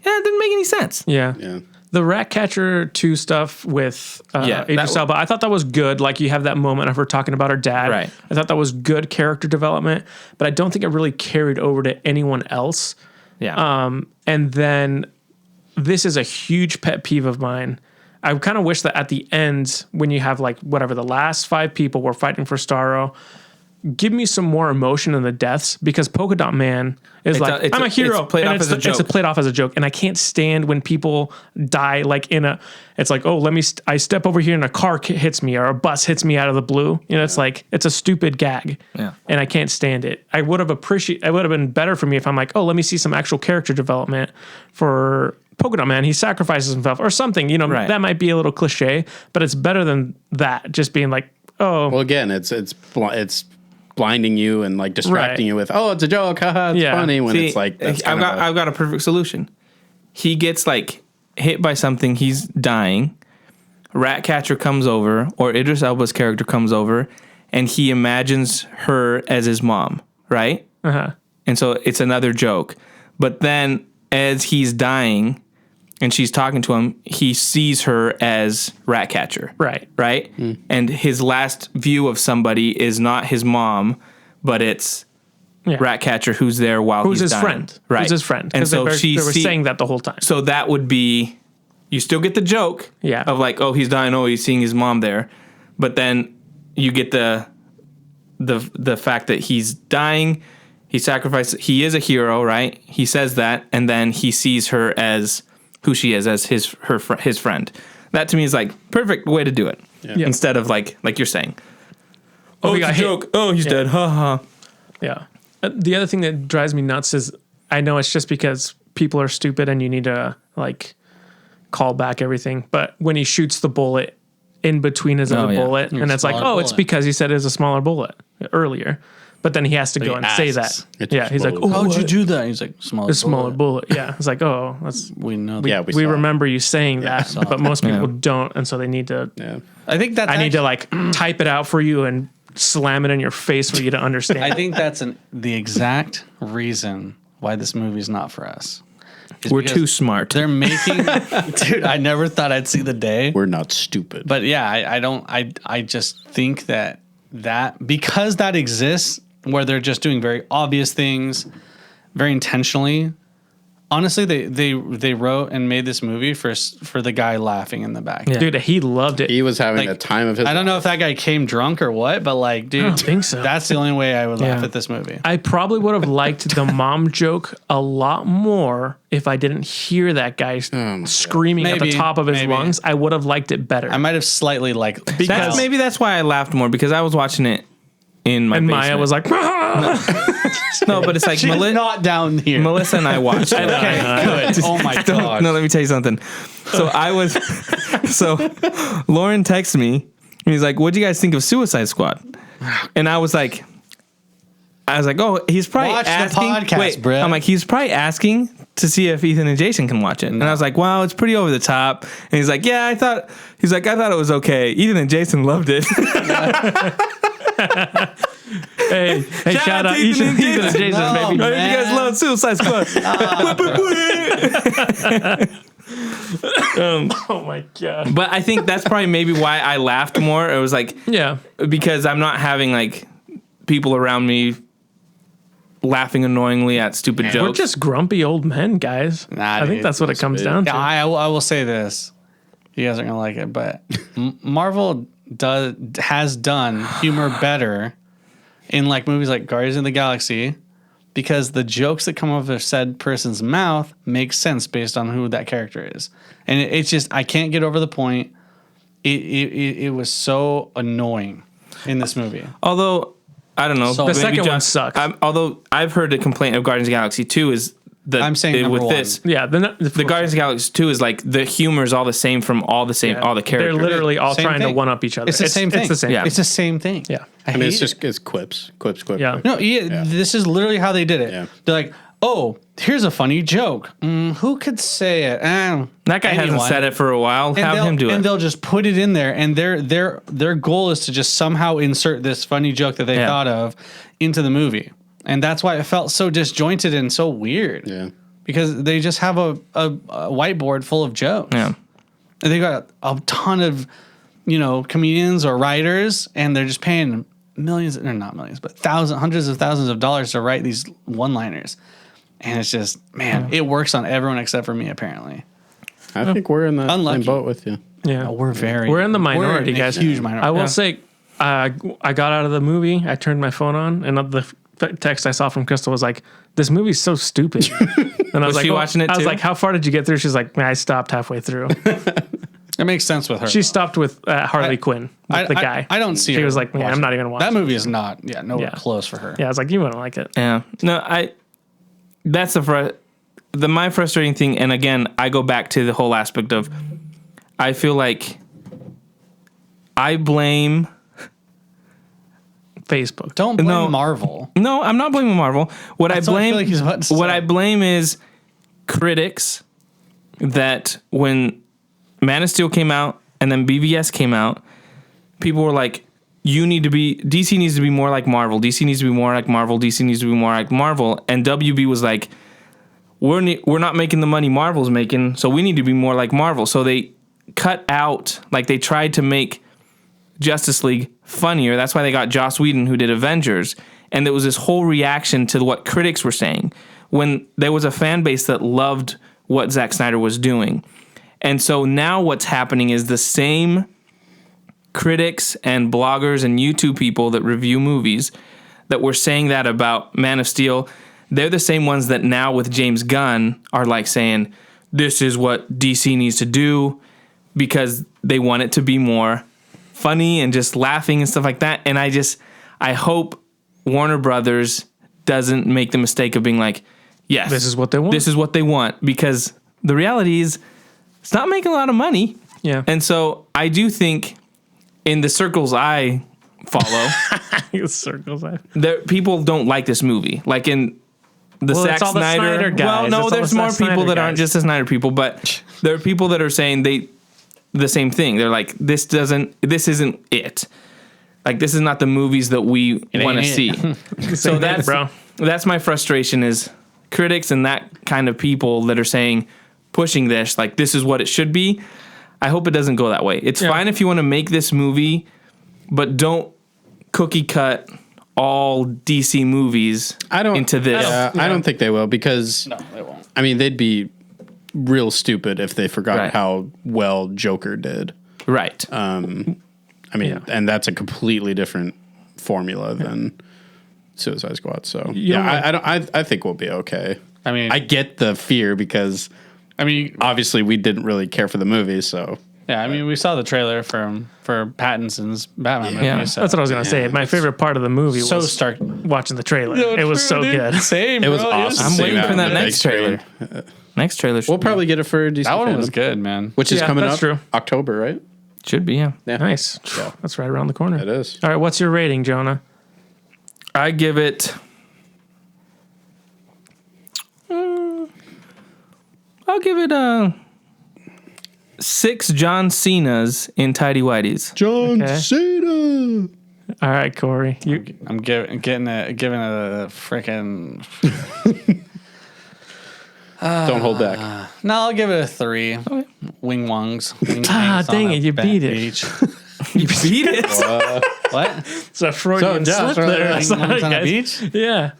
Speaker 4: it didn't make any sense.
Speaker 2: Yeah. The Ratcatcher 2 stuff with Idris Elba, I thought that was good. Like, you have that moment of her talking about her dad.
Speaker 4: Right.
Speaker 2: I thought that was good character development, but I don't think it really carried over to anyone else.
Speaker 4: Yeah.
Speaker 2: And then this is a huge pet peeve of mine. I kind of wish that at the end, when you have like whatever, the last 5 people were fighting for Starro, give me some more emotion in the deaths, because Polka Dot Man is I'm a hero.
Speaker 4: It's played off as a joke.
Speaker 2: It's played off as a joke. And I can't stand when people die like it's like, oh, I step over here and a car hits me or a bus hits me out of the blue. You know, it's like, it's a stupid gag.
Speaker 4: Yeah.
Speaker 2: And I can't stand it. It would have been better for me if I'm like, oh, let me see some actual character development for polka dot man, he sacrifices himself or something. You know,
Speaker 4: Right.
Speaker 2: that might be a little cliche, but it's better than that. Just being like, oh,
Speaker 1: Well, again, it's blinding you and like distracting you with, oh, it's a joke, haha, it's funny. When
Speaker 4: See,
Speaker 1: it's like, that's
Speaker 4: I've got a perfect solution. He gets like hit by something, he's dying. Ratcatcher comes over, or Idris Elba's character comes over, and he imagines her as his mom, right? And so it's another joke. But then as he's dying and she's talking to him, he sees her as Ratcatcher.
Speaker 2: right.
Speaker 4: Right? And his last view of somebody is not his mom, but it's
Speaker 2: Yeah.
Speaker 4: Ratcatcher who's there while
Speaker 2: Who's
Speaker 4: he's
Speaker 2: his
Speaker 4: dying.
Speaker 2: friend?
Speaker 4: Right.
Speaker 2: Who's his friend?
Speaker 4: And
Speaker 2: Because
Speaker 4: so
Speaker 2: they were saying that the whole time.
Speaker 4: So that would be, you still get the joke of like, oh, he's dying, oh, he's seeing his mom there. But then you get the fact that he's dying, he sacrificed, he is a hero, right? He says that, and then he sees her as who she is, as his friend. That to me is like perfect way to do it.
Speaker 2: Yeah.
Speaker 4: Instead of like you're saying, oh,
Speaker 2: he
Speaker 4: it's
Speaker 2: got
Speaker 4: a
Speaker 2: hit.
Speaker 4: joke. Oh, he's dead. Ha ha.
Speaker 2: Yeah. The other thing that drives me nuts is I know it's just because people are stupid and you need to like call back everything. But when he shoots the bullet in between his other
Speaker 4: yeah.
Speaker 2: bullet, and it's like,
Speaker 3: Smaller
Speaker 2: it's
Speaker 3: bullet.
Speaker 2: because he said it was a smaller bullet earlier. But then he has to go
Speaker 3: he
Speaker 2: and say that.
Speaker 3: asks.
Speaker 1: It
Speaker 2: Yeah. He's like,
Speaker 1: explodes.
Speaker 2: oh,
Speaker 3: How'd you do that? He's like, smaller.
Speaker 2: a smaller
Speaker 3: bullet.
Speaker 2: bullet. Yeah. It's like, oh, that's
Speaker 3: We know.
Speaker 1: Yeah,
Speaker 3: That.
Speaker 1: we saw it.
Speaker 2: remember you saying that,
Speaker 3: saw
Speaker 2: but most people
Speaker 4: Yeah.
Speaker 2: don't, and so they need to.
Speaker 1: Yeah.
Speaker 3: I think that's.
Speaker 2: I need to like type it out for you and slam it in your face for you to understand.
Speaker 3: I think that's the exact reason why this movie's not for us. Is
Speaker 4: We're
Speaker 3: because
Speaker 4: too smart.
Speaker 3: They're making, dude. I never thought I'd see the day.
Speaker 1: We're not stupid.
Speaker 3: But yeah, I don't. I just think that because that exists, where they're just doing very obvious things, very intentionally. Honestly, they wrote and made this movie for the guy laughing in the back.
Speaker 4: Yeah.
Speaker 2: Dude, he loved it.
Speaker 1: he was having
Speaker 3: Like,
Speaker 1: the time of his
Speaker 3: I don't know if that guy came drunk or what, but like, dude,
Speaker 2: I don't think so.
Speaker 3: That's the only way I would laugh
Speaker 2: Yeah.
Speaker 3: at this movie.
Speaker 2: I probably would have liked the mom joke a lot more if I didn't hear that guy screaming at the
Speaker 3: Maybe,
Speaker 2: top of his
Speaker 3: maybe.
Speaker 2: lungs. I would have liked it better.
Speaker 3: I might have slightly like
Speaker 2: Because-
Speaker 4: Maybe that's why I laughed more, because I was watching it in my
Speaker 2: and
Speaker 4: basement.
Speaker 2: Maya was like,
Speaker 4: no, but it's like
Speaker 3: she's not down here.
Speaker 4: Melissa and I watched it.
Speaker 3: Okay, good. Oh my god.
Speaker 4: No, let me tell you something. So Lauren texted me and he's like, "What'd you guys think of Suicide Squad?" And I was like, "Oh, he's probably
Speaker 3: Watch the
Speaker 4: asking."
Speaker 3: podcast, Brett.
Speaker 4: I'm like, he's probably asking to see if Ethan and Jason can watch it. And I was like, "Wow, it's pretty over the top." And he's like, "Yeah, I thought it was okay." Ethan and Jason loved it.
Speaker 2: hey, shout out Ethan and Jason,
Speaker 3: No,
Speaker 2: baby.
Speaker 3: man.
Speaker 4: You guys love Suicide Squad.
Speaker 2: Oh my God.
Speaker 4: But I think that's probably maybe why I laughed more. It was like,
Speaker 2: Yeah.
Speaker 4: because I'm not having like people around me laughing annoyingly at stupid jokes.
Speaker 2: We're just grumpy old men, guys.
Speaker 3: Nah,
Speaker 2: I think
Speaker 3: dude.
Speaker 2: that's what it comes down to.
Speaker 3: Yeah, I will say this. You guys aren't gonna like it, but Marvel has done humor better in like movies like Guardians of the Galaxy, because the jokes that come out of said person's mouth make sense based on who that character is, and it's just I can't get over the point. It was so annoying in this movie.
Speaker 4: Although, I don't know.
Speaker 3: So-
Speaker 4: maybe
Speaker 3: The
Speaker 2: second one sucks.
Speaker 4: Although I've heard a complaint of Guardians of the Galaxy 2 is that
Speaker 3: I'm saying number
Speaker 4: with
Speaker 3: one.
Speaker 4: this,
Speaker 2: Yeah.
Speaker 4: the Guardians of the Galaxy 2 is like the humor is all the same from all the
Speaker 2: They're
Speaker 4: characters.
Speaker 2: literally all
Speaker 3: Same
Speaker 2: trying to
Speaker 3: thing.
Speaker 2: one up each other.
Speaker 3: It's the same thing.
Speaker 2: It's the same.
Speaker 4: Yeah.
Speaker 3: It's the same thing.
Speaker 2: Yeah.
Speaker 3: I
Speaker 1: I mean,
Speaker 3: hate it.
Speaker 1: it's quips.
Speaker 2: Yeah.
Speaker 1: Quips.
Speaker 3: No, this is literally how they did it.
Speaker 1: Yeah.
Speaker 3: They're like, oh, here's a funny joke. Who could say it?
Speaker 4: That guy hasn't
Speaker 3: anyone.
Speaker 4: said it for a while. Have him do
Speaker 3: and
Speaker 4: it.
Speaker 3: they'll just put it in there, and their goal is to just somehow insert this funny joke that they
Speaker 4: Yeah.
Speaker 3: thought of into the movie, and that's why it felt so disjointed and so weird.
Speaker 1: Yeah.
Speaker 3: Because they just have a whiteboard full of jokes.
Speaker 4: Yeah.
Speaker 3: And they got a ton of, comedians or writers, and they're just paying millions, or not millions, but hundreds of thousands of dollars to write these one-liners. And it's just, man, it works on everyone except for me, apparently.
Speaker 1: I think we're in the same
Speaker 3: Unlucky.
Speaker 1: boat with you.
Speaker 2: Yeah.
Speaker 3: We're
Speaker 2: in the minority,
Speaker 3: a
Speaker 2: guys.
Speaker 3: huge minority.
Speaker 2: I will
Speaker 4: Yeah.
Speaker 2: say, I got out of the movie. I turned my phone on, and the text I saw from Crystal was like, "This movie's so stupid." And I was like,
Speaker 4: she watching it
Speaker 2: I was
Speaker 4: too?
Speaker 2: like, "How far did you get through?" She's like, "Man, I stopped halfway through."
Speaker 3: It makes sense with her.
Speaker 2: She stopped with Harley Quinn, with the guy.
Speaker 3: I don't see
Speaker 2: She
Speaker 3: her
Speaker 2: was like, "Man, I'm
Speaker 3: watching
Speaker 2: not
Speaker 3: it.
Speaker 2: even watching."
Speaker 3: That movie is not, nowhere
Speaker 2: Yeah.
Speaker 3: close for her.
Speaker 2: Yeah, I was like, "You wouldn't like it."
Speaker 4: Yeah. No, that's the my frustrating thing, and again, I go back to the whole aspect of, I feel like I blame.
Speaker 2: Facebook.
Speaker 3: Don't blame
Speaker 4: No.
Speaker 3: Marvel.
Speaker 4: No, I'm not blaming Marvel. What
Speaker 3: That's
Speaker 4: I
Speaker 3: what I
Speaker 4: blame,
Speaker 3: feel like he's about to
Speaker 4: what
Speaker 3: say.
Speaker 4: I blame is critics that when Man of Steel came out and then BVS came out, people were like, DC needs to be more like Marvel. DC needs to be more like Marvel. DC needs to be more like Marvel. And WB was like, we're not making the money Marvel's making, so we need to be more like Marvel. So they cut out, like they tried to make Justice League funnier. That's why they got Joss Whedon, who did Avengers. And there was this whole reaction to what critics were saying when there was a fan base that loved what Zack Snyder was doing. And so now what's happening is the same critics and bloggers and YouTube people that review movies that were saying that about Man of Steel, they're the same ones that now with James Gunn are like saying, this is what DC needs to do, because they want it to be more funny and just laughing and stuff like that. And I hope Warner Brothers doesn't make the mistake of being like, yes,
Speaker 2: This is what they want.
Speaker 4: This is what they want, because the reality is it's not making a lot of money.
Speaker 2: Yeah.
Speaker 4: And so I do think in the circles I follow,
Speaker 2: Circles.
Speaker 4: people don't like this movie. Like in the
Speaker 2: Well,
Speaker 4: Zack
Speaker 2: it's all the Snyder guys.
Speaker 4: Well, no,
Speaker 2: It's all
Speaker 4: there's
Speaker 2: the
Speaker 4: more
Speaker 2: Snyder
Speaker 4: people that aren't
Speaker 2: guys.
Speaker 4: just the Snyder people, but there are people that are saying the same thing. They're like, this isn't it. Like, this is not the movies that we want to see. So that's my frustration is critics and that kind of people that are saying, pushing this, like, this is what it should be. I hope it doesn't go that way. It's fine if you want to make this movie, but don't cookie cut all DC movies into this.
Speaker 1: I don't think they will, because
Speaker 3: No, they won't.
Speaker 1: I mean, they'd be real stupid if they forgot
Speaker 4: Right.
Speaker 1: how well Joker did.
Speaker 4: Right.
Speaker 1: I mean, and that's a completely different formula than Suicide Squad. So I think we'll be okay.
Speaker 3: I mean,
Speaker 1: I get the fear because obviously we didn't really care for the movie, so
Speaker 3: yeah, I mean, we saw the trailer for Pattinson's Batman movie.
Speaker 4: Yeah.
Speaker 3: So.
Speaker 2: That's what I was gonna say. My favorite part of the movie
Speaker 3: so
Speaker 2: was
Speaker 3: stark.
Speaker 2: watching the trailer. It was so good.
Speaker 3: Same.
Speaker 1: it was
Speaker 3: bro.
Speaker 1: awesome.
Speaker 4: I'm
Speaker 1: seeing
Speaker 4: waiting for
Speaker 1: on
Speaker 4: that
Speaker 1: the
Speaker 4: next
Speaker 1: big screen.
Speaker 4: trailer. Next trailer
Speaker 1: We'll probably get it for DC
Speaker 3: That one
Speaker 1: Fandom,
Speaker 3: was good, man.
Speaker 1: which is
Speaker 2: Yeah,
Speaker 1: coming
Speaker 2: that's
Speaker 1: up
Speaker 2: true.
Speaker 1: October, right?
Speaker 4: should be, yeah.
Speaker 1: Yeah,
Speaker 2: Nice. That's right around the corner.
Speaker 1: it is.
Speaker 2: All right, what's your rating, Jonah?
Speaker 4: I give it. I'll give it 6 John Cena's in Tidy Whities.
Speaker 1: John
Speaker 2: Okay.
Speaker 1: Cena.
Speaker 2: All right, Corey.
Speaker 3: I'm giving it a freaking.
Speaker 1: Don't hold back.
Speaker 3: No, I'll give it a 3. Okay. Wing wongs. Wing hangs on
Speaker 2: dang
Speaker 3: a
Speaker 2: it, you beat it.
Speaker 3: beach.
Speaker 4: You beat it.
Speaker 3: What?
Speaker 2: It's a Freudian slip there.
Speaker 3: Wing
Speaker 2: Sorry,
Speaker 3: hangs on a
Speaker 2: guys.
Speaker 3: beach?
Speaker 2: Yeah.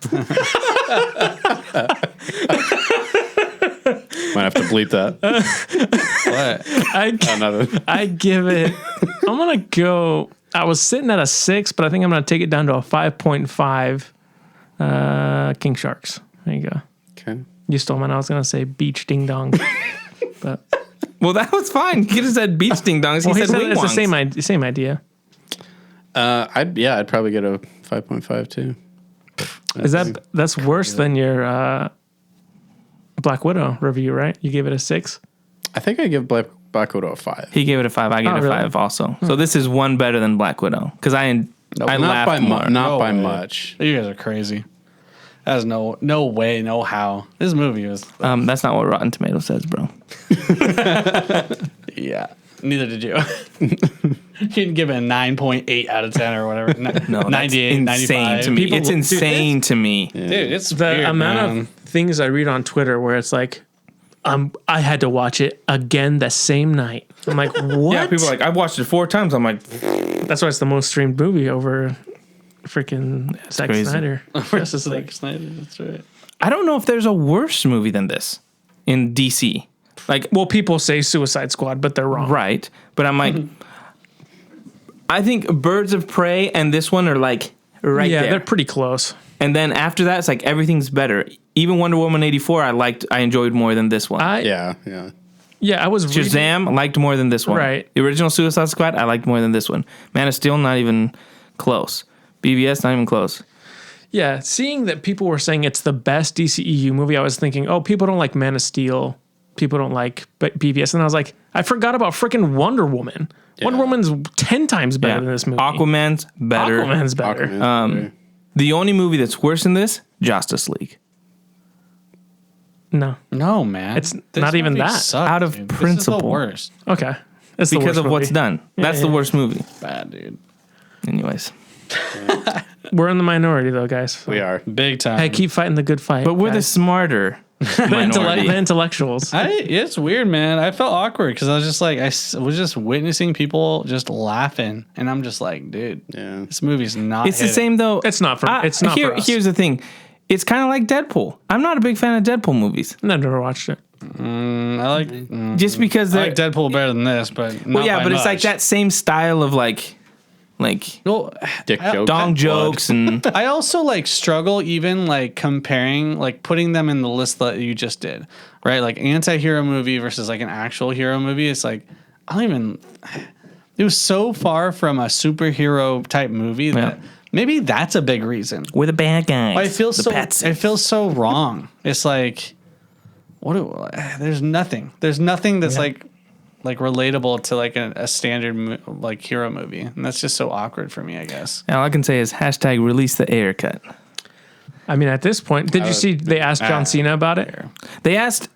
Speaker 1: Might have to bleep that.
Speaker 3: What?
Speaker 2: I give it. I'm gonna go. I was sitting at a 6, but I think I'm gonna take it down to a 5.5. King Sharks. There you go.
Speaker 1: Okay.
Speaker 2: You stole mine. I was gonna say beach ding dong, but
Speaker 4: Well, that was fine. He could have said beach ding dongs. He
Speaker 2: he
Speaker 4: said
Speaker 2: said
Speaker 4: wing
Speaker 2: it's the
Speaker 4: wongs.
Speaker 2: same idea.
Speaker 1: I'd probably get a 5.5 too.
Speaker 2: That's worse than your Black Widow review, right? You gave it a 6.
Speaker 1: I think I give Black Widow a 5.
Speaker 4: He gave it a 5. I gave it a
Speaker 2: really?
Speaker 4: 5 also. So this is one better than Black Widow because I
Speaker 1: not
Speaker 4: laughed
Speaker 1: by
Speaker 4: more.
Speaker 1: not by
Speaker 3: way.
Speaker 1: much.
Speaker 3: You guys are crazy. There's no way, no how. This movie was.
Speaker 4: That's not what Rotten Tomatoes says, bro.
Speaker 3: Yeah. Neither did you. You didn't give it a 9.8 out of 10 or whatever.
Speaker 4: No,
Speaker 3: 98,
Speaker 4: that's insane
Speaker 3: 95.
Speaker 4: to me.
Speaker 2: People-
Speaker 4: It's
Speaker 2: dude,
Speaker 4: insane to me.
Speaker 3: Dude, it's
Speaker 2: The
Speaker 3: weird,
Speaker 2: amount
Speaker 3: man.
Speaker 2: of things I read on Twitter where it's like, I had to watch it again the same night. I'm like, what?
Speaker 4: Yeah, people are like, I've watched it 4 times. I'm like,
Speaker 2: That's why it's the most streamed movie over freaking Zack
Speaker 4: crazy.
Speaker 2: Snyder. Justice League.
Speaker 3: Zack Snyder, that's right.
Speaker 4: I don't know if there's a worse movie than this in DC. Like,
Speaker 2: Well, people say Suicide Squad, but they're wrong.
Speaker 4: right. But I'm like, I think Birds of Prey and this one are like right
Speaker 2: Yeah,
Speaker 4: there.
Speaker 2: they're pretty close.
Speaker 4: And then after that, it's like everything's better. Even Wonder Woman 84, I enjoyed more than this one.
Speaker 1: Yeah.
Speaker 2: I was reading-
Speaker 4: Shazam, liked more than this one.
Speaker 2: Right.
Speaker 4: The original Suicide Squad, I liked more than this one. Man of Steel, not even close. BVS, not even close.
Speaker 2: Yeah, seeing that people were saying it's the best DCEU movie, I was thinking, oh, people don't like Man of Steel. People don't like BVS. And I was like, I forgot about freaking Wonder Woman.
Speaker 1: Yeah.
Speaker 2: Wonder Woman's 10 times better than this movie.
Speaker 4: Aquaman's better.
Speaker 2: Aquaman's better.
Speaker 1: Aquaman's better.
Speaker 4: The only movie that's worse than this, Justice League.
Speaker 2: No.
Speaker 3: No, man.
Speaker 2: It's not even
Speaker 3: movie
Speaker 2: that.
Speaker 3: sucks,
Speaker 4: Out of
Speaker 3: dude.
Speaker 4: principle.
Speaker 3: This is the worst.
Speaker 2: Okay. It's the
Speaker 4: Because
Speaker 2: worst
Speaker 4: of what's
Speaker 2: movie.
Speaker 4: done. That's the worst movie.
Speaker 3: Bad, dude.
Speaker 4: Anyways.
Speaker 2: We're in the minority, though, guys.
Speaker 1: We are.
Speaker 3: Big time.
Speaker 2: Hey, keep fighting the good fight.
Speaker 4: But we're the
Speaker 2: guys.
Speaker 4: smarter minority.
Speaker 2: The intellectuals.
Speaker 3: It's weird, man. I felt awkward because I was just like, was just witnessing people just laughing, and I'm just like, dude,
Speaker 1: Yeah.
Speaker 3: this movie's not.
Speaker 4: It's the
Speaker 3: hitting.
Speaker 4: same though.
Speaker 2: It's not for it's not for us.
Speaker 4: Here's the thing. It's kind of like Deadpool. I'm not a big fan of Deadpool movies.
Speaker 2: I've never watched it.
Speaker 3: I like.
Speaker 4: Just because
Speaker 3: I
Speaker 4: they're
Speaker 3: like Deadpool better than this, but not
Speaker 4: well, yeah,
Speaker 3: by
Speaker 4: but it's like
Speaker 3: much.
Speaker 4: that same style of like
Speaker 3: Well,
Speaker 1: Dick jokes.
Speaker 4: dong jokes and
Speaker 3: I also like struggle even like comparing, like putting them in the list that you just did, right? Like anti-hero movie versus like an actual hero movie. It's like I don't even. It was so far from a superhero type movie that maybe that's a big reason.
Speaker 4: we're the bad guys.
Speaker 3: I feel
Speaker 4: the
Speaker 3: so.
Speaker 4: pets.
Speaker 3: It feels so wrong. It's like, there's nothing. There's nothing that's like relatable to like a standard like hero movie, and that's just so awkward for me, I guess.
Speaker 4: All I can say is hashtag release the air cut.
Speaker 2: I mean, at this point, did you see they asked John Cena about it?
Speaker 4: They asked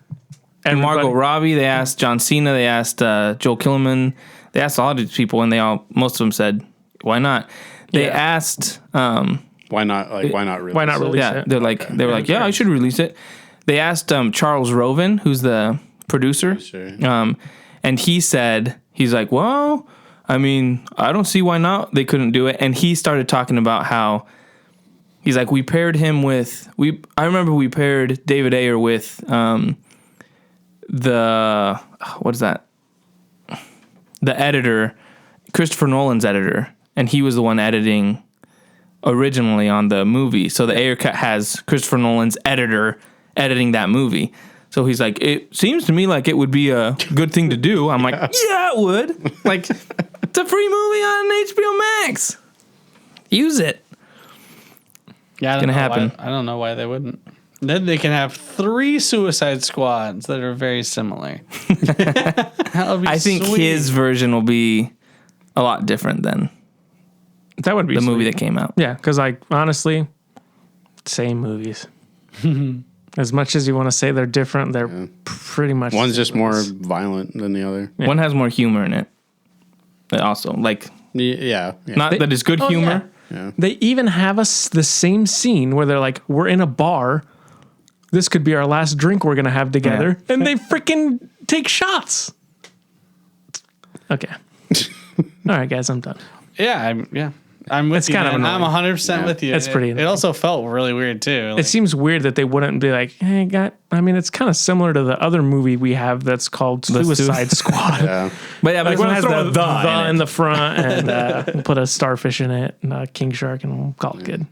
Speaker 2: Everybody-
Speaker 4: Margot Robbie, they asked John Cena, they asked Joel Kinnaman, they asked all these people, and most of them said, "Why not?" They
Speaker 2: Yeah.
Speaker 4: asked,
Speaker 1: Why not? Like, why not release
Speaker 2: Why not
Speaker 1: it?
Speaker 2: release
Speaker 4: yeah,
Speaker 2: it?
Speaker 4: they were like, yeah, I should release it. They asked Charles Roven, who's the producer,
Speaker 1: Sure.
Speaker 4: and he said, he's like, well, I mean, I don't see why not. They couldn't do it, and he started talking about how he's like, we paired him with I remember we paired David Ayer with what is that? The editor, Christopher Nolan's editor, and he was the one editing originally on the movie. So the Ayer cut has Christopher Nolan's editor editing that movie. So he's like, it seems to me like it would be a good thing to do. I'm like, yeah, it would. Like, it's a free movie on HBO Max. Use it.
Speaker 3: Yeah,
Speaker 4: It's gonna happen.
Speaker 3: I don't know why they wouldn't. Then they can have 3 Suicide Squads that are very similar. That would be
Speaker 4: I think
Speaker 3: sweet.
Speaker 4: his version will be a lot different than
Speaker 2: That would be
Speaker 4: the movie
Speaker 2: sweet.
Speaker 4: that came out.
Speaker 2: Yeah, because like honestly, same movies. As much as you want to say they're different, they're pretty much.
Speaker 1: One's
Speaker 2: the
Speaker 1: just
Speaker 2: same
Speaker 1: more
Speaker 2: movies.
Speaker 1: violent than the other.
Speaker 2: Yeah.
Speaker 4: One has more humor in it. But also, like,
Speaker 1: Yeah.
Speaker 4: not that it's good humor.
Speaker 1: Yeah.
Speaker 2: They even have the same scene where they're like, "We're in a bar. This could be our last drink we're gonna have together," and they freaking take shots. Okay. All right, guys, I'm done.
Speaker 3: I'm with
Speaker 2: It's
Speaker 3: you.
Speaker 2: kind of
Speaker 3: man. I'm
Speaker 2: annoying.
Speaker 3: 100% with you.
Speaker 2: It's pretty
Speaker 3: It
Speaker 2: annoying.
Speaker 3: also felt really weird too.
Speaker 2: It seems weird that they wouldn't be like, "Hey, I mean, it's kind of similar to the other movie we have that's called Suicide Squad."
Speaker 1: Yeah.
Speaker 4: But yeah, but
Speaker 2: Like
Speaker 4: this
Speaker 2: we're
Speaker 4: one
Speaker 2: gonna
Speaker 4: has
Speaker 2: throw
Speaker 4: the
Speaker 2: the in the front and we'll put a starfish in it and a king shark and we'll call it good.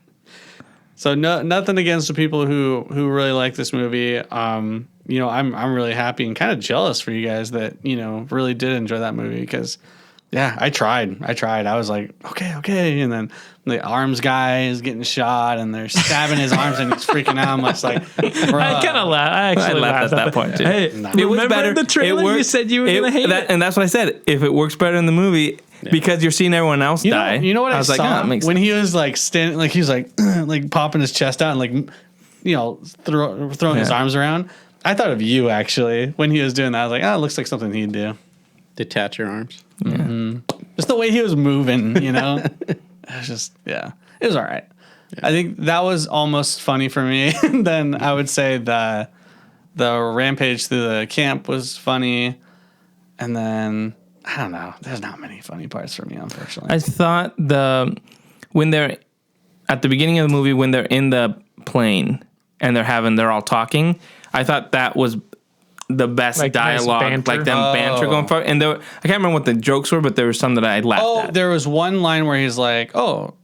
Speaker 3: So nothing against the people who really like this movie. I'm really happy and kind of jealous for you guys that really did enjoy that movie because, yeah, I tried. I was like, okay, and then the arms guy is getting shot and they're stabbing his arms and he's freaking out. I'm just like, bruh.
Speaker 2: I kind of laughed. I actually
Speaker 4: laughed at that point, too.
Speaker 2: Hey,
Speaker 4: It was
Speaker 2: remember
Speaker 4: better.
Speaker 2: in the trailer
Speaker 4: It worked.
Speaker 2: you said you were gonna hate it.
Speaker 4: and that's what I said. If it works better in the movie, because you're seeing everyone else die.
Speaker 3: You know what I
Speaker 4: was
Speaker 3: saw
Speaker 4: like, oh, it makes
Speaker 3: when
Speaker 4: sense.
Speaker 3: he was like standing, like he was like like popping his chest out and like throwing his
Speaker 4: Yeah.
Speaker 3: arms around. I thought of you actually when he was doing that. I was like, it looks like something he'd do.
Speaker 1: Detach your arms.
Speaker 3: Just the way he was moving, it was just it was all right. I think that was almost funny for me. And then I would say the rampage through the camp was funny, and then I don't know. There's not many funny parts for me, unfortunately.
Speaker 4: I thought when they're at the beginning of the movie when they're in the plane and they're all talking, I thought that was the best
Speaker 2: Like nice
Speaker 4: dialogue,
Speaker 2: banter?
Speaker 4: like them banter going forward. And I can't remember what the jokes were, but there was some that I laughed at.
Speaker 3: There was one line where he's like, you got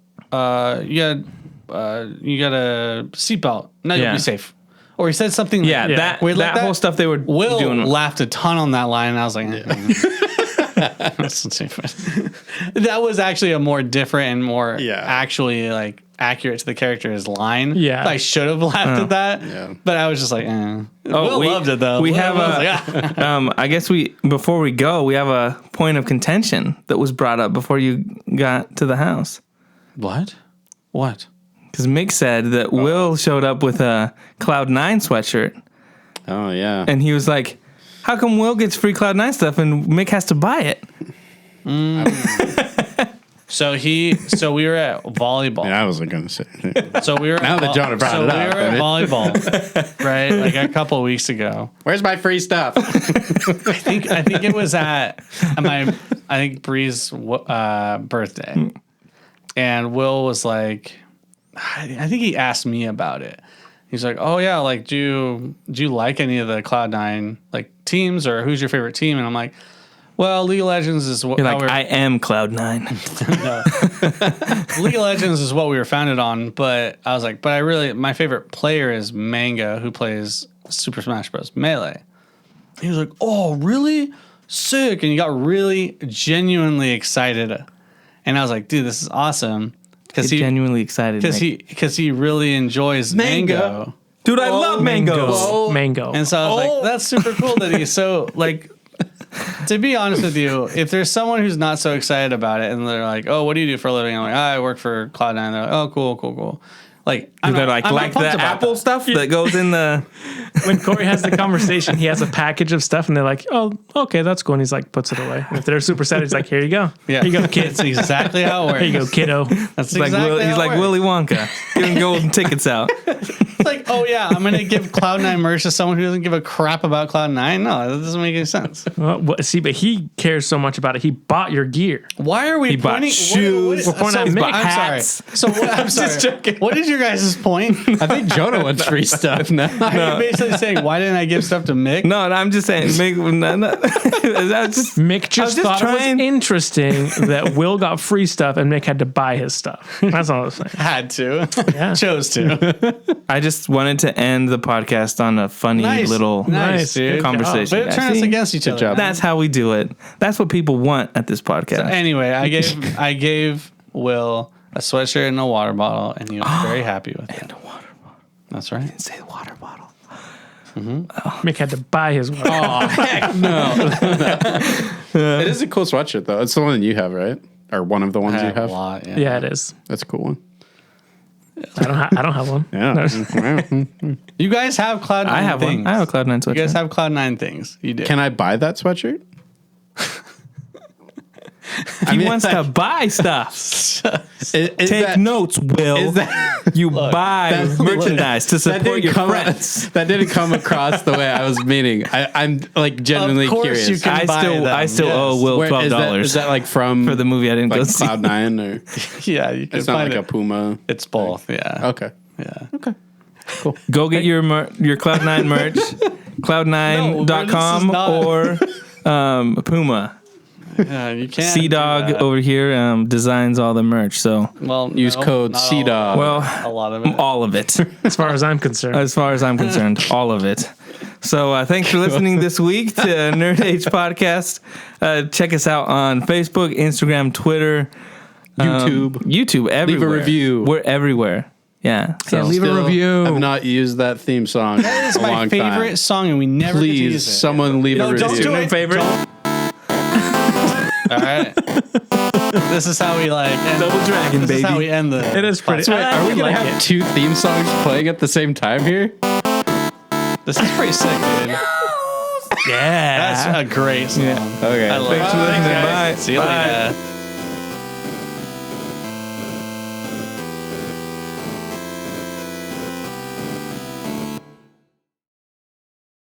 Speaker 3: a seatbelt. Now you'll
Speaker 4: Yeah.
Speaker 3: be safe. Or he said something.
Speaker 4: Yeah,
Speaker 2: Yeah.
Speaker 4: that
Speaker 3: Weird like
Speaker 4: that whole stuff they were
Speaker 3: Will
Speaker 4: doing.
Speaker 3: laughed a ton on that line, and I was like, That's too funny. That was actually a more different and more
Speaker 1: Yeah.
Speaker 3: actually like accurate to the character's line.
Speaker 2: Yeah.
Speaker 3: I should have laughed at that.
Speaker 1: Yeah.
Speaker 3: But I was just like, Will
Speaker 4: we
Speaker 3: loved it though.
Speaker 4: We
Speaker 3: Will
Speaker 4: have
Speaker 3: was like,
Speaker 4: I guess before we go, we have a point of contention that was brought up before you got to the house.
Speaker 3: What? What?
Speaker 4: Because Mick said that Will showed up with a Cloud9 sweatshirt,
Speaker 1: Oh yeah.
Speaker 4: and he was like, "How come Will gets free Cloud9 stuff and Mick has to buy it?"
Speaker 3: So we were at volleyball.
Speaker 1: I wasn't gonna say anything.
Speaker 3: So we were
Speaker 1: Now that Jonah brought it up,
Speaker 3: we were
Speaker 1: I
Speaker 3: at
Speaker 1: mean.
Speaker 3: volleyball, right? Like a couple of weeks ago.
Speaker 1: Where's my free stuff?
Speaker 3: I think it was at Bree's birthday, and Will was like, I think he asked me about it. He's like, "Oh yeah, like do you like any of the Cloud9 like teams, or who's your favorite team?" And I'm like, "Well, League of Legends is what
Speaker 4: You're like, "I am Cloud9."
Speaker 3: League of Legends is what we were founded on." But I was like, my favorite player is Manga, who plays Super Smash Bros. Melee. He was like, "Oh, really? Sick!" And he got really genuinely excited, and I was like, "Dude, this is awesome."
Speaker 4: He's genuinely excited.
Speaker 3: Because he really enjoys Mango.
Speaker 4: Dude, I love mangoes.
Speaker 2: Mango.
Speaker 3: And so I was like, that's super cool that he's so, like, to be honest with you, if there's someone who's not so excited about it and they're like, "Oh, what do you do for a living?" I'm like, "I work for Cloud9." They're like, "Oh, cool. Like,
Speaker 4: They're like the Apple stuff that goes in the.
Speaker 2: When Corey has the conversation, he has a package of stuff, and they're like, "Oh, okay, that's cool." And he's like, puts it away. And if they're super sad, he's like, "Here you go.
Speaker 3: Yeah.
Speaker 2: Here you go, kid.
Speaker 3: It's exactly how it works.
Speaker 2: Here you go, kiddo."
Speaker 3: That's
Speaker 4: He's like,
Speaker 3: exactly
Speaker 4: he's
Speaker 3: how
Speaker 4: like
Speaker 3: it works.
Speaker 4: Willy Wonka, giving golden tickets out.
Speaker 3: It's like, oh yeah, I'm gonna give Cloud9 merch to someone who doesn't give a crap about Cloud9. No, that doesn't make any sense.
Speaker 2: See, but he cares so much about it. He bought your gear.
Speaker 3: Why are we
Speaker 4: bought
Speaker 3: pointing
Speaker 4: shoes.
Speaker 2: We're pointing at
Speaker 3: so,
Speaker 2: Mick.
Speaker 3: I'm
Speaker 4: Hats.
Speaker 3: sorry. So I'm sorry.
Speaker 2: Just joking.
Speaker 3: What is your guys' point?
Speaker 1: I think Jonah wants free stuff now.
Speaker 3: You're basically saying, why didn't I give stuff to Mick?
Speaker 4: No, I'm just saying. That's just
Speaker 2: Mick just
Speaker 4: just
Speaker 2: thought it
Speaker 4: trying-
Speaker 2: was interesting that Will got free stuff and Mick had to buy his stuff. That's all I was saying.
Speaker 3: Had to.
Speaker 2: Yeah.
Speaker 3: Chose to.
Speaker 4: I just wanted to end the podcast on a funny little
Speaker 3: nice, dude.
Speaker 4: conversation.
Speaker 3: But it turns us against each other.
Speaker 1: job.
Speaker 4: That's how we do it. That's what people want at this podcast.
Speaker 3: Anyway, I gave Will a sweatshirt and a water bottle, and he was very happy with it.
Speaker 4: And a water bottle.
Speaker 3: That's right.
Speaker 4: Say the water bottle.
Speaker 2: Mick had to buy his water.
Speaker 1: Oh heck no! It is a cool sweatshirt though. It's the one that you have, right? Or one of the ones
Speaker 3: I
Speaker 1: you
Speaker 3: have a
Speaker 1: have.
Speaker 3: lot.
Speaker 2: Yeah, it is.
Speaker 1: That's a cool one.
Speaker 2: I don't have one.
Speaker 1: Yeah.
Speaker 3: You guys have Cloud9
Speaker 4: I have
Speaker 3: things.
Speaker 4: one. I have a Cloud9 sweatshirt.
Speaker 3: You guys have Cloud9 things. You do.
Speaker 1: Can I buy that sweatshirt?
Speaker 4: he wants to buy stuff. Take notes, Will.
Speaker 1: Is that,
Speaker 4: you buy merchandise to support your friends.
Speaker 1: That didn't come across the way I was meaning. I'm like genuinely
Speaker 3: Of course
Speaker 1: curious.
Speaker 3: you can buy them.
Speaker 4: I still
Speaker 3: Yes.
Speaker 4: owe Will
Speaker 1: Where-
Speaker 4: $12
Speaker 1: is that like from
Speaker 4: for the movie I didn't
Speaker 1: like
Speaker 4: go see.
Speaker 1: Cloud9 or
Speaker 3: Yeah, you can
Speaker 1: it's not
Speaker 3: find
Speaker 1: like
Speaker 3: it.
Speaker 1: a Puma?
Speaker 3: It's both. Yeah.
Speaker 1: Okay.
Speaker 3: Yeah.
Speaker 4: Go get your Cloud9 merch, cloud9.com
Speaker 3: No,
Speaker 4: or Puma.
Speaker 3: Yeah, you can't.
Speaker 4: Sea Dog
Speaker 3: do that.
Speaker 4: over here designs all the merch. So
Speaker 3: Well,
Speaker 1: Use
Speaker 3: no,
Speaker 1: code
Speaker 3: not all.
Speaker 1: CDOG.
Speaker 4: well,
Speaker 3: A lot of it.
Speaker 4: all of it.
Speaker 2: As far as I'm concerned.
Speaker 4: As far as I'm concerned, all of it. So thanks for listening this week to Nerd Age Podcast. Check us out on Facebook, Instagram, Twitter, YouTube, everywhere.
Speaker 1: review.
Speaker 4: We're everywhere. Yeah. So
Speaker 2: leave a
Speaker 1: Still
Speaker 2: review.
Speaker 1: have not used that theme song.
Speaker 3: That is
Speaker 1: in a
Speaker 3: my
Speaker 1: long
Speaker 3: favorite
Speaker 1: time.
Speaker 3: song, and we never get to
Speaker 1: Please,
Speaker 3: use it.
Speaker 1: someone leave a
Speaker 3: No, don't
Speaker 1: review.
Speaker 3: do it.
Speaker 4: favorite.
Speaker 3: All right. This is how we like. End
Speaker 4: Double Dragon,
Speaker 3: this is how
Speaker 4: baby.
Speaker 3: we end the.
Speaker 2: It is pretty.
Speaker 1: So wait, are we gonna
Speaker 2: like
Speaker 1: have
Speaker 2: it.
Speaker 1: two theme songs playing at the same time here?
Speaker 3: This is pretty sick, dude.
Speaker 2: Yeah.
Speaker 3: That's a great song.
Speaker 4: Yeah.
Speaker 1: Okay.
Speaker 3: I love
Speaker 4: Thanks for
Speaker 3: it.
Speaker 4: listening.
Speaker 3: guys.
Speaker 4: Bye.
Speaker 3: See you
Speaker 4: Bye.
Speaker 3: later.